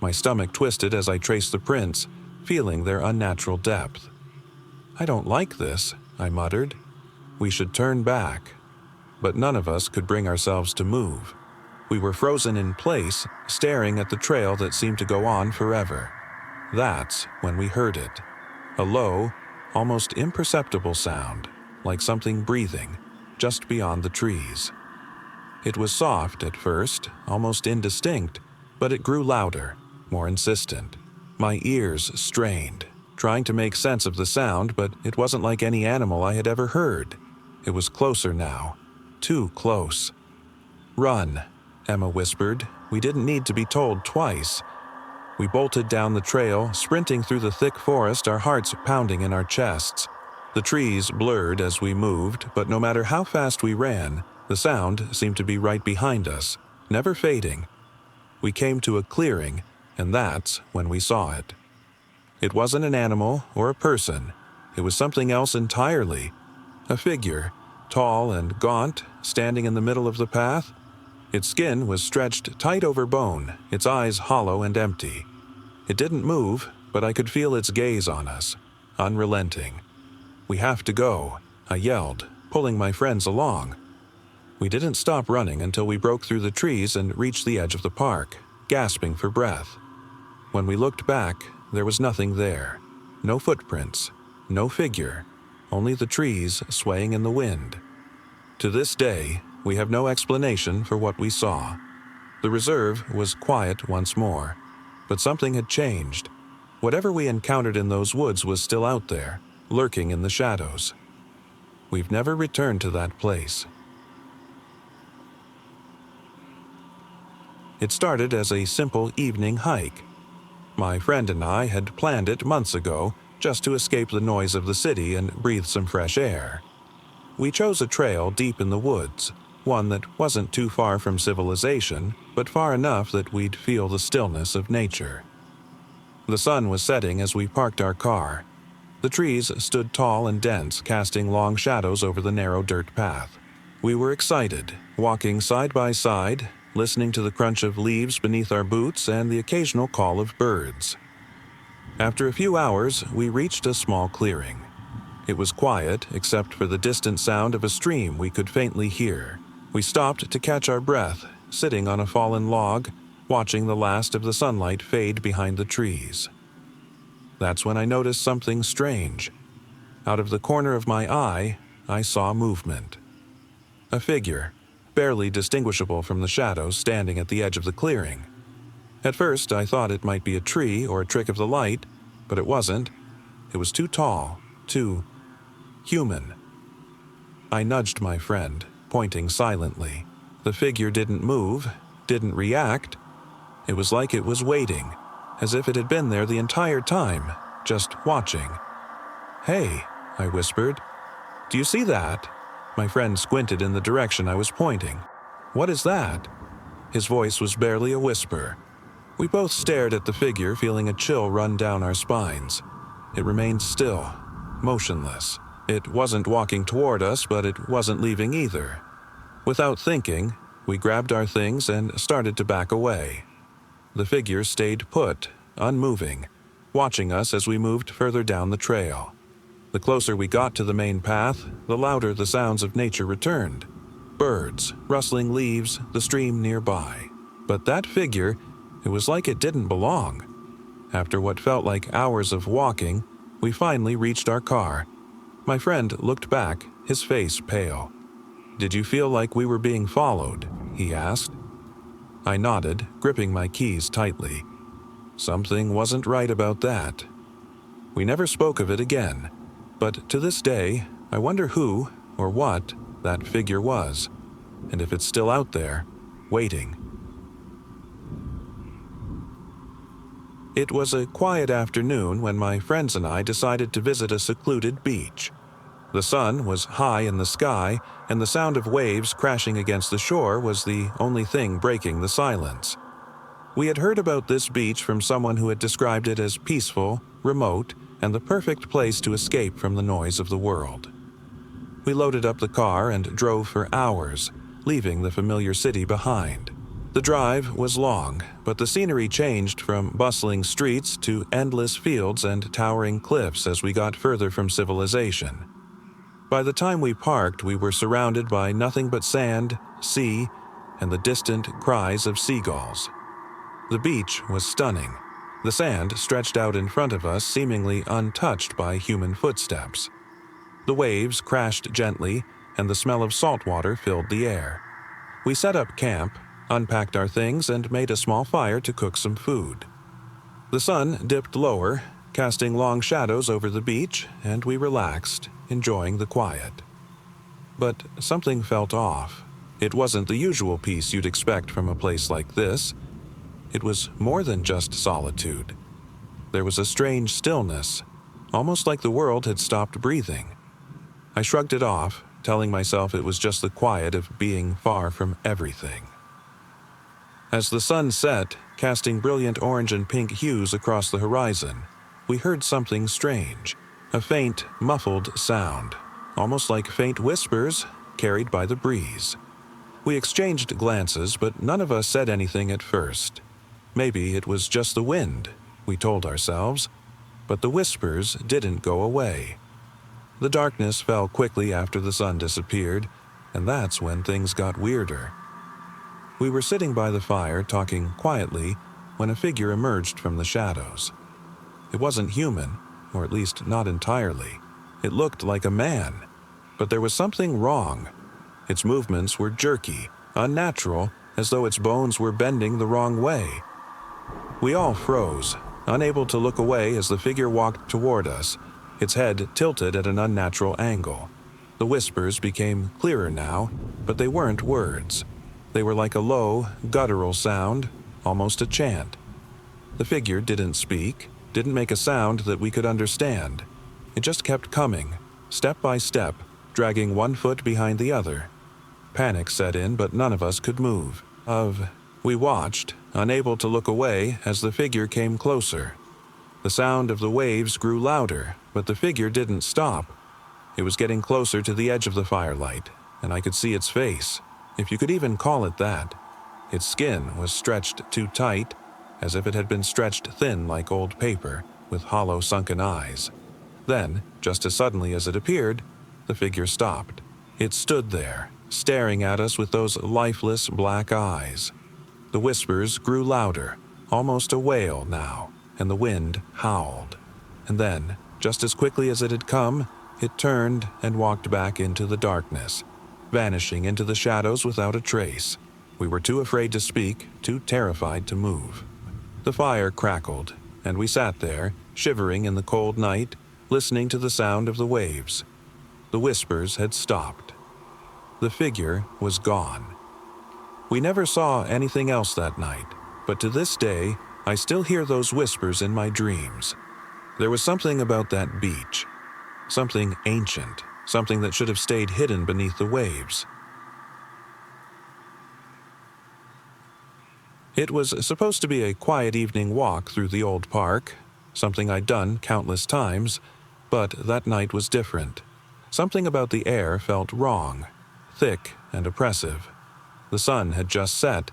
My stomach twisted as I traced the prints, feeling their unnatural depth. "I don't like this," I muttered. "We should turn back." But none of us could bring ourselves to move. We were frozen in place, staring at the trail that seemed to go on forever. That's when we heard it. A low, almost imperceptible sound, like something breathing, just beyond the trees. It was soft at first, almost indistinct, but it grew louder, more insistent. My ears strained, trying to make sense of the sound, but it wasn't like any animal I had ever heard. It was closer now, too close. "Run," Emma whispered. We didn't need to be told twice. We bolted down the trail, sprinting through the thick forest, our hearts pounding in our chests. The trees blurred as we moved, but no matter how fast we ran, the sound seemed to be right behind us, never fading. We came to a clearing, and that's when we saw it. It wasn't an animal or a person. It was something else entirely. A figure, tall and gaunt, standing in the middle of the path. Its skin was stretched tight over bone, its eyes hollow and empty. It didn't move, but I could feel its gaze on us, unrelenting. "We have to go," I yelled, pulling my friends along. We didn't stop running until we broke through the trees and reached the edge of the park, gasping for breath. When we looked back, there was nothing there. No footprints, no figure, only the trees swaying in the wind. To this day, we have no explanation for what we saw. The reserve was quiet once more, but something had changed. Whatever we encountered in those woods was still out there, lurking in the shadows. We've never returned to that place. It started as a simple evening hike. My friend and I had planned it months ago, just to escape the noise of the city and breathe some fresh air. We chose a trail deep in the woods, one that wasn't too far from civilization, but far enough that we'd feel the stillness of nature. The sun was setting as we parked our car. The trees stood tall and dense, casting long shadows over the narrow dirt path. We were excited, walking side by side, listening to the crunch of leaves beneath our boots and the occasional call of birds. After a few hours, we reached a small clearing. It was quiet, except for the distant sound of a stream we could faintly hear. We stopped to catch our breath, sitting on a fallen log, watching the last of the sunlight fade behind the trees. That's when I noticed something strange. Out of the corner of my eye, I saw movement. A figure, barely distinguishable from the shadows, standing at the edge of the clearing. At first, I thought it might be a tree or a trick of the light, but it wasn't. It was too tall, too human. I nudged my friend, pointing silently. The figure didn't move, didn't react. It was like it was waiting, as if it had been there the entire time, just watching. "Hey," I whispered. "Do you see that?" My friend squinted in the direction I was pointing. "What is that?" His voice was barely a whisper. We both stared at the figure, feeling a chill run down our spines. It remained still, motionless. It wasn't walking toward us, but it wasn't leaving either. Without thinking, we grabbed our things and started to back away. The figure stayed put, unmoving, watching us as we moved further down the trail. The closer we got to the main path, the louder the sounds of nature returned. Birds, rustling leaves, the stream nearby. But that figure, it was like it didn't belong. After what felt like hours of walking, we finally reached our car. My friend looked back, his face pale. "Did you feel like we were being followed?" he asked. I nodded, gripping my keys tightly. Something wasn't right about that. We never spoke of it again, but to this day, I wonder who, or what, that figure was, and if it's still out there, waiting. It was a quiet afternoon when my friends and I decided to visit a secluded beach. The sun was high in the sky, and the sound of waves crashing against the shore was the only thing breaking the silence. We had heard about this beach from someone who had described it as peaceful, remote, and the perfect place to escape from the noise of the world. We loaded up the car and drove for hours, leaving the familiar city behind. The drive was long, but the scenery changed from bustling streets to endless fields and towering cliffs as we got further from civilization. By the time we parked, we were surrounded by nothing but sand, sea, and the distant cries of seagulls. The beach was stunning. The sand stretched out in front of us, seemingly untouched by human footsteps. The waves crashed gently, and the smell of salt water filled the air. We set up camp, unpacked our things, and made a small fire to cook some food. The sun dipped lower, casting long shadows over the beach, and we relaxed, enjoying the quiet. But something felt off. It wasn't the usual peace you'd expect from a place like this. It was more than just solitude. There was a strange stillness, almost like the world had stopped breathing. I shrugged it off, telling myself it was just the quiet of being far from everything. As the sun set, casting brilliant orange and pink hues across the horizon, we heard something strange, a faint, muffled sound, almost like faint whispers carried by the breeze. We exchanged glances, but none of us said anything at first. Maybe it was just the wind, we told ourselves, but the whispers didn't go away. The darkness fell quickly after the sun disappeared, and that's when things got weirder. We were sitting by the fire talking quietly when a figure emerged from the shadows. It wasn't human, or at least not entirely. It looked like a man, but there was something wrong. Its movements were jerky, unnatural, as though its bones were bending the wrong way. We all froze, unable to look away as the figure walked toward us, its head tilted at an unnatural angle. The whispers became clearer now, but they weren't words. They were like a low, guttural sound, almost a chant. The figure didn't speak, didn't make a sound that we could understand. It just kept coming, step by step, dragging one foot behind the other. Panic set in, but none of us could move. We watched, unable to look away as the figure came closer. The sound of the waves grew louder, but the figure didn't stop. It was getting closer to the edge of the firelight, and I could see its face, if you could even call it that. Its skin was stretched too tight, as if it had been stretched thin like old paper, with hollow sunken eyes. Then, just as suddenly as it appeared, the figure stopped. It stood there, staring at us with those lifeless black eyes. The whispers grew louder, almost a wail now, and the wind howled. And then, just as quickly as it had come, it turned and walked back into the darkness, vanishing into the shadows without a trace. We were too afraid to speak, too terrified to move. The fire crackled, and we sat there, shivering in the cold night, listening to the sound of the waves. The whispers had stopped. The figure was gone. We never saw anything else that night, but to this day, I still hear those whispers in my dreams. There was something about that beach, something ancient, something that should have stayed hidden beneath the waves. It was supposed to be a quiet evening walk through the old park, something I'd done countless times, but that night was different. Something about the air felt wrong, thick and oppressive. The sun had just set,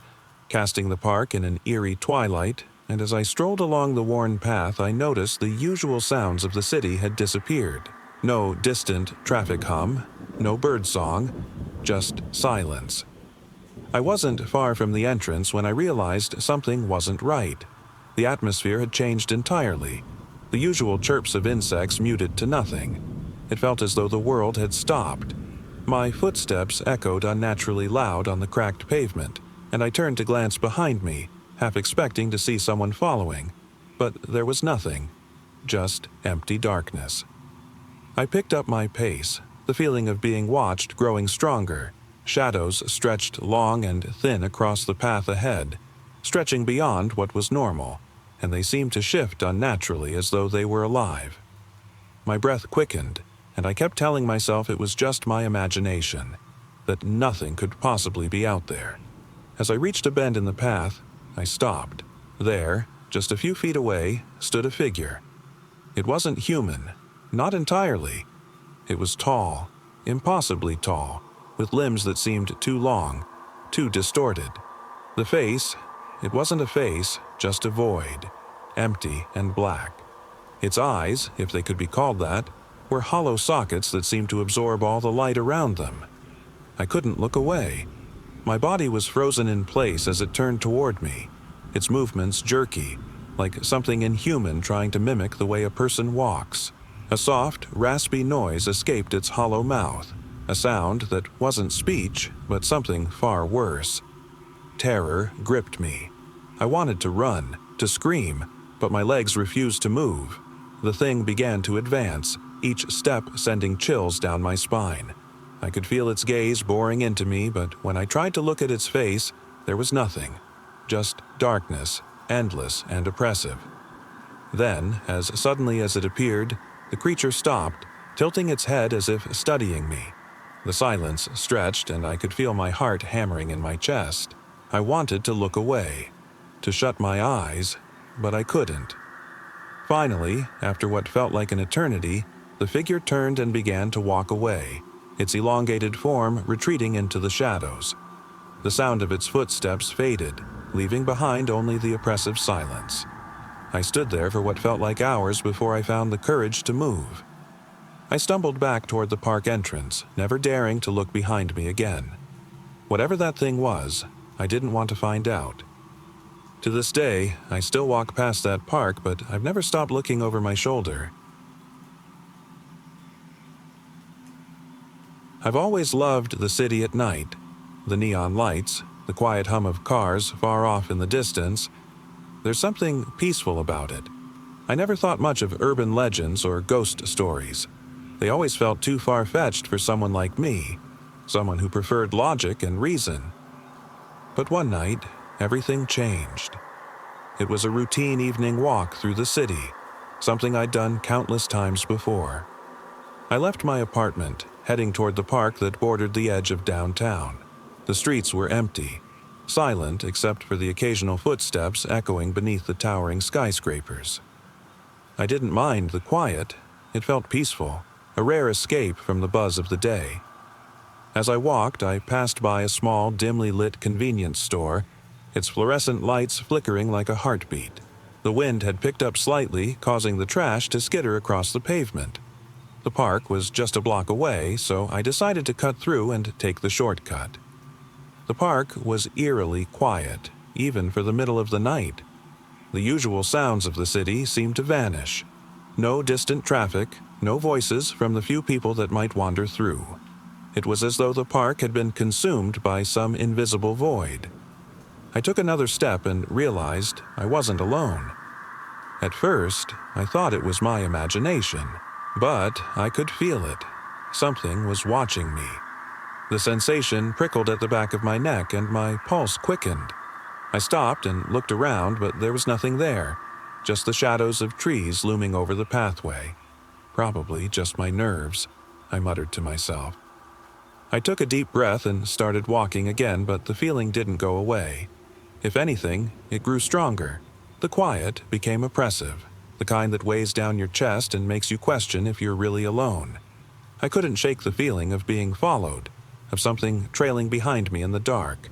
casting the park in an eerie twilight, and as I strolled along the worn path, I noticed the usual sounds of the city had disappeared. No distant traffic hum, no birdsong, just silence. I wasn't far from the entrance when I realized something wasn't right. The atmosphere had changed entirely. The usual chirps of insects muted to nothing. It felt as though the world had stopped. My footsteps echoed unnaturally loud on the cracked pavement, and I turned to glance behind me, half expecting to see someone following. But there was nothing, just empty darkness. I picked up my pace, the feeling of being watched growing stronger. Shadows stretched long and thin across the path ahead, stretching beyond what was normal, and they seemed to shift unnaturally as though they were alive. My breath quickened, and I kept telling myself it was just my imagination, that nothing could possibly be out there. As I reached a bend in the path, I stopped. There, just a few feet away, stood a figure. It wasn't human, not entirely. It was tall, impossibly tall, with limbs that seemed too long, too distorted. The face, it wasn't a face, just a void, empty and black. Its eyes, if they could be called that, were hollow sockets that seemed to absorb all the light around them. I couldn't look away. My body was frozen in place as it turned toward me, its movements jerky, like something inhuman trying to mimic the way a person walks. A soft, raspy noise escaped its hollow mouth, a sound that wasn't speech, but something far worse. Terror gripped me. I wanted to run, to scream, but my legs refused to move. The thing began to advance, each step sending chills down my spine. I could feel its gaze boring into me, but when I tried to look at its face, there was nothing. Just darkness, endless and oppressive. Then, as suddenly as it appeared, the creature stopped, tilting its head as if studying me. The silence stretched, and I could feel my heart hammering in my chest. I wanted to look away, to shut my eyes, but I couldn't. Finally, after what felt like an eternity, the figure turned and began to walk away, its elongated form retreating into the shadows. The sound of its footsteps faded, leaving behind only the oppressive silence. I stood there for what felt like hours before I found the courage to move. I stumbled back toward the park entrance, never daring to look behind me again. Whatever that thing was, I didn't want to find out. To this day, I still walk past that park, but I've never stopped looking over my shoulder. I've always loved the city at night. The neon lights, the quiet hum of cars far off in the distance. There's something peaceful about it. I never thought much of urban legends or ghost stories. They always felt too far-fetched for someone like me, someone who preferred logic and reason. But one night, everything changed. It was a routine evening walk through the city, something I'd done countless times before. I left my apartment, heading toward the park that bordered the edge of downtown. The streets were empty, silent except for the occasional footsteps echoing beneath the towering skyscrapers. I didn't mind the quiet. It felt peaceful, a rare escape from the buzz of the day. As I walked, I passed by a small, dimly lit convenience store, its fluorescent lights flickering like a heartbeat. The wind had picked up slightly, causing the trash to skitter across the pavement. The park was just a block away, so I decided to cut through and take the shortcut. The park was eerily quiet, even for the middle of the night. The usual sounds of the city seemed to vanish. No distant traffic, no voices from the few people that might wander through. It was as though the park had been consumed by some invisible void. I took another step and realized I wasn't alone. At first, I thought it was my imagination, but I could feel it. Something was watching me. The sensation prickled at the back of my neck and my pulse quickened. I stopped and looked around, but there was nothing there, just the shadows of trees looming over the pathway. Probably just my nerves, I muttered to myself. I took a deep breath and started walking again, but the feeling didn't go away. If anything, it grew stronger. The quiet became oppressive, the kind that weighs down your chest and makes you question if you're really alone. I couldn't shake the feeling of being followed, of something trailing behind me in the dark.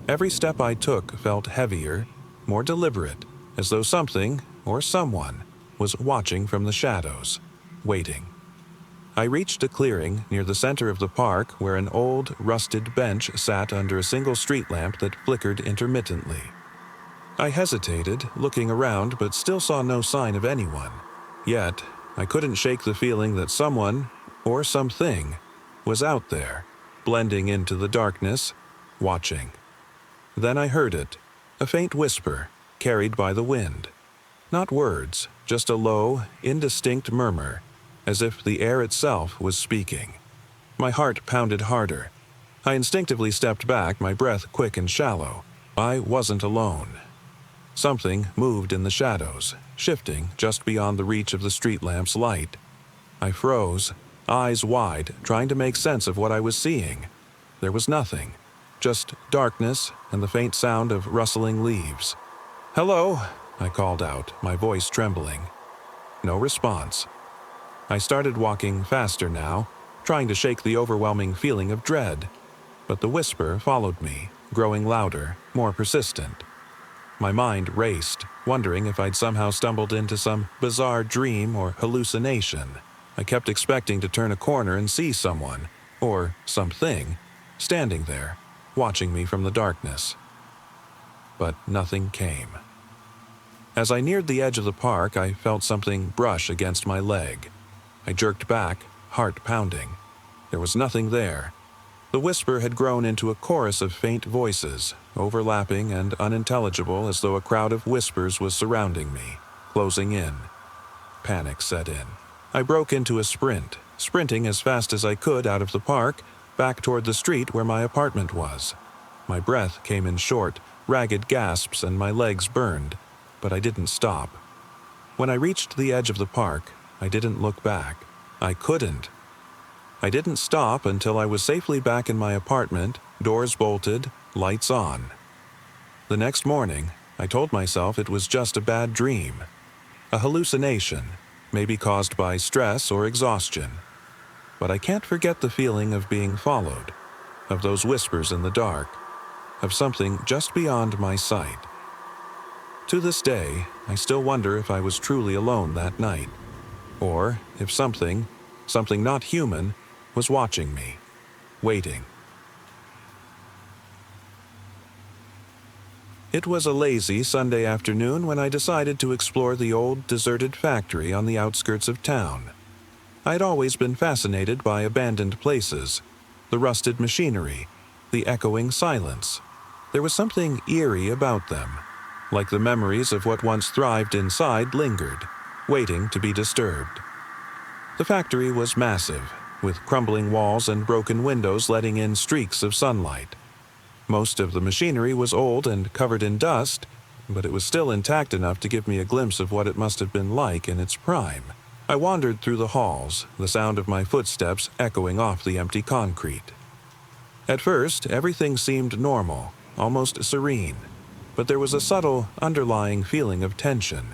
Every step I took felt heavier, more deliberate, as though something, or someone, was watching from the shadows, waiting. I reached a clearing near the center of the park where an old, rusted bench sat under a single street lamp that flickered intermittently. I hesitated, looking around, but still saw no sign of anyone. Yet, I couldn't shake the feeling that someone, or something, was out there, blending into the darkness, watching. Then I heard it, a faint whisper, carried by the wind. Not words, just a low, indistinct murmur, as if the air itself was speaking. My heart pounded harder. I instinctively stepped back, my breath quick and shallow. I wasn't alone. Something moved in the shadows, shifting just beyond the reach of the street lamp's light. I froze, eyes wide, trying to make sense of what I was seeing. There was nothing, just darkness and the faint sound of rustling leaves. "Hello," I called out, my voice trembling. No response. I started walking faster now, trying to shake the overwhelming feeling of dread. But the whisper followed me, growing louder, more persistent. My mind raced, wondering if I'd somehow stumbled into some bizarre dream or hallucination. I kept expecting to turn a corner and see someone, or something, standing there, watching me from the darkness. But nothing came. As I neared the edge of the park, I felt something brush against my leg. I jerked back, heart pounding. There was nothing there. The whisper had grown into a chorus of faint voices, overlapping and unintelligible as though a crowd of whispers was surrounding me, closing in. Panic set in. I broke into a sprint, sprinting as fast as I could out of the park, back toward the street where my apartment was. My breath came in short, ragged gasps and my legs burned, but I didn't stop. When I reached the edge of the park, I didn't look back. I couldn't. I didn't stop until I was safely back in my apartment, doors bolted, lights on. The next morning, I told myself it was just a bad dream, a hallucination, maybe caused by stress or exhaustion. But I can't forget the feeling of being followed, of those whispers in the dark, of something just beyond my sight. To this day, I still wonder if I was truly alone that night, or if something not human, was watching me, waiting. It was a lazy Sunday afternoon when I decided to explore the old, deserted factory on the outskirts of town. I'd always been fascinated by abandoned places, the rusted machinery, the echoing silence. There was something eerie about them, like the memories of what once thrived inside lingered, waiting to be disturbed. The factory was massive, with crumbling walls and broken windows letting in streaks of sunlight. Most of the machinery was old and covered in dust, but it was still intact enough to give me a glimpse of what it must have been like in its prime. I wandered through the halls, the sound of my footsteps echoing off the empty concrete. At first, everything seemed normal, almost serene, but there was a subtle, underlying feeling of tension.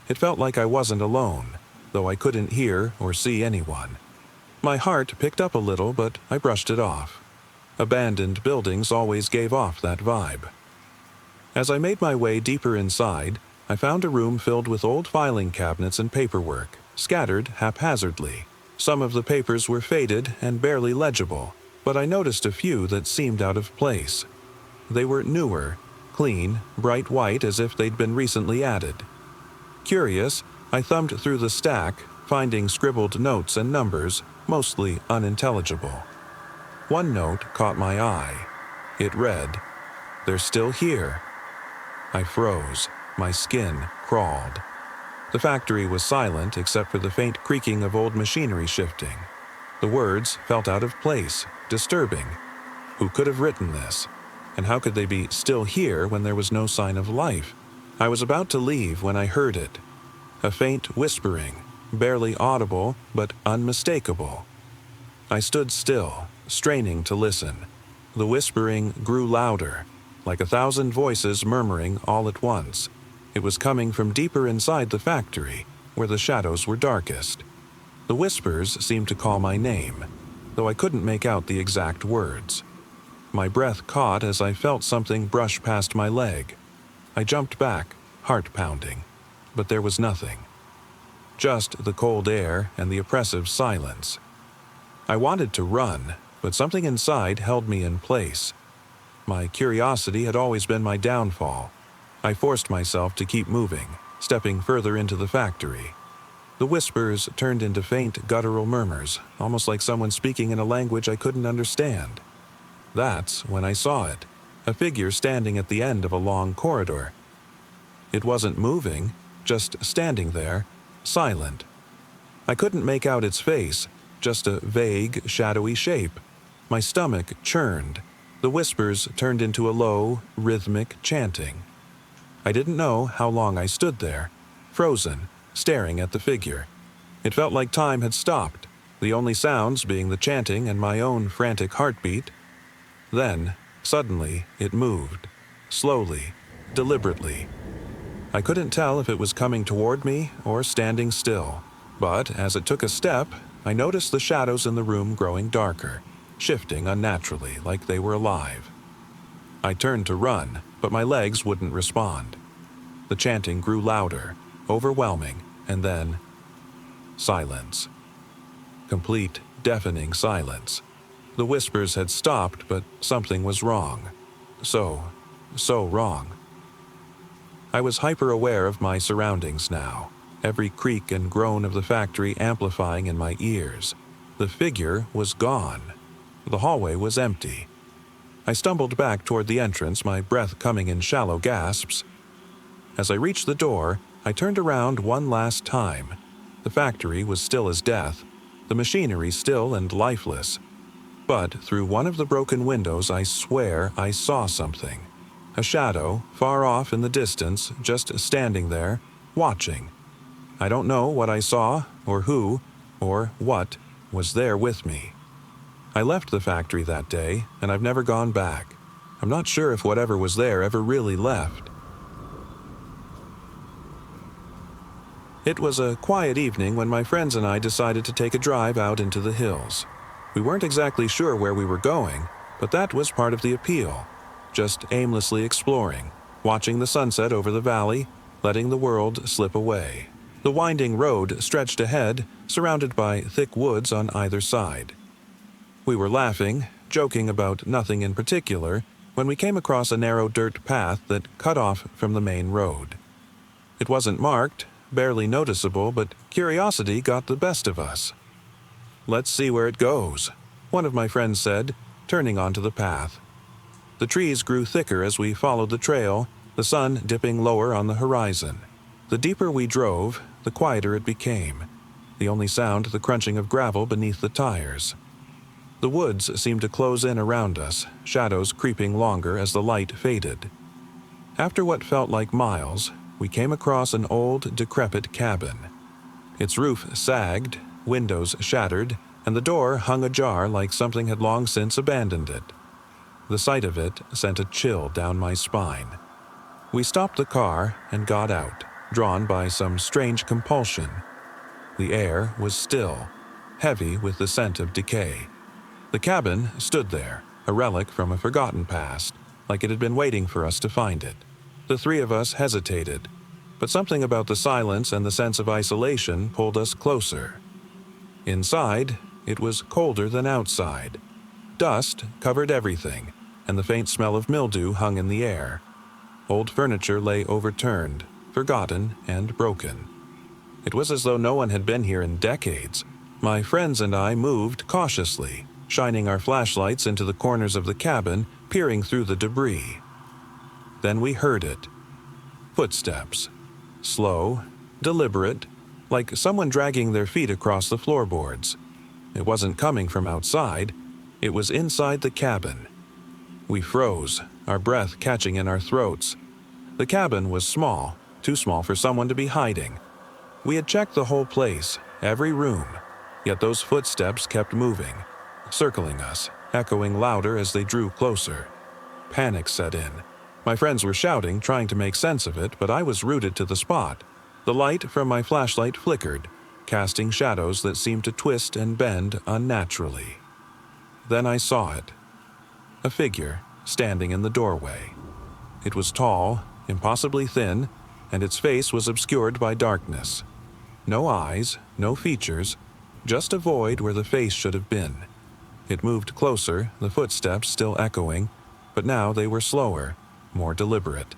It felt like I wasn't alone, though I couldn't hear or see anyone. My heart picked up a little, but I brushed it off. Abandoned buildings always gave off that vibe. As I made my way deeper inside, I found a room filled with old filing cabinets and paperwork, scattered haphazardly. Some of the papers were faded and barely legible, but I noticed a few that seemed out of place. They were newer, clean, bright white as if they'd been recently added. Curious, I thumbed through the stack, finding scribbled notes and numbers, mostly unintelligible. One note caught my eye. It read, "They're still here." I froze. My skin crawled. The factory was silent except for the faint creaking of old machinery shifting. The words felt out of place, disturbing. Who could have written this? And how could they be still here when there was no sign of life? I was about to leave when I heard it. A faint whispering, barely audible but unmistakable. I stood still, straining to listen. The whispering grew louder, like 1,000 voices murmuring all at once. It was coming from deeper inside the factory, where the shadows were darkest. The whispers seemed to call my name, though I couldn't make out the exact words. My breath caught as I felt something brush past my leg. I jumped back, heart pounding, but there was nothing. Just the cold air and the oppressive silence. I wanted to run, but something inside held me in place. My curiosity had always been my downfall. I forced myself to keep moving, stepping further into the factory. The whispers turned into faint guttural murmurs, almost like someone speaking in a language I couldn't understand. That's when I saw it, a figure standing at the end of a long corridor. It wasn't moving, just standing there, silent. I couldn't make out its face, just a vague, shadowy shape. My stomach churned. The whispers turned into a low, rhythmic chanting. I didn't know how long I stood there, frozen, staring at the figure. It felt like time had stopped, the only sounds being the chanting and my own frantic heartbeat. Then, suddenly, it moved, slowly, deliberately. I couldn't tell if it was coming toward me or standing still, but as it took a step, I noticed the shadows in the room growing darker, shifting unnaturally like they were alive. I turned to run, but my legs wouldn't respond. The chanting grew louder, overwhelming, and then silence. Complete, deafening silence. The whispers had stopped, but something was wrong. So wrong. I was hyper-aware of my surroundings now, every creak and groan of the factory amplifying in my ears. The figure was gone. The hallway was empty. I stumbled back toward the entrance, my breath coming in shallow gasps. As I reached the door, I turned around one last time. The factory was still as death, the machinery still and lifeless. But through one of the broken windows, I swear I saw something. A shadow, far off in the distance, just standing there, watching. I don't know what I saw or who, or what, was there with me. I left the factory that day, and I've never gone back. I'm not sure if whatever was there ever really left. It was a quiet evening when my friends and I decided to take a drive out into the hills. We weren't exactly sure where we were going, but that was part of the appeal. Just aimlessly exploring, watching the sunset over the valley, letting the world slip away. The winding road stretched ahead, surrounded by thick woods on either side. We were laughing, joking about nothing in particular, when we came across a narrow dirt path that cut off from the main road. It wasn't marked, barely noticeable, but curiosity got the best of us. "Let's see where it goes," one of my friends said, turning onto the path. The trees grew thicker as we followed the trail, the sun dipping lower on the horizon. The deeper we drove, the quieter it became, the only sound the crunching of gravel beneath the tires. The woods seemed to close in around us, shadows creeping longer as the light faded. After what felt like miles, we came across an old, decrepit cabin. Its roof sagged, windows shattered, and the door hung ajar like something had long since abandoned it. The sight of it sent a chill down my spine. We stopped the car and got out, drawn by some strange compulsion. The air was still, heavy with the scent of decay. The cabin stood there, a relic from a forgotten past, like it had been waiting for us to find it. The three of us hesitated, but something about the silence and the sense of isolation pulled us closer. Inside, it was colder than outside. Dust covered everything, and the faint smell of mildew hung in the air. Old furniture lay overturned, forgotten and broken. It was as though no one had been here in decades. My friends and I moved cautiously, shining our flashlights into the corners of the cabin, peering through the debris. Then we heard it. Footsteps. Slow, deliberate, like someone dragging their feet across the floorboards. It wasn't coming from outside, it was inside the cabin. We froze, our breath catching in our throats. The cabin was small, too small for someone to be hiding. We had checked the whole place, every room, yet those footsteps kept moving, circling us, echoing louder as they drew closer. Panic set in. My friends were shouting, trying to make sense of it, but I was rooted to the spot. The light from my flashlight flickered, casting shadows that seemed to twist and bend unnaturally. Then I saw it. A figure standing in the doorway. It was tall, impossibly thin, and its face was obscured by darkness. No eyes, no features, just a void where the face should have been. It moved closer, the footsteps still echoing, but now they were slower, more deliberate.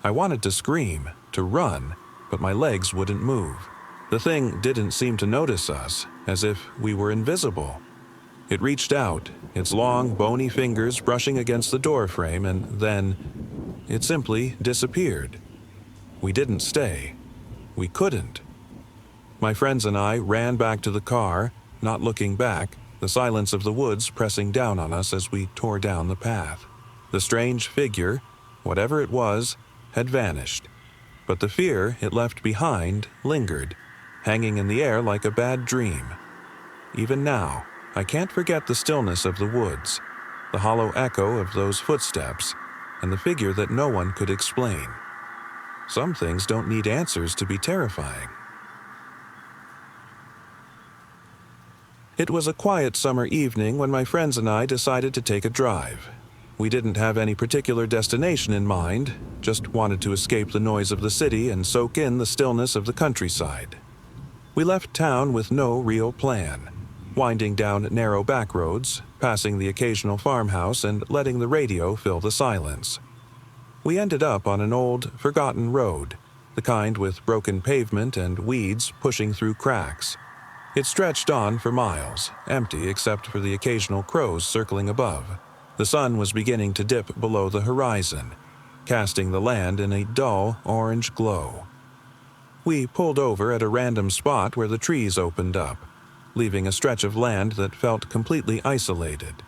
I wanted to scream, to run, but my legs wouldn't move. The thing didn't seem to notice us, as if we were invisible. It reached out, its long, bony fingers brushing against the doorframe, and then it simply disappeared. We didn't stay. We couldn't. My friends and I ran back to the car, not looking back, the silence of the woods pressing down on us as we tore down the path. The strange figure, whatever it was, had vanished, but the fear it left behind lingered, hanging in the air like a bad dream. Even now, I can't forget the stillness of the woods, the hollow echo of those footsteps, and the figure that no one could explain. Some things don't need answers to be terrifying. It was a quiet summer evening when my friends and I decided to take a drive. We didn't have any particular destination in mind, just wanted to escape the noise of the city and soak in the stillness of the countryside. We left town with no real plan, winding down narrow back roads, passing the occasional farmhouse and letting the radio fill the silence. We ended up on an old, forgotten road, the kind with broken pavement and weeds pushing through cracks. It stretched on for miles, empty except for the occasional crows circling above. The sun was beginning to dip below the horizon, casting the land in a dull orange glow. We pulled over at a random spot where the trees opened up, leaving a stretch of land that felt completely isolated.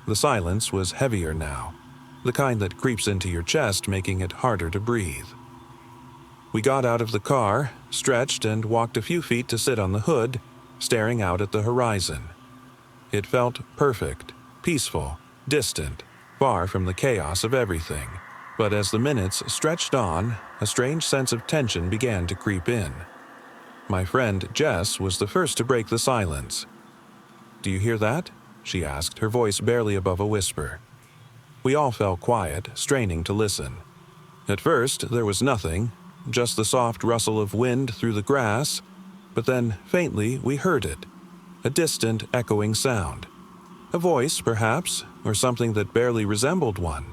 The silence was heavier now, the kind that creeps into your chest, making it harder to breathe. We got out of the car, stretched, and walked a few feet to sit on the hood, staring out at the horizon. It felt perfect, peaceful, distant, far from the chaos of everything. But as the minutes stretched on, a strange sense of tension began to creep in. My friend Jess was the first to break the silence. "Do you hear that?" she asked, her voice barely above a whisper. We all fell quiet, straining to listen. At first, there was nothing, just the soft rustle of wind through the grass, but then, faintly, we heard it, a distant, echoing sound. A voice, perhaps, or something that barely resembled one.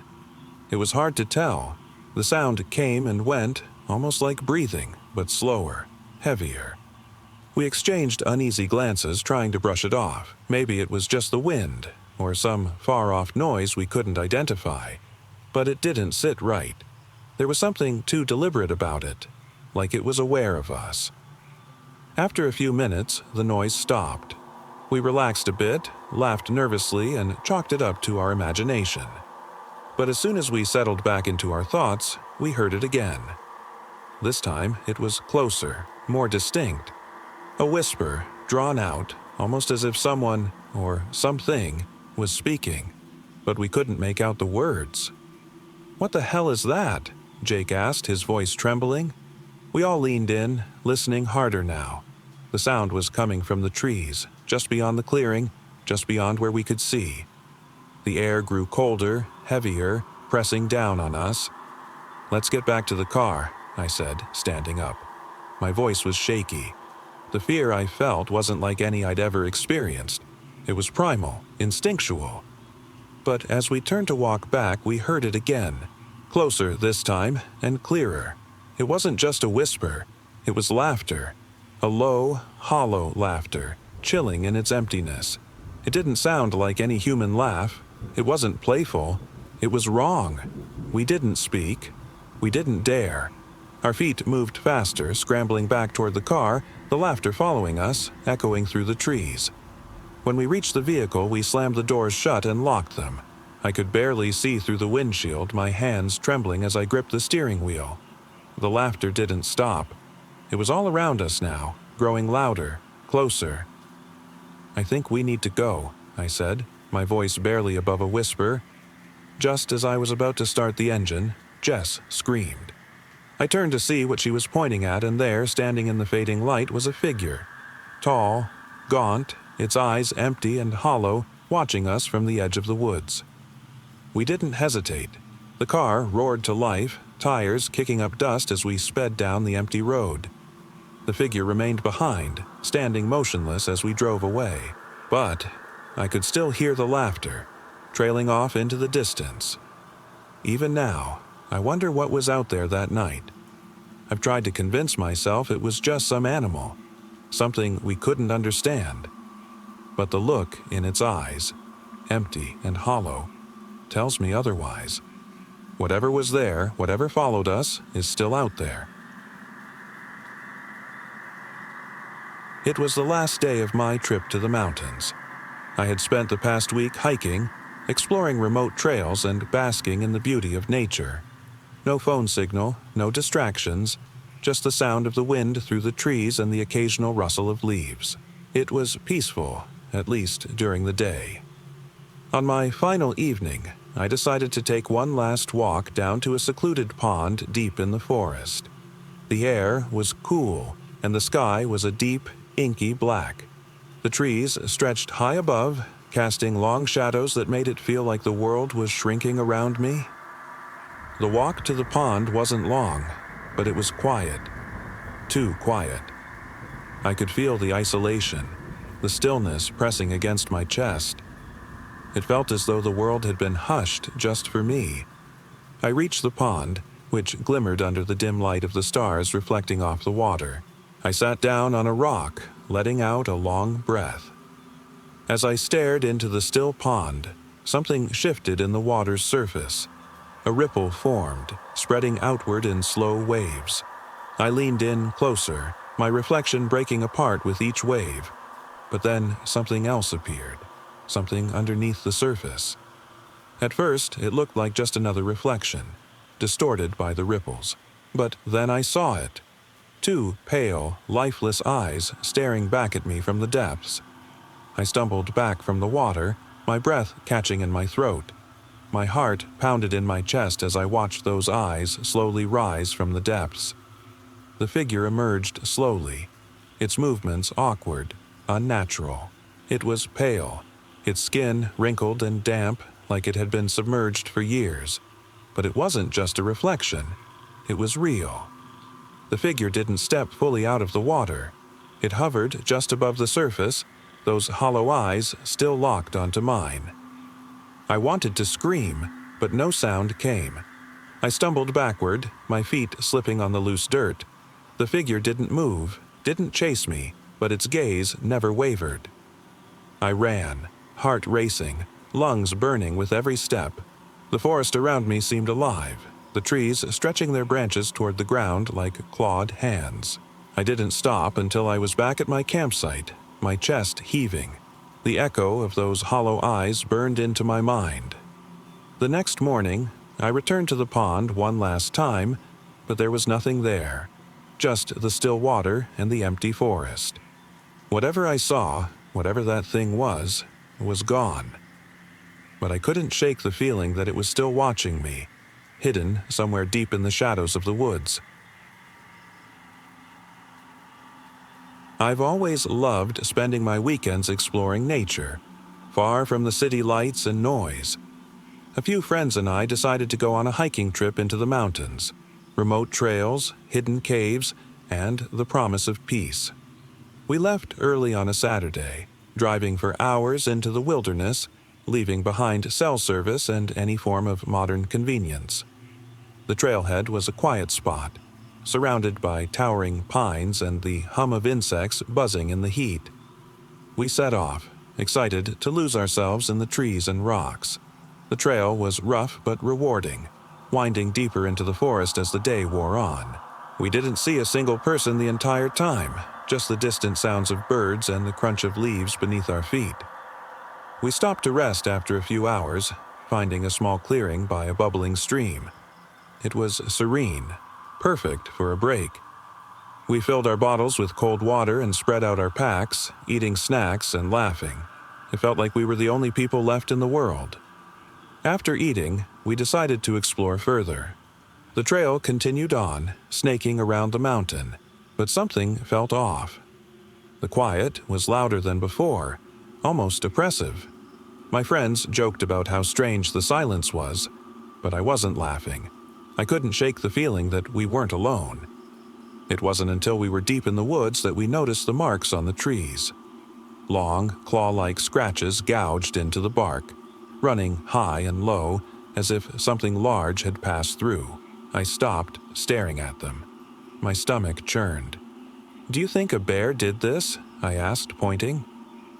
It was hard to tell. The sound came and went, almost like breathing, but slower, heavier. We exchanged uneasy glances, trying to brush it off. Maybe it was just the wind, or some far-off noise we couldn't identify. But it didn't sit right. There was something too deliberate about it, like it was aware of us. After a few minutes, the noise stopped. We relaxed a bit, laughed nervously, and chalked it up to our imagination. But as soon as we settled back into our thoughts, we heard it again. This time, it was closer, more distinct. A whisper, drawn out, almost as if someone, or something, was speaking, but we couldn't make out the words. "What the hell is that?" Jake asked, his voice trembling. We all leaned in, listening harder now. The sound was coming from the trees, just beyond the clearing, just beyond where we could see. The air grew colder, heavier, pressing down on us. "Let's get back to the car," I said, standing up. My voice was shaky. The fear I felt wasn't like any I'd ever experienced. It was primal, instinctual. But as we turned to walk back, we heard it again. Closer this time, and clearer. It wasn't just a whisper. It was laughter. A low, hollow laughter, chilling in its emptiness. It didn't sound like any human laugh. It wasn't playful. It was wrong. We didn't speak. We didn't dare. Our feet moved faster, scrambling back toward the car, the laughter following us, echoing through the trees. When we reached the vehicle, we slammed the doors shut and locked them. I could barely see through the windshield, my hands trembling as I gripped the steering wheel. The laughter didn't stop. It was all around us now, growing louder, closer. "I think we need to go," I said, my voice barely above a whisper. Just as I was about to start the engine, Jess screamed. I turned to see what she was pointing at, and there, standing in the fading light, was a figure. Tall, gaunt, its eyes empty and hollow, watching us from the edge of the woods. We didn't hesitate. The car roared to life, tires kicking up dust as we sped down the empty road. The figure remained behind, standing motionless as we drove away. But I could still hear the laughter, trailing off into the distance. Even now, I wonder what was out there that night. I've tried to convince myself it was just some animal, something we couldn't understand. But the look in its eyes, empty and hollow, tells me otherwise. Whatever was there, whatever followed us, is still out there. It was the last day of my trip to the mountains. I had spent the past week hiking, exploring remote trails and basking in the beauty of nature. No phone signal, no distractions, just the sound of the wind through the trees and the occasional rustle of leaves. It was peaceful, at least during the day. On my final evening, I decided to take one last walk down to a secluded pond deep in the forest. The air was cool, and the sky was a deep, inky black. The trees stretched high above, casting long shadows that made it feel like the world was shrinking around me. The walk to the pond wasn't long, but it was quiet. Too quiet. I could feel the isolation, the stillness pressing against my chest. It felt as though the world had been hushed just for me. I reached the pond, which glimmered under the dim light of the stars reflecting off the water. I sat down on a rock, letting out a long breath. As I stared into the still pond, something shifted in the water's surface. A ripple formed, spreading outward in slow waves. I leaned in closer, my reflection breaking apart with each wave. But then something else appeared, something underneath the surface. At first, it looked like just another reflection, distorted by the ripples. But then I saw it. two pale, lifeless eyes staring back at me from the depths. I stumbled back from the water, my breath catching in my throat. My heart pounded in my chest as I watched those eyes slowly rise from the depths. The figure emerged slowly, its movements awkward, unnatural. It was pale, its skin wrinkled and damp like it had been submerged for years. But it wasn't just a reflection. It was real. The figure didn't step fully out of the water. It hovered just above the surface, those hollow eyes still locked onto mine. I wanted to scream, but no sound came. I stumbled backward, my feet slipping on the loose dirt. The figure didn't move, didn't chase me, but its gaze never wavered. I ran, heart racing, lungs burning with every step. The forest around me seemed alive, the trees stretching their branches toward the ground like clawed hands. I didn't stop until I was back at my campsite, my chest heaving. The echo of those hollow eyes burned into my mind. The next morning, I returned to the pond one last time, but there was nothing there, just the still water and the empty forest. Whatever I saw, whatever that thing was gone. But I couldn't shake the feeling that it was still watching me, hidden somewhere deep in the shadows of the woods. I've always loved spending my weekends exploring nature, far from the city lights and noise. A few friends and I decided to go on a hiking trip into the mountains, remote trails, hidden caves, and the promise of peace. We left early on a Saturday, driving for hours into the wilderness, leaving behind cell service and any form of modern convenience. The trailhead was a quiet spot, surrounded by towering pines and the hum of insects buzzing in the heat. We set off, excited to lose ourselves in the trees and rocks. The trail was rough but rewarding, winding deeper into the forest as the day wore on. We didn't see a single person the entire time, just the distant sounds of birds and the crunch of leaves beneath our feet. We stopped to rest after a few hours, finding a small clearing by a bubbling stream. It was serene, perfect for a break. We filled our bottles with cold water and spread out our packs, eating snacks and laughing. It felt like we were the only people left in the world. After eating, we decided to explore further. The trail continued on, snaking around the mountain, but something felt off. The quiet was louder than before, almost oppressive. My friends joked about how strange the silence was, but I wasn't laughing. I couldn't shake the feeling that we weren't alone. It wasn't until we were deep in the woods that we noticed the marks on the trees. Long, claw-like scratches gouged into the bark, running high and low as if something large had passed through. I stopped, staring at them. My stomach churned. "Do you think a bear did this?" I asked, pointing.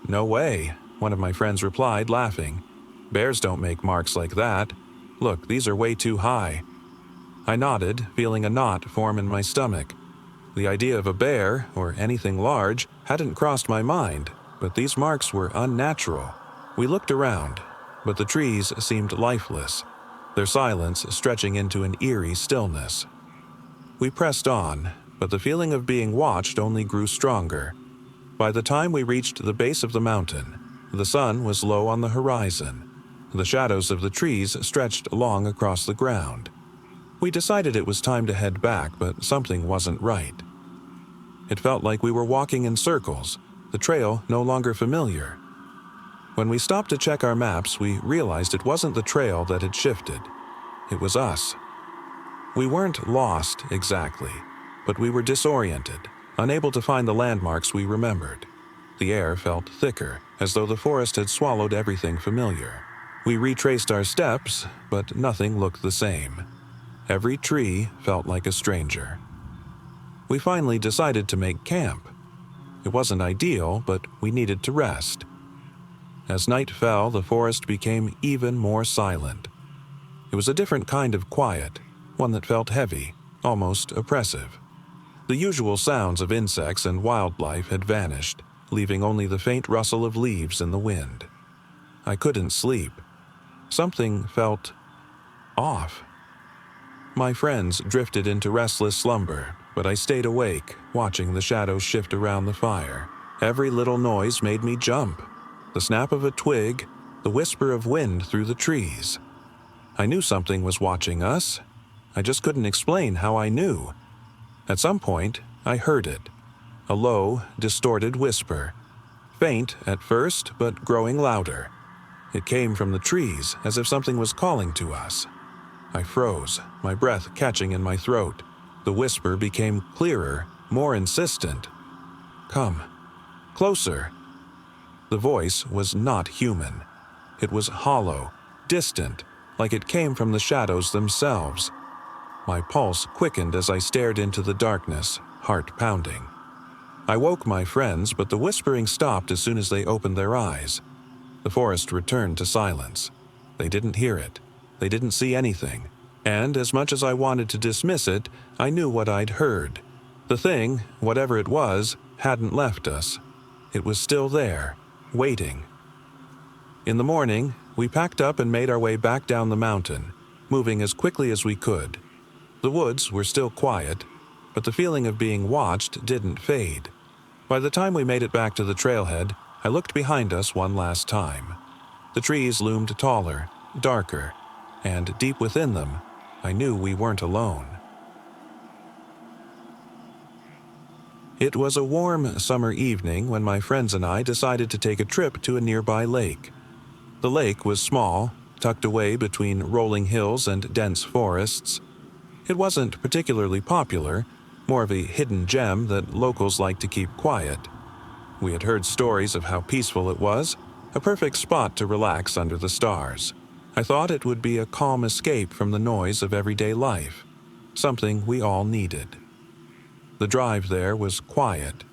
"No way," one of my friends replied, laughing. "Bears don't make marks like that. Look, these are way too high." I nodded, feeling a knot form in my stomach. The idea of a bear, or anything large, hadn't crossed my mind, but these marks were unnatural. We looked around, but the trees seemed lifeless, their silence stretching into an eerie stillness. We pressed on, but the feeling of being watched only grew stronger. By the time we reached the base of the mountain, the sun was low on the horizon. The shadows of the trees stretched long across the ground. We decided it was time to head back, but something wasn't right. It felt like we were walking in circles, the trail no longer familiar. When we stopped to check our maps, we realized it wasn't the trail that had shifted. It was us. We weren't lost exactly, but we were disoriented, unable to find the landmarks we remembered. The air felt thicker, as though the forest had swallowed everything familiar. We retraced our steps, but nothing looked the same. Every tree felt like a stranger. We finally decided to make camp. It wasn't ideal, but we needed to rest. As night fell, the forest became even more silent. It was a different kind of quiet, one that felt heavy, almost oppressive. The usual sounds of insects and wildlife had vanished, leaving only the faint rustle of leaves in the wind. I couldn't sleep. Something felt off. My friends drifted into restless slumber, but I stayed awake, watching the shadows shift around the fire. Every little noise made me jump. The snap of a twig, the whisper of wind through the trees. I knew something was watching us. I just couldn't explain how I knew. At some point, I heard it. A low, distorted whisper. Faint at first, but growing louder. It came from the trees, as if something was calling to us. I froze, my breath catching in my throat. The whisper became clearer, more insistent. Come. Closer. The voice was not human. It was hollow, distant, like it came from the shadows themselves. My pulse quickened as I stared into the darkness, heart pounding. I woke my friends, but the whispering stopped as soon as they opened their eyes. The forest returned to silence. They didn't hear it. They didn't see anything. And as much as I wanted to dismiss it, I knew what I'd heard. The thing, whatever it was, hadn't left us. It was still there, waiting. In the morning, we packed up and made our way back down the mountain, moving as quickly as we could. The woods were still quiet, but the feeling of being watched didn't fade. By the time we made it back to the trailhead, I looked behind us one last time. The trees loomed taller, darker, and deep within them, I knew we weren't alone. It was a warm summer evening when my friends and I decided to take a trip to a nearby lake. The lake was small, tucked away between rolling hills and dense forests. It wasn't particularly popular, more of a hidden gem that locals like to keep quiet. We had heard stories of how peaceful it was, a perfect spot to relax under the stars. I thought it would be a calm escape from the noise of everyday life, something we all needed. The drive there was quiet,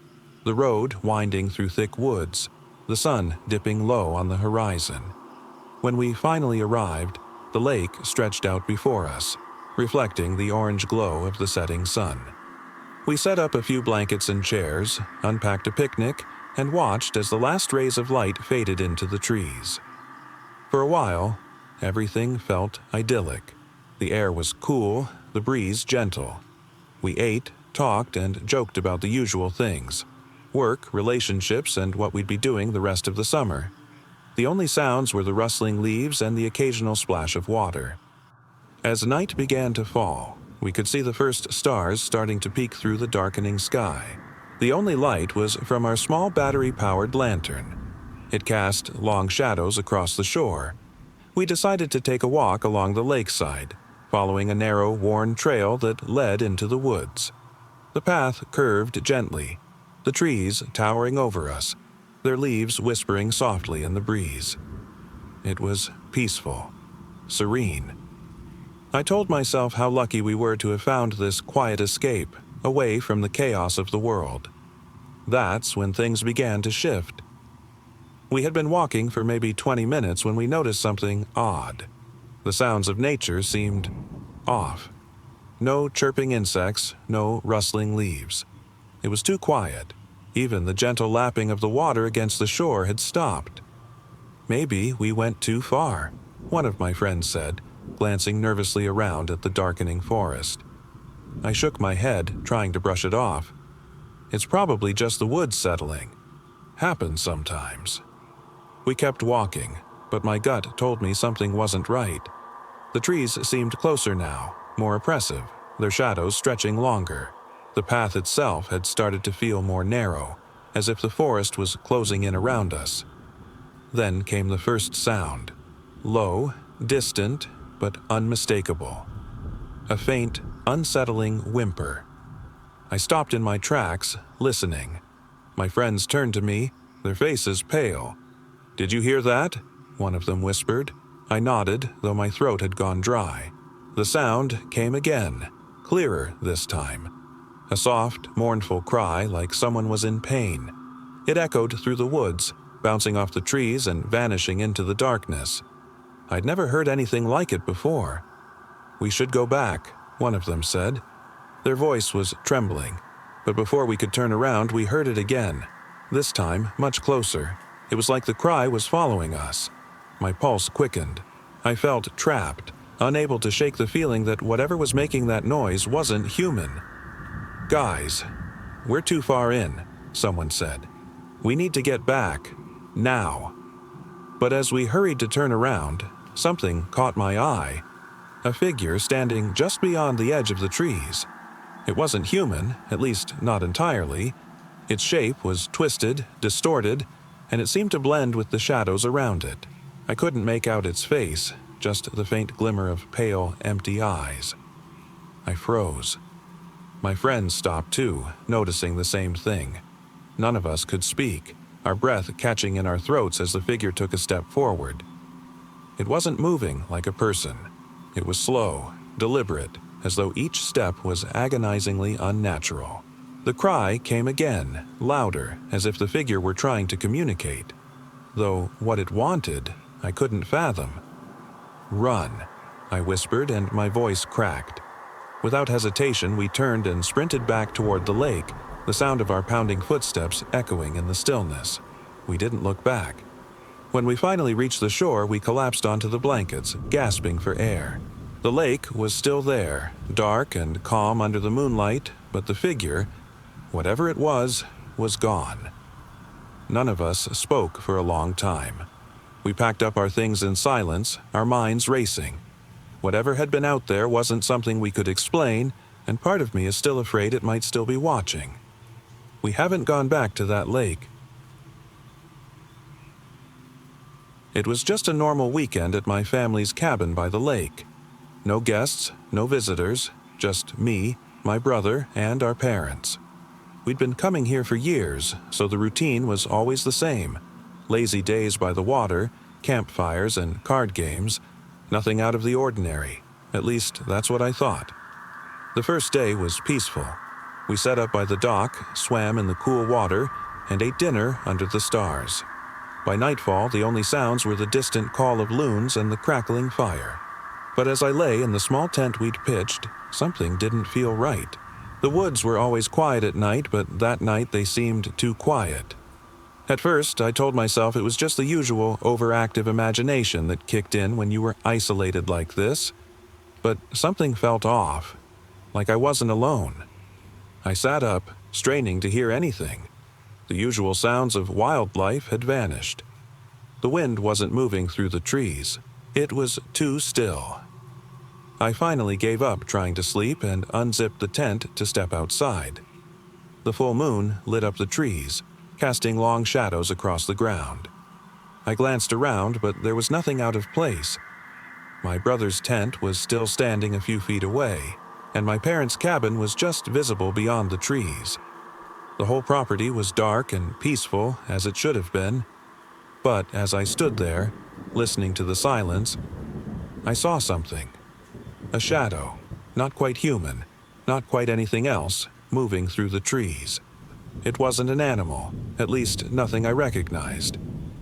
the road winding through thick woods, the sun dipping low on the horizon. When we finally arrived, the lake stretched out before us, reflecting the orange glow of the setting sun. We set up a few blankets and chairs, unpacked a picnic, and watched as the last rays of light faded into the trees. For a while, everything felt idyllic. The air was cool, the breeze gentle. We ate, talked, and joked about the usual things: work, relationships, and what we'd be doing the rest of the summer. The only sounds were the rustling leaves and the occasional splash of water. As night began to fall, we could see the first stars starting to peek through the darkening sky. The only light was from our small battery-powered lantern. It cast long shadows across the shore. We decided to take a walk along the lakeside, following a narrow, worn trail that led into the woods. The path curved gently, the trees towering over us, their leaves whispering softly in the breeze. It was peaceful, serene. I told myself how lucky we were to have found this quiet escape, away from the chaos of the world. That's when things began to shift. We had been walking for maybe 20 minutes when we noticed something odd. The sounds of nature seemed off. No chirping insects, no rustling leaves. It was too quiet. Even the gentle lapping of the water against the shore had stopped. Maybe we went too far, one of my friends said, glancing nervously around at the darkening forest. I shook my head, trying to brush it off. It's probably just the woods settling. Happens sometimes. We kept walking, but my gut told me something wasn't right. The trees seemed closer now, more oppressive, their shadows stretching longer. The path itself had started to feel more narrow, as if the forest was closing in around us. Then came the first sound. Low, distant, but unmistakable. A faint, unsettling whimper. I stopped in my tracks, listening. My friends turned to me, their faces pale. "Did you hear that?" one of them whispered. I nodded, though my throat had gone dry. The sound came again, clearer this time. A soft, mournful cry like someone was in pain. It echoed through the woods, bouncing off the trees and vanishing into the darkness. I'd never heard anything like it before. "We should go back," one of them said. Their voice was trembling, but before we could turn around, we heard it again. This time, much closer. It was like the cry was following us. My pulse quickened. I felt trapped, unable to shake the feeling that whatever was making that noise wasn't human. "Guys, we're too far in," someone said. "We need to get back. Now." But as we hurried to turn around, something caught my eye. A figure standing just beyond the edge of the trees. It wasn't human, at least not entirely. Its shape was twisted, distorted, and it seemed to blend with the shadows around it. I couldn't make out its face, just the faint glimmer of pale, empty eyes. I froze. My friends stopped too, noticing the same thing. None of us could speak, our breath catching in our throats as the figure took a step forward. It wasn't moving like a person. It was slow, deliberate, as though each step was agonizingly unnatural. The cry came again, louder, as if the figure were trying to communicate. Though what it wanted, I couldn't fathom. "Run," I whispered, and my voice cracked. Without hesitation, we turned and sprinted back toward the lake, the sound of our pounding footsteps echoing in the stillness. We didn't look back. When we finally reached the shore, we collapsed onto the blankets, gasping for air. The lake was still there, dark and calm under the moonlight, but the figure, whatever it was gone. None of us spoke for a long time. We packed up our things in silence, our minds racing. Whatever had been out there wasn't something we could explain, and part of me is still afraid it might still be watching. We haven't gone back to that lake. It was just a normal weekend at my family's cabin by the lake. No guests, no visitors, just me, my brother, and our parents. We'd been coming here for years, so the routine was always the same. Lazy days by the water, campfires, and card games. Nothing out of the ordinary. At least, that's what I thought. The first day was peaceful. We sat up by the dock, swam in the cool water, and ate dinner under the stars. By nightfall, the only sounds were the distant call of loons and the crackling fire. But as I lay in the small tent we'd pitched, something didn't feel right. The woods were always quiet at night, but that night they seemed too quiet. At first, I told myself it was just the usual overactive imagination that kicked in when you were isolated like this. But something felt off, like I wasn't alone. I sat up, straining to hear anything. The usual sounds of wildlife had vanished. The wind wasn't moving through the trees. It was too still. I finally gave up trying to sleep and unzipped the tent to step outside. The full moon lit up the trees, casting long shadows across the ground. I glanced around, but there was nothing out of place. My brother's tent was still standing a few feet away, and my parents' cabin was just visible beyond the trees. The whole property was dark and peaceful, as it should have been. But as I stood there, listening to the silence, I saw something. A shadow, not quite human, not quite anything else, moving through the trees. It wasn't an animal, at least nothing I recognized.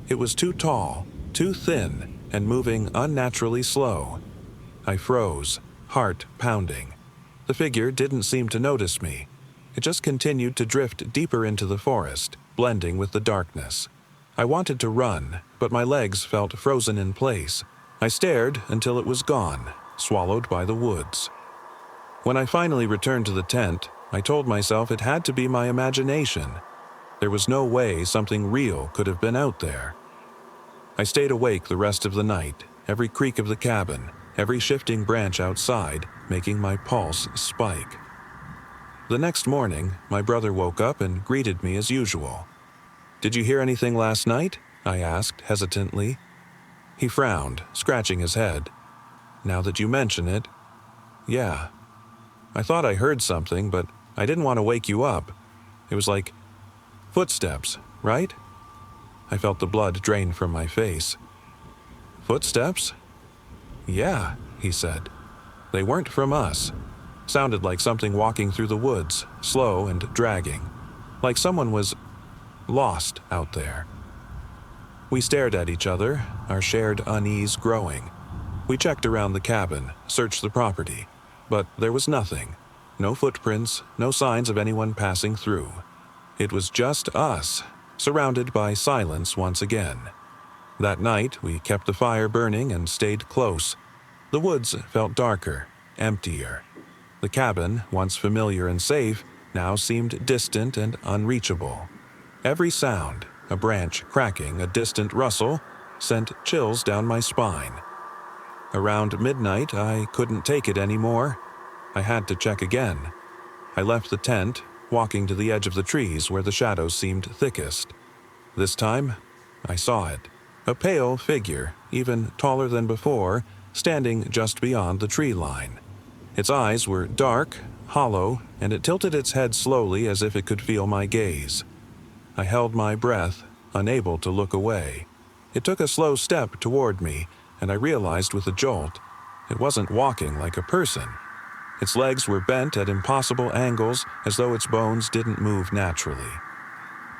It was too tall, too thin, and moving unnaturally slow. I froze, heart pounding. The figure didn't seem to notice me. It just continued to drift deeper into the forest, blending with the darkness. I wanted to run, but my legs felt frozen in place. I stared until it was gone, swallowed by the woods. When I finally returned to the tent, I told myself it had to be my imagination. There was no way something real could have been out there. I stayed awake the rest of the night, every creak of the cabin, every shifting branch outside, making my pulse spike. The next morning, my brother woke up and greeted me as usual. "Did you hear anything last night?" I asked hesitantly. He frowned, scratching his head. "Now that you mention it, yeah. I thought I heard something, but I didn't want to wake you up. It was like footsteps, right?" I felt the blood drain from my face. "Footsteps?" "Yeah," he said. "They weren't from us. Sounded like something walking through the woods, slow and dragging. Like someone was lost out there." We stared at each other, our shared unease growing. We checked around the cabin, searched the property, but there was nothing. No footprints, no signs of anyone passing through. It was just us, surrounded by silence once again. That night, we kept the fire burning and stayed close. The woods felt darker, emptier. The cabin, once familiar and safe, now seemed distant and unreachable. Every sound, a branch cracking, a distant rustle, sent chills down my spine. Around midnight, I couldn't take it anymore. I had to check again. I left the tent, walking to the edge of the trees where the shadows seemed thickest. This time, I saw it. A pale figure, even taller than before, standing just beyond the tree line. Its eyes were dark, hollow, and it tilted its head slowly as if it could feel my gaze. I held my breath, unable to look away. It took a slow step toward me, and I realized with a jolt, it wasn't walking like a person. Its legs were bent at impossible angles as though its bones didn't move naturally.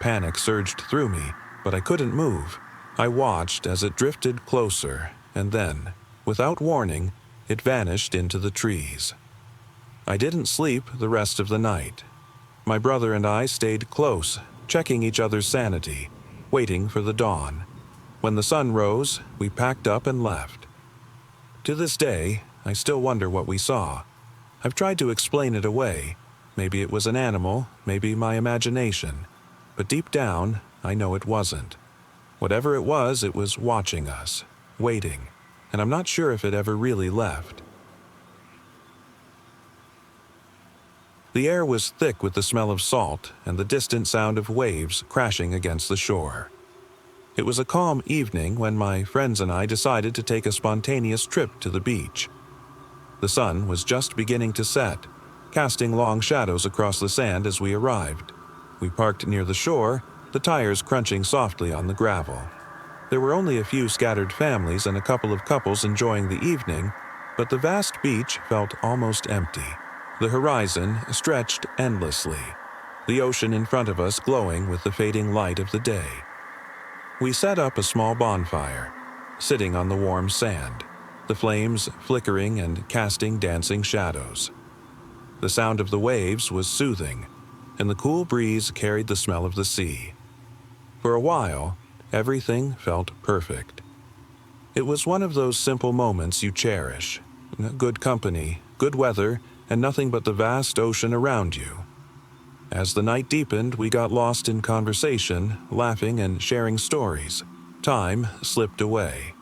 Panic surged through me, but I couldn't move. I watched as it drifted closer, and then, without warning, it vanished into the trees. I didn't sleep the rest of the night. My brother and I stayed close, checking each other's sanity, waiting for the dawn. When the sun rose, we packed up and left. To this day, I still wonder what we saw. I've tried to explain it away. Maybe it was an animal, maybe my imagination. But deep down, I know it wasn't. Whatever it was watching us, waiting, and I'm not sure if it ever really left. The air was thick with the smell of salt and the distant sound of waves crashing against the shore. It was a calm evening when my friends and I decided to take a spontaneous trip to the beach. The sun was just beginning to set, casting long shadows across the sand as we arrived. We parked near the shore, the tires crunching softly on the gravel. There were only a few scattered families and a couple of couples enjoying the evening, but the vast beach felt almost empty. The horizon stretched endlessly, the ocean in front of us glowing with the fading light of the day. We set up a small bonfire, sitting on the warm sand, the flames flickering and casting dancing shadows. The sound of the waves was soothing, and the cool breeze carried the smell of the sea. For a while, everything felt perfect. It was one of those simple moments you cherish. Good company, good weather, and nothing but the vast ocean around you. As the night deepened, we got lost in conversation, laughing and sharing stories. Time slipped away.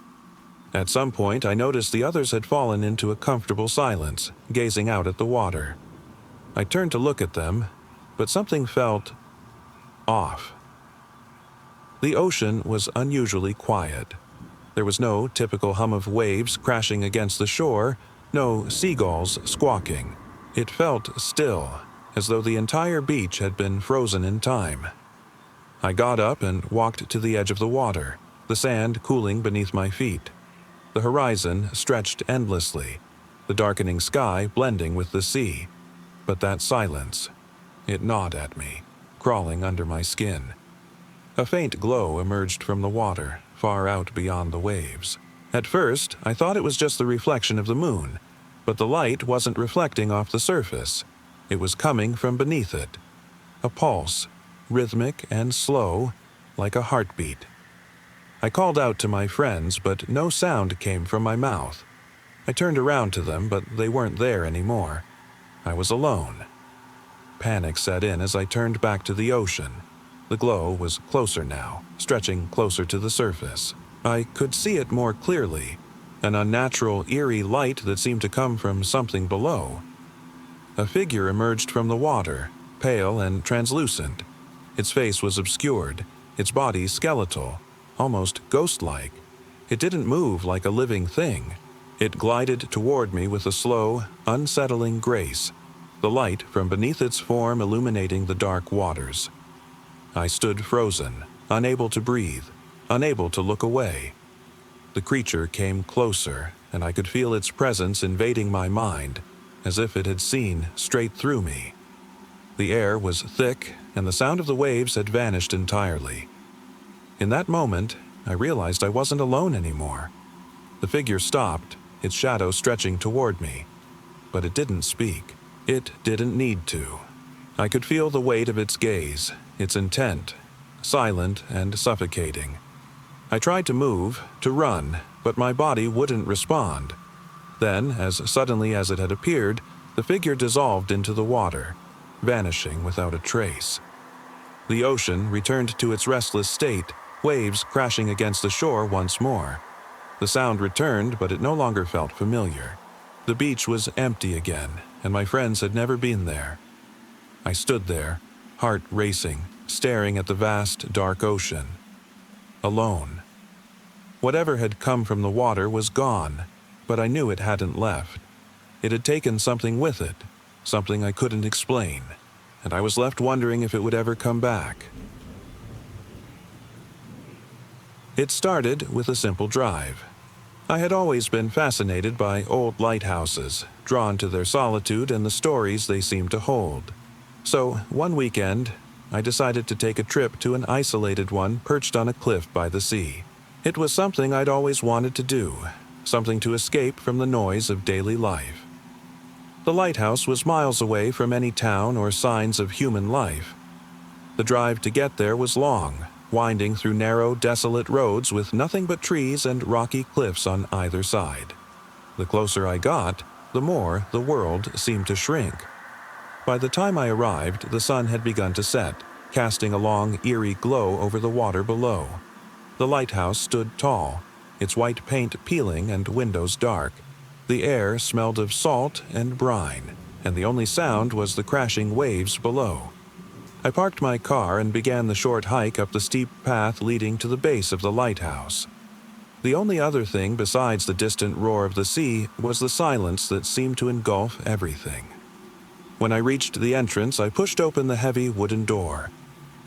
At some point, I noticed the others had fallen into a comfortable silence, gazing out at the water. I turned to look at them, but something felt off. The ocean was unusually quiet. There was no typical hum of waves crashing against the shore, no seagulls squawking. It felt still, as though the entire beach had been frozen in time. I got up and walked to the edge of the water, the sand cooling beneath my feet. The horizon stretched endlessly, the darkening sky blending with the sea. But that silence, it gnawed at me, crawling under my skin. A faint glow emerged from the water, far out beyond the waves. At first, I thought it was just the reflection of the moon, but the light wasn't reflecting off the surface. It was coming from beneath it. A pulse, rhythmic and slow, like a heartbeat. I called out to my friends, but no sound came from my mouth. I turned around to them, but they weren't there anymore. I was alone. Panic set in as I turned back to the ocean. The glow was closer now, stretching closer to the surface. I could see it more clearly, an unnatural, eerie light that seemed to come from something below. A figure emerged from the water, pale and translucent. Its face was obscured, its body skeletal, almost ghost-like. It didn't move like a living thing. It glided toward me with a slow, unsettling grace, the light from beneath its form illuminating the dark waters. I stood frozen, unable to breathe, unable to look away. The creature came closer, and I could feel its presence invading my mind, as if it had seen straight through me. The air was thick, and the sound of the waves had vanished entirely. In that moment, I realized I wasn't alone anymore. The figure stopped, its shadow stretching toward me. But it didn't speak. It didn't need to. I could feel the weight of its gaze, its intent, silent and suffocating. I tried to move, to run, but my body wouldn't respond. Then, as suddenly as it had appeared, the figure dissolved into the water. vanishing without a trace. The ocean returned to its restless state, waves crashing against the shore once more. The sound returned, but it no longer felt familiar. The beach was empty again, and my friends had never been there. I stood there, heart racing, staring at the vast, dark ocean. Alone. Whatever had come from the water was gone, but I knew it hadn't left. It had taken something with it, something I couldn't explain, and I was left wondering if it would ever come back. It started with a simple drive. I had always been fascinated by old lighthouses, drawn to their solitude and the stories they seemed to hold. So, one weekend, I decided to take a trip to an isolated one perched on a cliff by the sea. It was something I'd always wanted to do, something to escape from the noise of daily life. The lighthouse was miles away from any town or signs of human life. The drive to get there was long, winding through narrow, desolate roads with nothing but trees and rocky cliffs on either side. The closer I got, the more the world seemed to shrink. By the time I arrived, the sun had begun to set, casting a long, eerie glow over the water below. The lighthouse stood tall, its white paint peeling and windows dark. The air smelled of salt and brine, and the only sound was the crashing waves below. I parked my car and began the short hike up the steep path leading to the base of the lighthouse. The only other thing besides the distant roar of the sea was the silence that seemed to engulf everything. When I reached the entrance, I pushed open the heavy wooden door.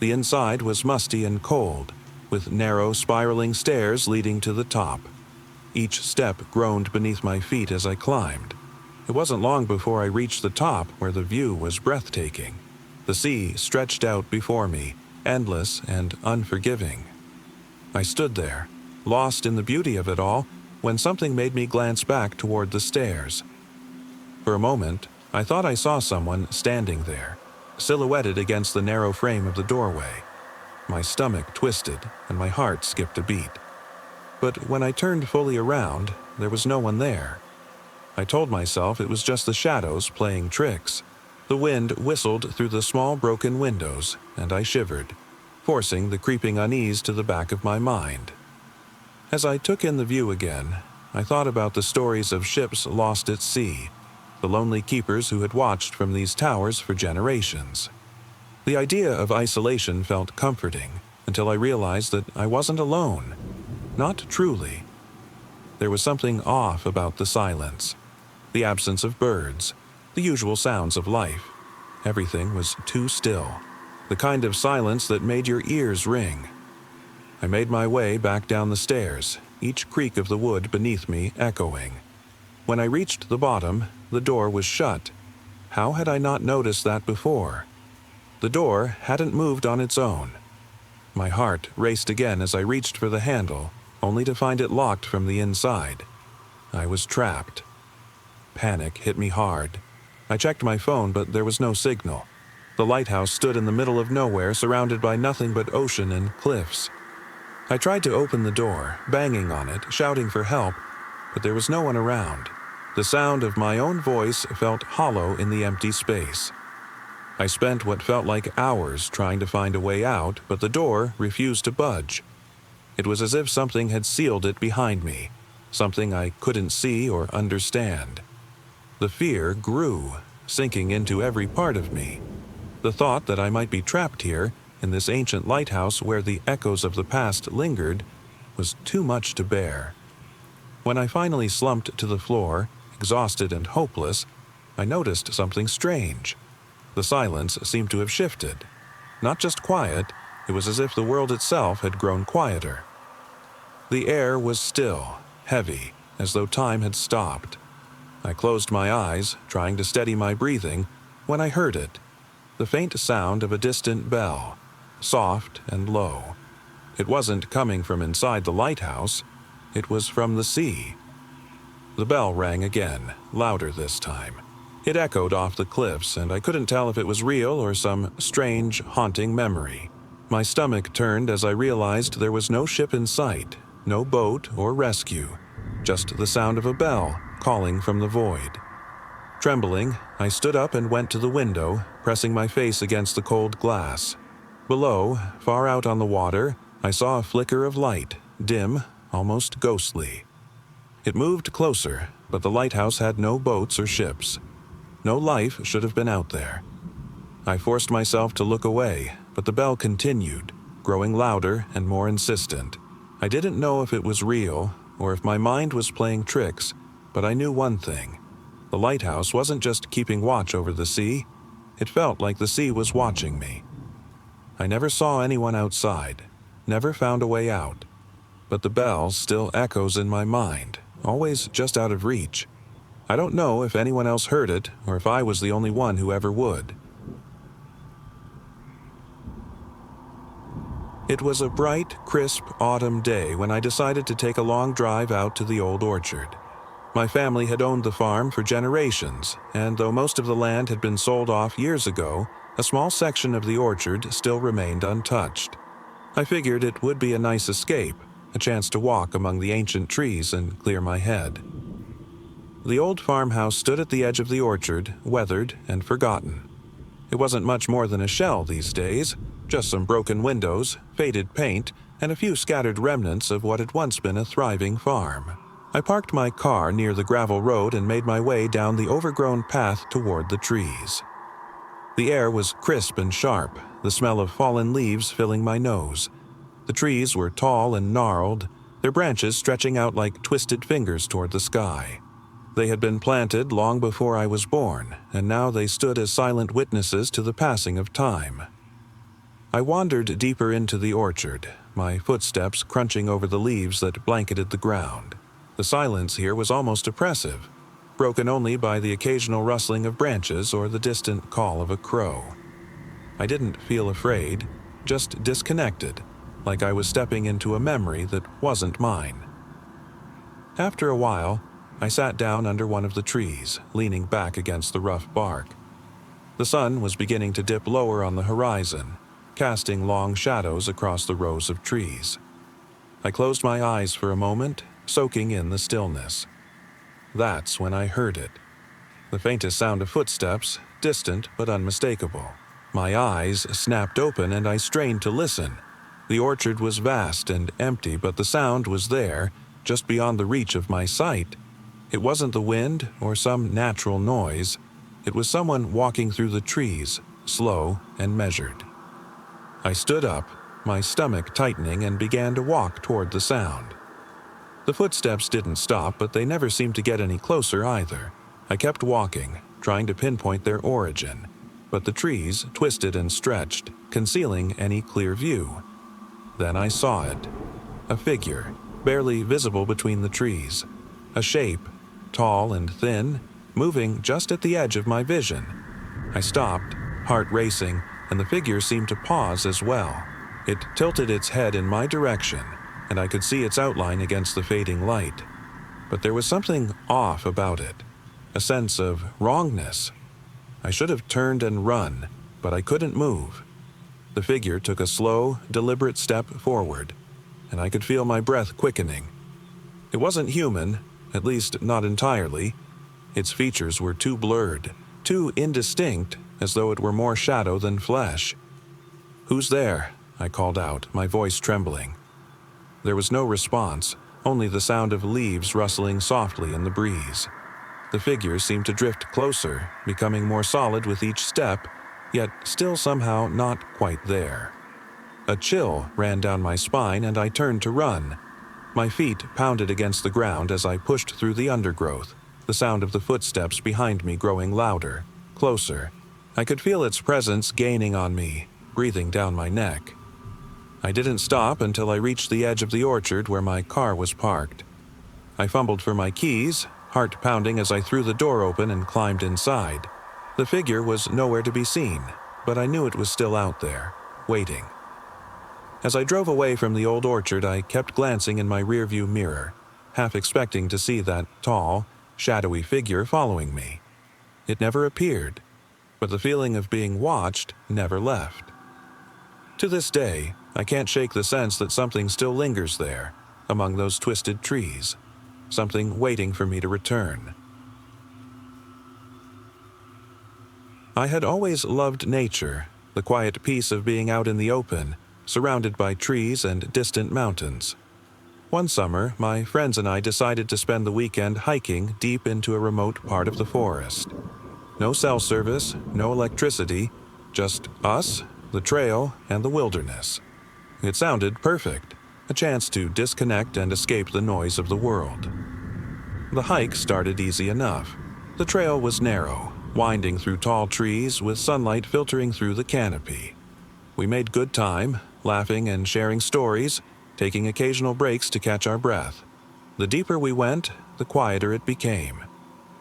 The inside was musty and cold, with narrow, spiraling stairs leading to the top. Each step groaned beneath my feet as I climbed. It wasn't long before I reached the top, where the view was breathtaking. The sea stretched out before me, endless and unforgiving. I stood there, lost in the beauty of it all, when something made me glance back toward the stairs. For a moment, I thought I saw someone standing there, silhouetted against the narrow frame of the doorway. My stomach twisted and my heart skipped a beat. But when I turned fully around, there was no one there. I told myself it was just the shadows playing tricks. The wind whistled through the small broken windows, and I shivered, forcing the creeping unease to the back of my mind. As I took in the view again, I thought about the stories of ships lost at sea, the lonely keepers who had watched from these towers for generations. The idea of isolation felt comforting until I realized that I wasn't alone. Not truly. There was something off about the silence. The absence of birds, the usual sounds of life. Everything was too still, the kind of silence that made your ears ring. I made my way back down the stairs, each creak of the wood beneath me echoing. When I reached the bottom, the door was shut. How had I not noticed that before? The door hadn't moved on its own. My heart raced again as I reached for the handle, only to find it locked from the inside. I was trapped. Panic hit me hard. I checked my phone, but there was no signal. The lighthouse stood in the middle of nowhere, surrounded by nothing but ocean and cliffs. I tried to open the door, banging on it, shouting for help, but there was no one around. The sound of my own voice felt hollow in the empty space. I spent what felt like hours trying to find a way out, but the door refused to budge. It was as if something had sealed it behind me, something I couldn't see or understand. The fear grew, sinking into every part of me. The thought that I might be trapped here, in this ancient lighthouse where the echoes of the past lingered, was too much to bear. When I finally slumped to the floor, exhausted and hopeless, I noticed something strange. The silence seemed to have shifted. Not just quiet, it was as if the world itself had grown quieter. The air was still, heavy, as though time had stopped. I closed my eyes, trying to steady my breathing, when I heard it. The faint sound of a distant bell, soft and low. It wasn't coming from inside the lighthouse. It was from the sea. The bell rang again, louder this time. It echoed off the cliffs, and I couldn't tell if it was real or some strange, haunting memory. My stomach turned as I realized there was no ship in sight, no boat or rescue, just the sound of a bell calling from the void. Trembling, I stood up and went to the window, pressing my face against the cold glass. Below, far out on the water, I saw a flicker of light, dim, almost ghostly. It moved closer, but the lighthouse had no boats or ships. No life should have been out there. I forced myself to look away, but the bell continued, growing louder and more insistent. I didn't know if it was real, or if my mind was playing tricks, but I knew one thing. The lighthouse wasn't just keeping watch over the sea. It felt like the sea was watching me. I never saw anyone outside, never found a way out. But the bell still echoes in my mind, always just out of reach. I don't know if anyone else heard it, or if I was the only one who ever would. It was a bright, crisp autumn day when I decided to take a long drive out to the old orchard. My family had owned the farm for generations, and though most of the land had been sold off years ago, a small section of the orchard still remained untouched. I figured it would be a nice escape, a chance to walk among the ancient trees and clear my head. The old farmhouse stood at the edge of the orchard, weathered and forgotten. It wasn't much more than a shell these days, just some broken windows, faded paint, and a few scattered remnants of what had once been a thriving farm. I parked my car near the gravel road and made my way down the overgrown path toward the trees. The air was crisp and sharp, the smell of fallen leaves filling my nose. The trees were tall and gnarled, their branches stretching out like twisted fingers toward the sky. They had been planted long before I was born, and now they stood as silent witnesses to the passing of time. I wandered deeper into the orchard, my footsteps crunching over the leaves that blanketed the ground. The silence here was almost oppressive, broken only by the occasional rustling of branches or the distant call of a crow. I didn't feel afraid, just disconnected, like I was stepping into a memory that wasn't mine. After a while, I sat down under one of the trees, leaning back against the rough bark. The sun was beginning to dip lower on the horizon, casting long shadows across the rows of trees. I closed my eyes for a moment, soaking in the stillness. That's when I heard it. The faintest sound of footsteps, distant but unmistakable. My eyes snapped open and I strained to listen. The orchard was vast and empty, but the sound was there, just beyond the reach of my sight. It wasn't the wind or some natural noise. It was someone walking through the trees, slow and measured. I stood up, my stomach tightening, and began to walk toward the sound. The footsteps didn't stop, but they never seemed to get any closer either. I kept walking, trying to pinpoint their origin, but the trees twisted and stretched, concealing any clear view. Then I saw it. A figure, barely visible between the trees. A shape, tall and thin, moving just at the edge of my vision. I stopped, heart racing, and the figure seemed to pause as well. It tilted its head in my direction, and I could see its outline against the fading light. But there was something off about it, a sense of wrongness. I should have turned and run, but I couldn't move. The figure took a slow, deliberate step forward, and I could feel my breath quickening. It wasn't human, at least not entirely. Its features were too blurred, too indistinct, as though it were more shadow than flesh. "Who's there?" I called out, my voice trembling. There was no response, only the sound of leaves rustling softly in the breeze. The figure seemed to drift closer, becoming more solid with each step, yet still somehow not quite there. A chill ran down my spine and I turned to run. My feet pounded against the ground as I pushed through the undergrowth, the sound of the footsteps behind me growing louder, closer. I could feel its presence gaining on me, breathing down my neck. I didn't stop until I reached the edge of the orchard where my car was parked. I fumbled for my keys, heart pounding as I threw the door open and climbed inside. The figure was nowhere to be seen, but I knew it was still out there, waiting. As I drove away from the old orchard, I kept glancing in my rearview mirror, half expecting to see that tall, shadowy figure following me. It never appeared, but the feeling of being watched never left. To this day, I can't shake the sense that something still lingers there, among those twisted trees, something waiting for me to return. I had always loved nature, the quiet peace of being out in the open, surrounded by trees and distant mountains. One summer, my friends and I decided to spend the weekend hiking deep into a remote part of the forest. No cell service, no electricity, just us, the trail, and the wilderness. It sounded perfect, a chance to disconnect and escape the noise of the world. The hike started easy enough. The trail was narrow, winding through tall trees with sunlight filtering through the canopy. We made good time, laughing and sharing stories, taking occasional breaks to catch our breath. The deeper we went, the quieter it became.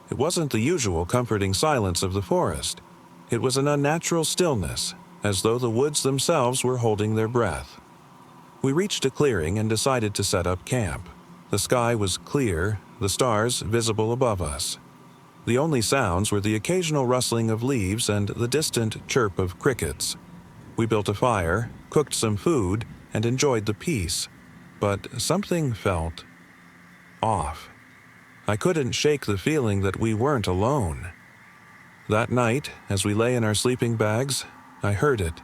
It wasn't the usual comforting silence of the forest. It was an unnatural stillness, as though the woods themselves were holding their breath. We reached a clearing and decided to set up camp. The sky was clear, the stars visible above us. The only sounds were the occasional rustling of leaves and the distant chirp of crickets. We built a fire, cooked some food, and enjoyed the peace. But something felt off. I couldn't shake the feeling that we weren't alone. That night, as we lay in our sleeping bags, I heard it.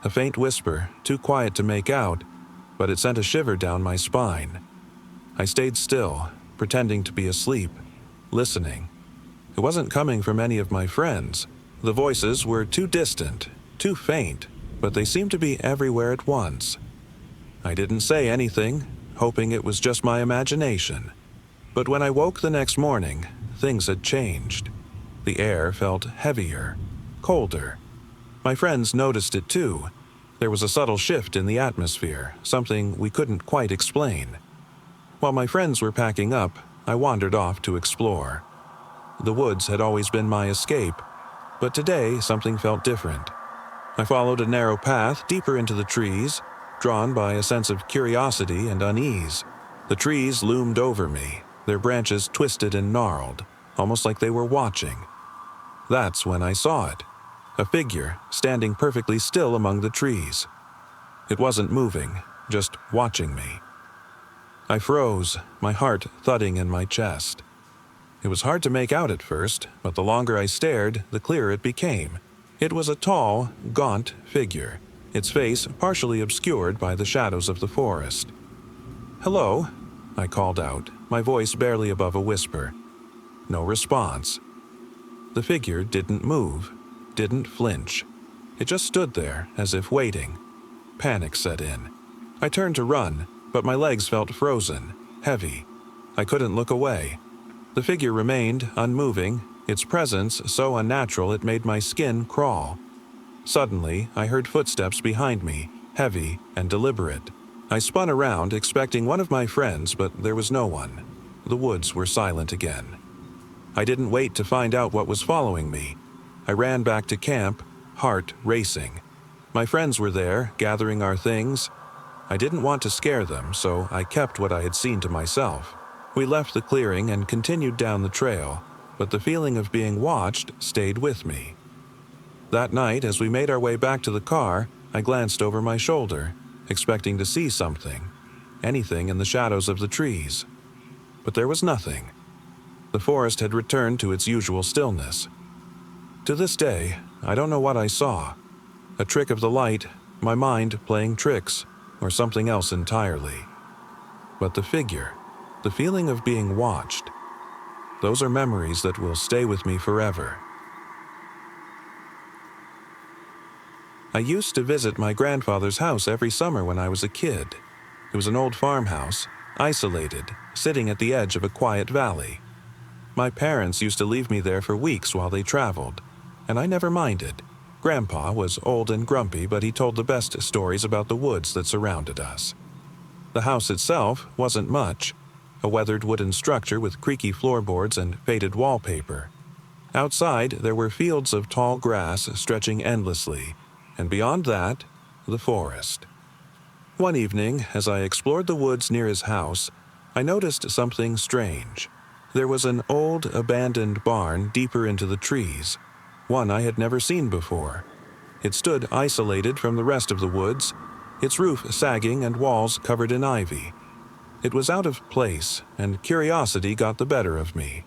A faint whisper, too quiet to make out, but it sent a shiver down my spine. I stayed still, pretending to be asleep, listening. It wasn't coming from any of my friends. The voices were too distant, too faint, but they seemed to be everywhere at once. I didn't say anything, hoping it was just my imagination. But when I woke the next morning, things had changed. The air felt heavier, colder. My friends noticed it too. There was a subtle shift in the atmosphere, something we couldn't quite explain. While my friends were packing up, I wandered off to explore. The woods had always been my escape, but today something felt different. I followed a narrow path deeper into the trees, drawn by a sense of curiosity and unease. The trees loomed over me, their branches twisted and gnarled, almost like they were watching. That's when I saw it. A figure standing perfectly still among the trees. It wasn't moving, just watching me. I froze, my heart thudding in my chest. It was hard to make out at first, but the longer I stared, the clearer it became. It was a tall, gaunt figure, its face partially obscured by the shadows of the forest. "Hello," I called out, my voice barely above a whisper. No response. The figure didn't move, didn't flinch. It just stood there, as if waiting. Panic set in. I turned to run, but my legs felt frozen, heavy. I couldn't look away. The figure remained unmoving, its presence so unnatural it made my skin crawl. Suddenly, I heard footsteps behind me, heavy and deliberate. I spun around, expecting one of my friends, but there was no one. The woods were silent again. I didn't wait to find out what was following me. I ran back to camp, heart racing. My friends were there, gathering our things. I didn't want to scare them, so I kept what I had seen to myself. We left the clearing and continued down the trail, but the feeling of being watched stayed with me. That night, as we made our way back to the car, I glanced over my shoulder, expecting to see something, anything in the shadows of the trees. But there was nothing. The forest had returned to its usual stillness. To this day, I don't know what I saw. A trick of the light, my mind playing tricks, or something else entirely. But the figure, the feeling of being watched, those are memories that will stay with me forever. I used to visit my grandfather's house every summer when I was a kid. It was an old farmhouse, isolated, sitting at the edge of a quiet valley. My parents used to leave me there for weeks while they traveled, and I never minded. Grandpa was old and grumpy, but he told the best stories about the woods that surrounded us. The house itself wasn't much, a weathered wooden structure with creaky floorboards and faded wallpaper. Outside, there were fields of tall grass stretching endlessly, and beyond that, the forest. One evening, as I explored the woods near his house, I noticed something strange. There was an old, abandoned barn deeper into the trees, one I had never seen before. It stood isolated from the rest of the woods, its roof sagging and walls covered in ivy. It was out of place, and curiosity got the better of me.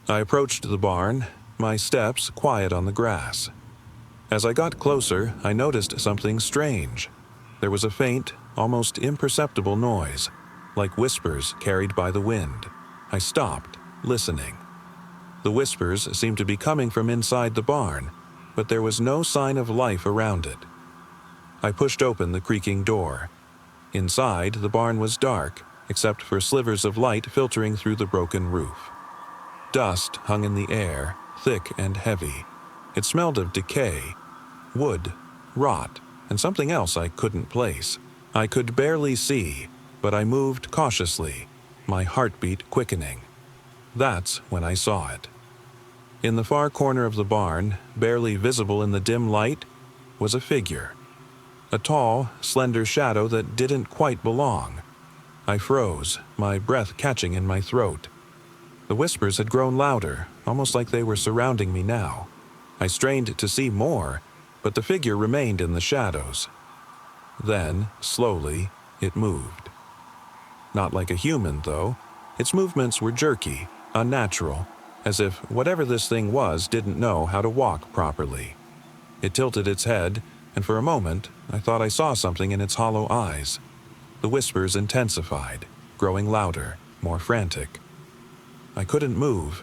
I approached the barn, my steps quiet on the grass. As I got closer, I noticed something strange. There was a faint, almost imperceptible noise, like whispers carried by the wind. I stopped, listening. The whispers seemed to be coming from inside the barn, but there was no sign of life around it. I pushed open the creaking door. Inside, the barn was dark, except for slivers of light filtering through the broken roof. Dust hung in the air, thick and heavy. It smelled of decay, wood, rot, and something else I couldn't place. I could barely see, but I moved cautiously, my heartbeat quickening. That's when I saw it. In the far corner of the barn, barely visible in the dim light, was a figure. A tall, slender shadow that didn't quite belong. I froze, my breath catching in my throat. The whispers had grown louder, almost like they were surrounding me now. I strained to see more, but the figure remained in the shadows. Then, slowly, it moved. Not like a human, though. Its movements were jerky, unnatural, as if whatever this thing was didn't know how to walk properly. It tilted its head, and for a moment, I thought I saw something in its hollow eyes. The whispers intensified, growing louder, more frantic. I couldn't move.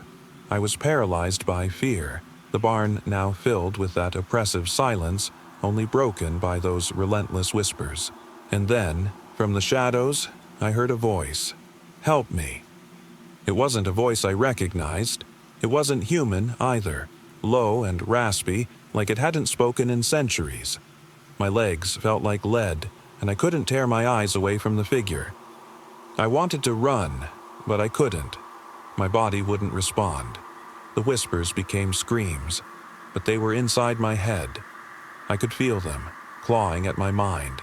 I was paralyzed by fear, the barn now filled with that oppressive silence, only broken by those relentless whispers. And then, from the shadows, I heard a voice. "Help me." It wasn't a voice I recognized. It wasn't human either, low and raspy, like it hadn't spoken in centuries. My legs felt like lead, and I couldn't tear my eyes away from the figure. I wanted to run, but I couldn't. My body wouldn't respond. The whispers became screams, but they were inside my head. I could feel them, clawing at my mind.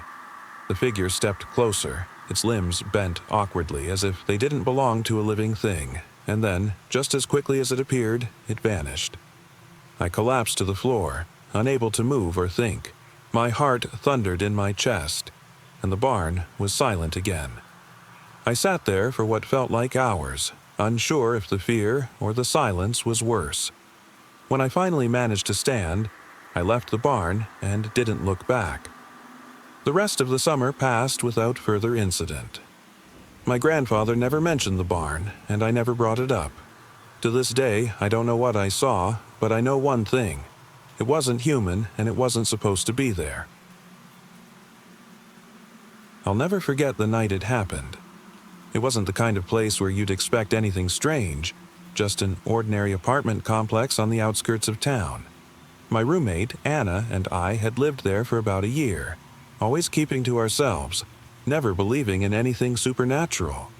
The figure stepped closer, its limbs bent awkwardly as if they didn't belong to a living thing, and then, just as quickly as it appeared, it vanished. I collapsed to the floor, unable to move or think. My heart thundered in my chest, and the barn was silent again. I sat there for what felt like hours, unsure if the fear or the silence was worse. When I finally managed to stand, I left the barn and didn't look back. The rest of the summer passed without further incident. My grandfather never mentioned the barn, and I never brought it up. To this day, I don't know what I saw, but I know one thing. It wasn't human, and it wasn't supposed to be there. I'll never forget the night it happened. It wasn't the kind of place where you'd expect anything strange, just an ordinary apartment complex on the outskirts of town. My roommate, Anna, and I had lived there for about a year, always keeping to ourselves, never believing in anything supernatural.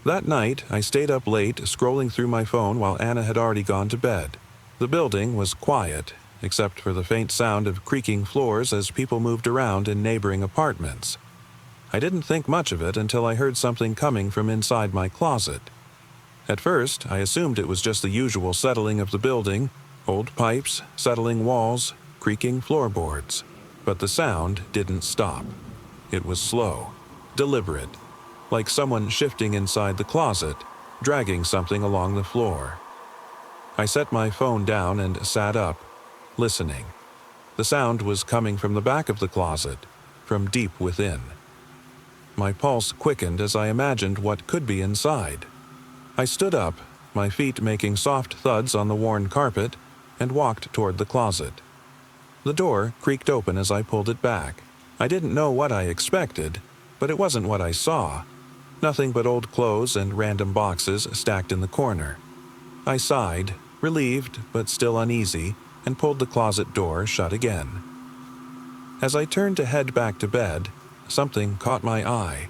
That night, I stayed up late scrolling through my phone while Anna had already gone to bed. The building was quiet, except for the faint sound of creaking floors as people moved around in neighboring apartments. I didn't think much of it until I heard something coming from inside my closet. At first, I assumed it was just the usual settling of the building, old pipes, settling walls, creaking floorboards. But the sound didn't stop. It was slow, deliberate, like someone shifting inside the closet, dragging something along the floor. I set my phone down and sat up, listening. The sound was coming from the back of the closet, from deep within. My pulse quickened as I imagined what could be inside. I stood up, my feet making soft thuds on the worn carpet, and walked toward the closet. The door creaked open as I pulled it back. I didn't know what I expected, but it wasn't what I saw. Nothing but old clothes and random boxes stacked in the corner. I sighed, relieved but still uneasy, and pulled the closet door shut again. As I turned to head back to bed, something caught my eye.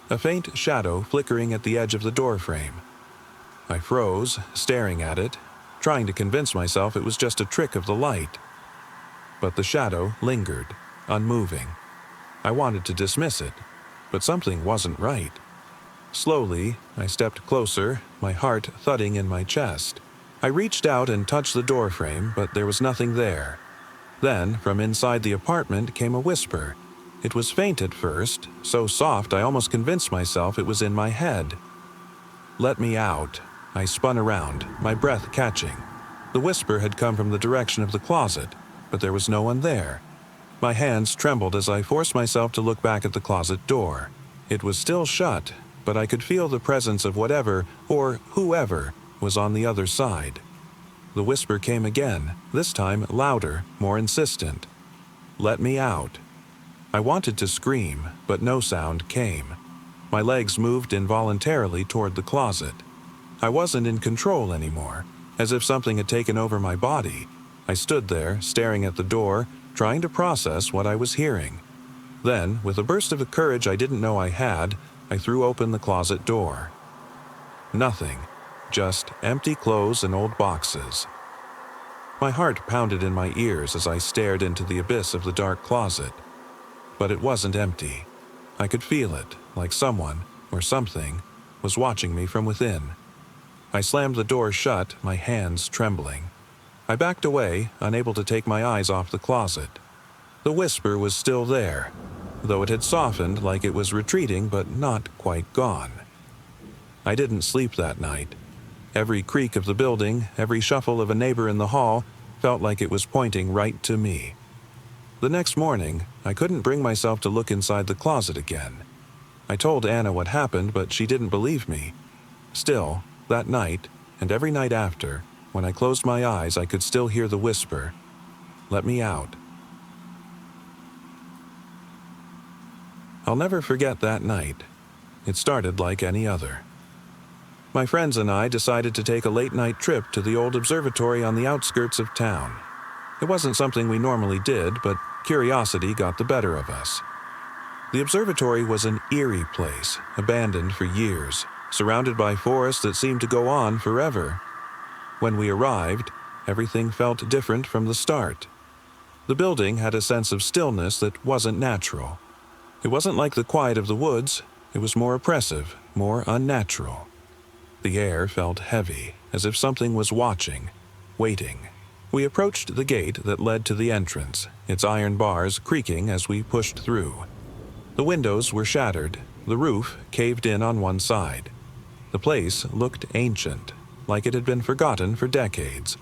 A faint shadow flickering at the edge of the doorframe. I froze, staring at it, trying to convince myself it was just a trick of the light. But the shadow lingered, unmoving. I wanted to dismiss it, but something wasn't right. Slowly, I stepped closer, my heart thudding in my chest. I reached out and touched the doorframe, but there was nothing there. Then, from inside the apartment came a whisper. It was faint at first, so soft I almost convinced myself it was in my head. "Let me out." I spun around, my breath catching. The whisper had come from the direction of the closet, but there was no one there. My hands trembled as I forced myself to look back at the closet door. It was still shut, but I could feel the presence of whatever, or whoever, was on the other side. The whisper came again, this time louder, more insistent. "Let me out." I wanted to scream, but no sound came. My legs moved involuntarily toward the closet. I wasn't in control anymore, as if something had taken over my body. I stood there, staring at the door, trying to process what I was hearing. Then, with a burst of courage I didn't know I had, I threw open the closet door. Nothing, just empty clothes and old boxes. My heart pounded in my ears as I stared into the abyss of the dark closet. But it wasn't empty. I could feel it, like someone, or something, was watching me from within. I slammed the door shut, my hands trembling. I backed away, unable to take my eyes off the closet. The whisper was still there, though it had softened like it was retreating but not quite gone. I didn't sleep that night. Every creak of the building, every shuffle of a neighbor in the hall, felt like it was pointing right to me. The next morning, I couldn't bring myself to look inside the closet again. I told Anna what happened, but she didn't believe me. Still, that night, and every night after, when I closed my eyes, I could still hear the whisper, "Let me out." I'll never forget that night. It started like any other. My friends and I decided to take a late-night trip to the old observatory on the outskirts of town. It wasn't something we normally did, but curiosity got the better of us. The observatory was an eerie place, abandoned for years, surrounded by forests that seemed to go on forever. When we arrived, everything felt different from the start. The building had a sense of stillness that wasn't natural. It wasn't like the quiet of the woods, it was more oppressive, more unnatural. The air felt heavy, as if something was watching, waiting. We approached the gate that led to the entrance, its iron bars creaking as we pushed through. The windows were shattered, the roof caved in on one side. The place looked ancient, like it had been forgotten for decades.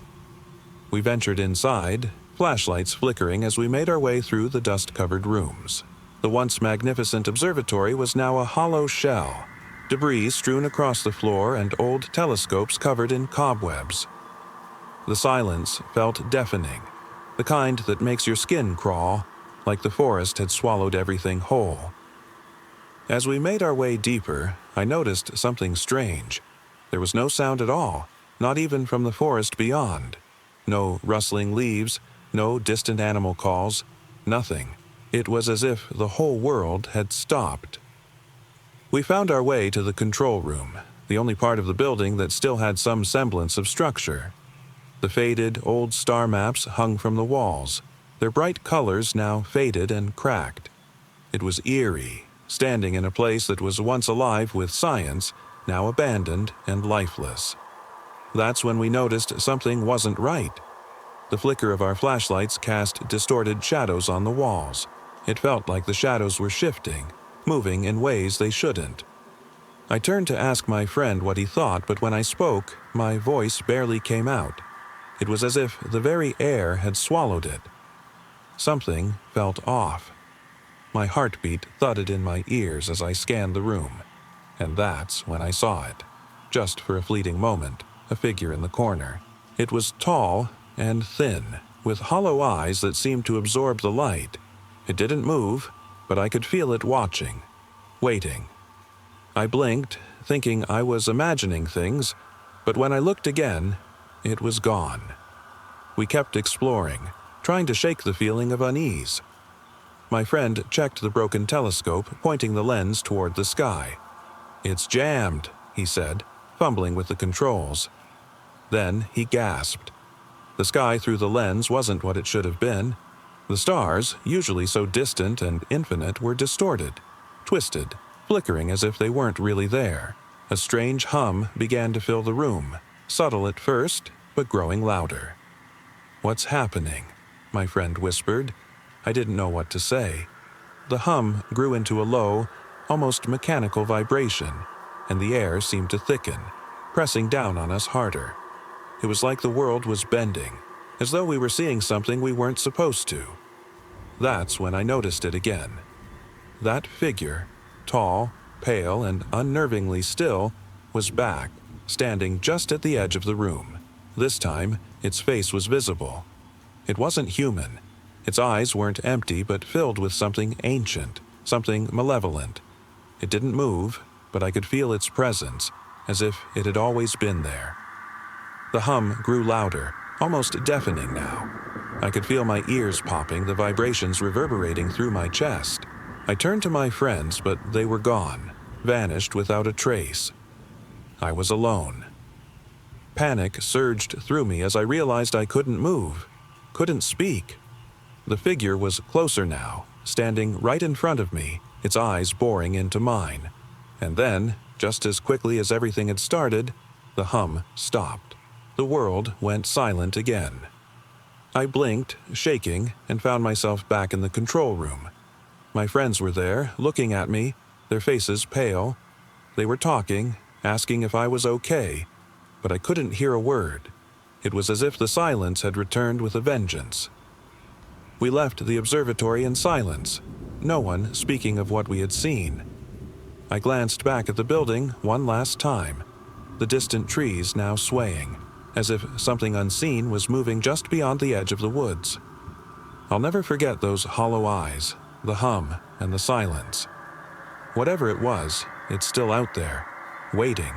We ventured inside, flashlights flickering as we made our way through the dust-covered rooms. The once magnificent observatory was now a hollow shell, debris strewn across the floor and old telescopes covered in cobwebs. The silence felt deafening, the kind that makes your skin crawl, like the forest had swallowed everything whole. As we made our way deeper, I noticed something strange. There was no sound at all, not even from the forest beyond. No rustling leaves, no distant animal calls, nothing. It was as if the whole world had stopped. We found our way to the control room, the only part of the building that still had some semblance of structure. The faded, old star maps hung from the walls, their bright colors now faded and cracked. It was eerie, standing in a place that was once alive with science, now abandoned and lifeless. That's when we noticed something wasn't right. The flicker of our flashlights cast distorted shadows on the walls. It felt like the shadows were shifting, moving in ways they shouldn't. I turned to ask my friend what he thought, but when I spoke, my voice barely came out. It was as if the very air had swallowed it. Something felt off. My heartbeat thudded in my ears as I scanned the room. And that's when I saw it. Just for a fleeting moment, a figure in the corner. It was tall and thin, with hollow eyes that seemed to absorb the light. It didn't move, but I could feel it watching, waiting. I blinked, thinking I was imagining things, but when I looked again, it was gone. We kept exploring, trying to shake the feeling of unease. My friend checked the broken telescope, pointing the lens toward the sky. "It's jammed," he said, fumbling with the controls. Then he gasped. The sky through the lens wasn't what it should have been. The stars, usually so distant and infinite, were distorted, twisted, flickering as if they weren't really there. A strange hum began to fill the room, subtle at first, but growing louder. "What's happening?" my friend whispered. I didn't know what to say. The hum grew into a low, almost mechanical vibration, and the air seemed to thicken, pressing down on us harder. It was like the world was bending, as though we were seeing something we weren't supposed to. That's when I noticed it again. That figure, tall, pale, and unnervingly still, was back, standing just at the edge of the room. This time, its face was visible. It wasn't human. Its eyes weren't empty but filled with something ancient, something malevolent. It didn't move, but I could feel its presence, as if it had always been there. The hum grew louder, almost deafening now. I could feel my ears popping, the vibrations reverberating through my chest. I turned to my friends, but they were gone, vanished without a trace. I was alone. Panic surged through me as I realized I couldn't move, couldn't speak. The figure was closer now, standing right in front of me, its eyes boring into mine. And then, just as quickly as everything had started, the hum stopped. The world went silent again. I blinked, shaking, and found myself back in the control room. My friends were there, looking at me, their faces pale. They were talking, asking if I was okay, but I couldn't hear a word. It was as if the silence had returned with a vengeance. We left the observatory in silence, no one speaking of what we had seen. I glanced back at the building one last time, the distant trees now swaying, as if something unseen was moving just beyond the edge of the woods. I'll never forget those hollow eyes, the hum, and the silence. Whatever it was, it's still out there, waiting,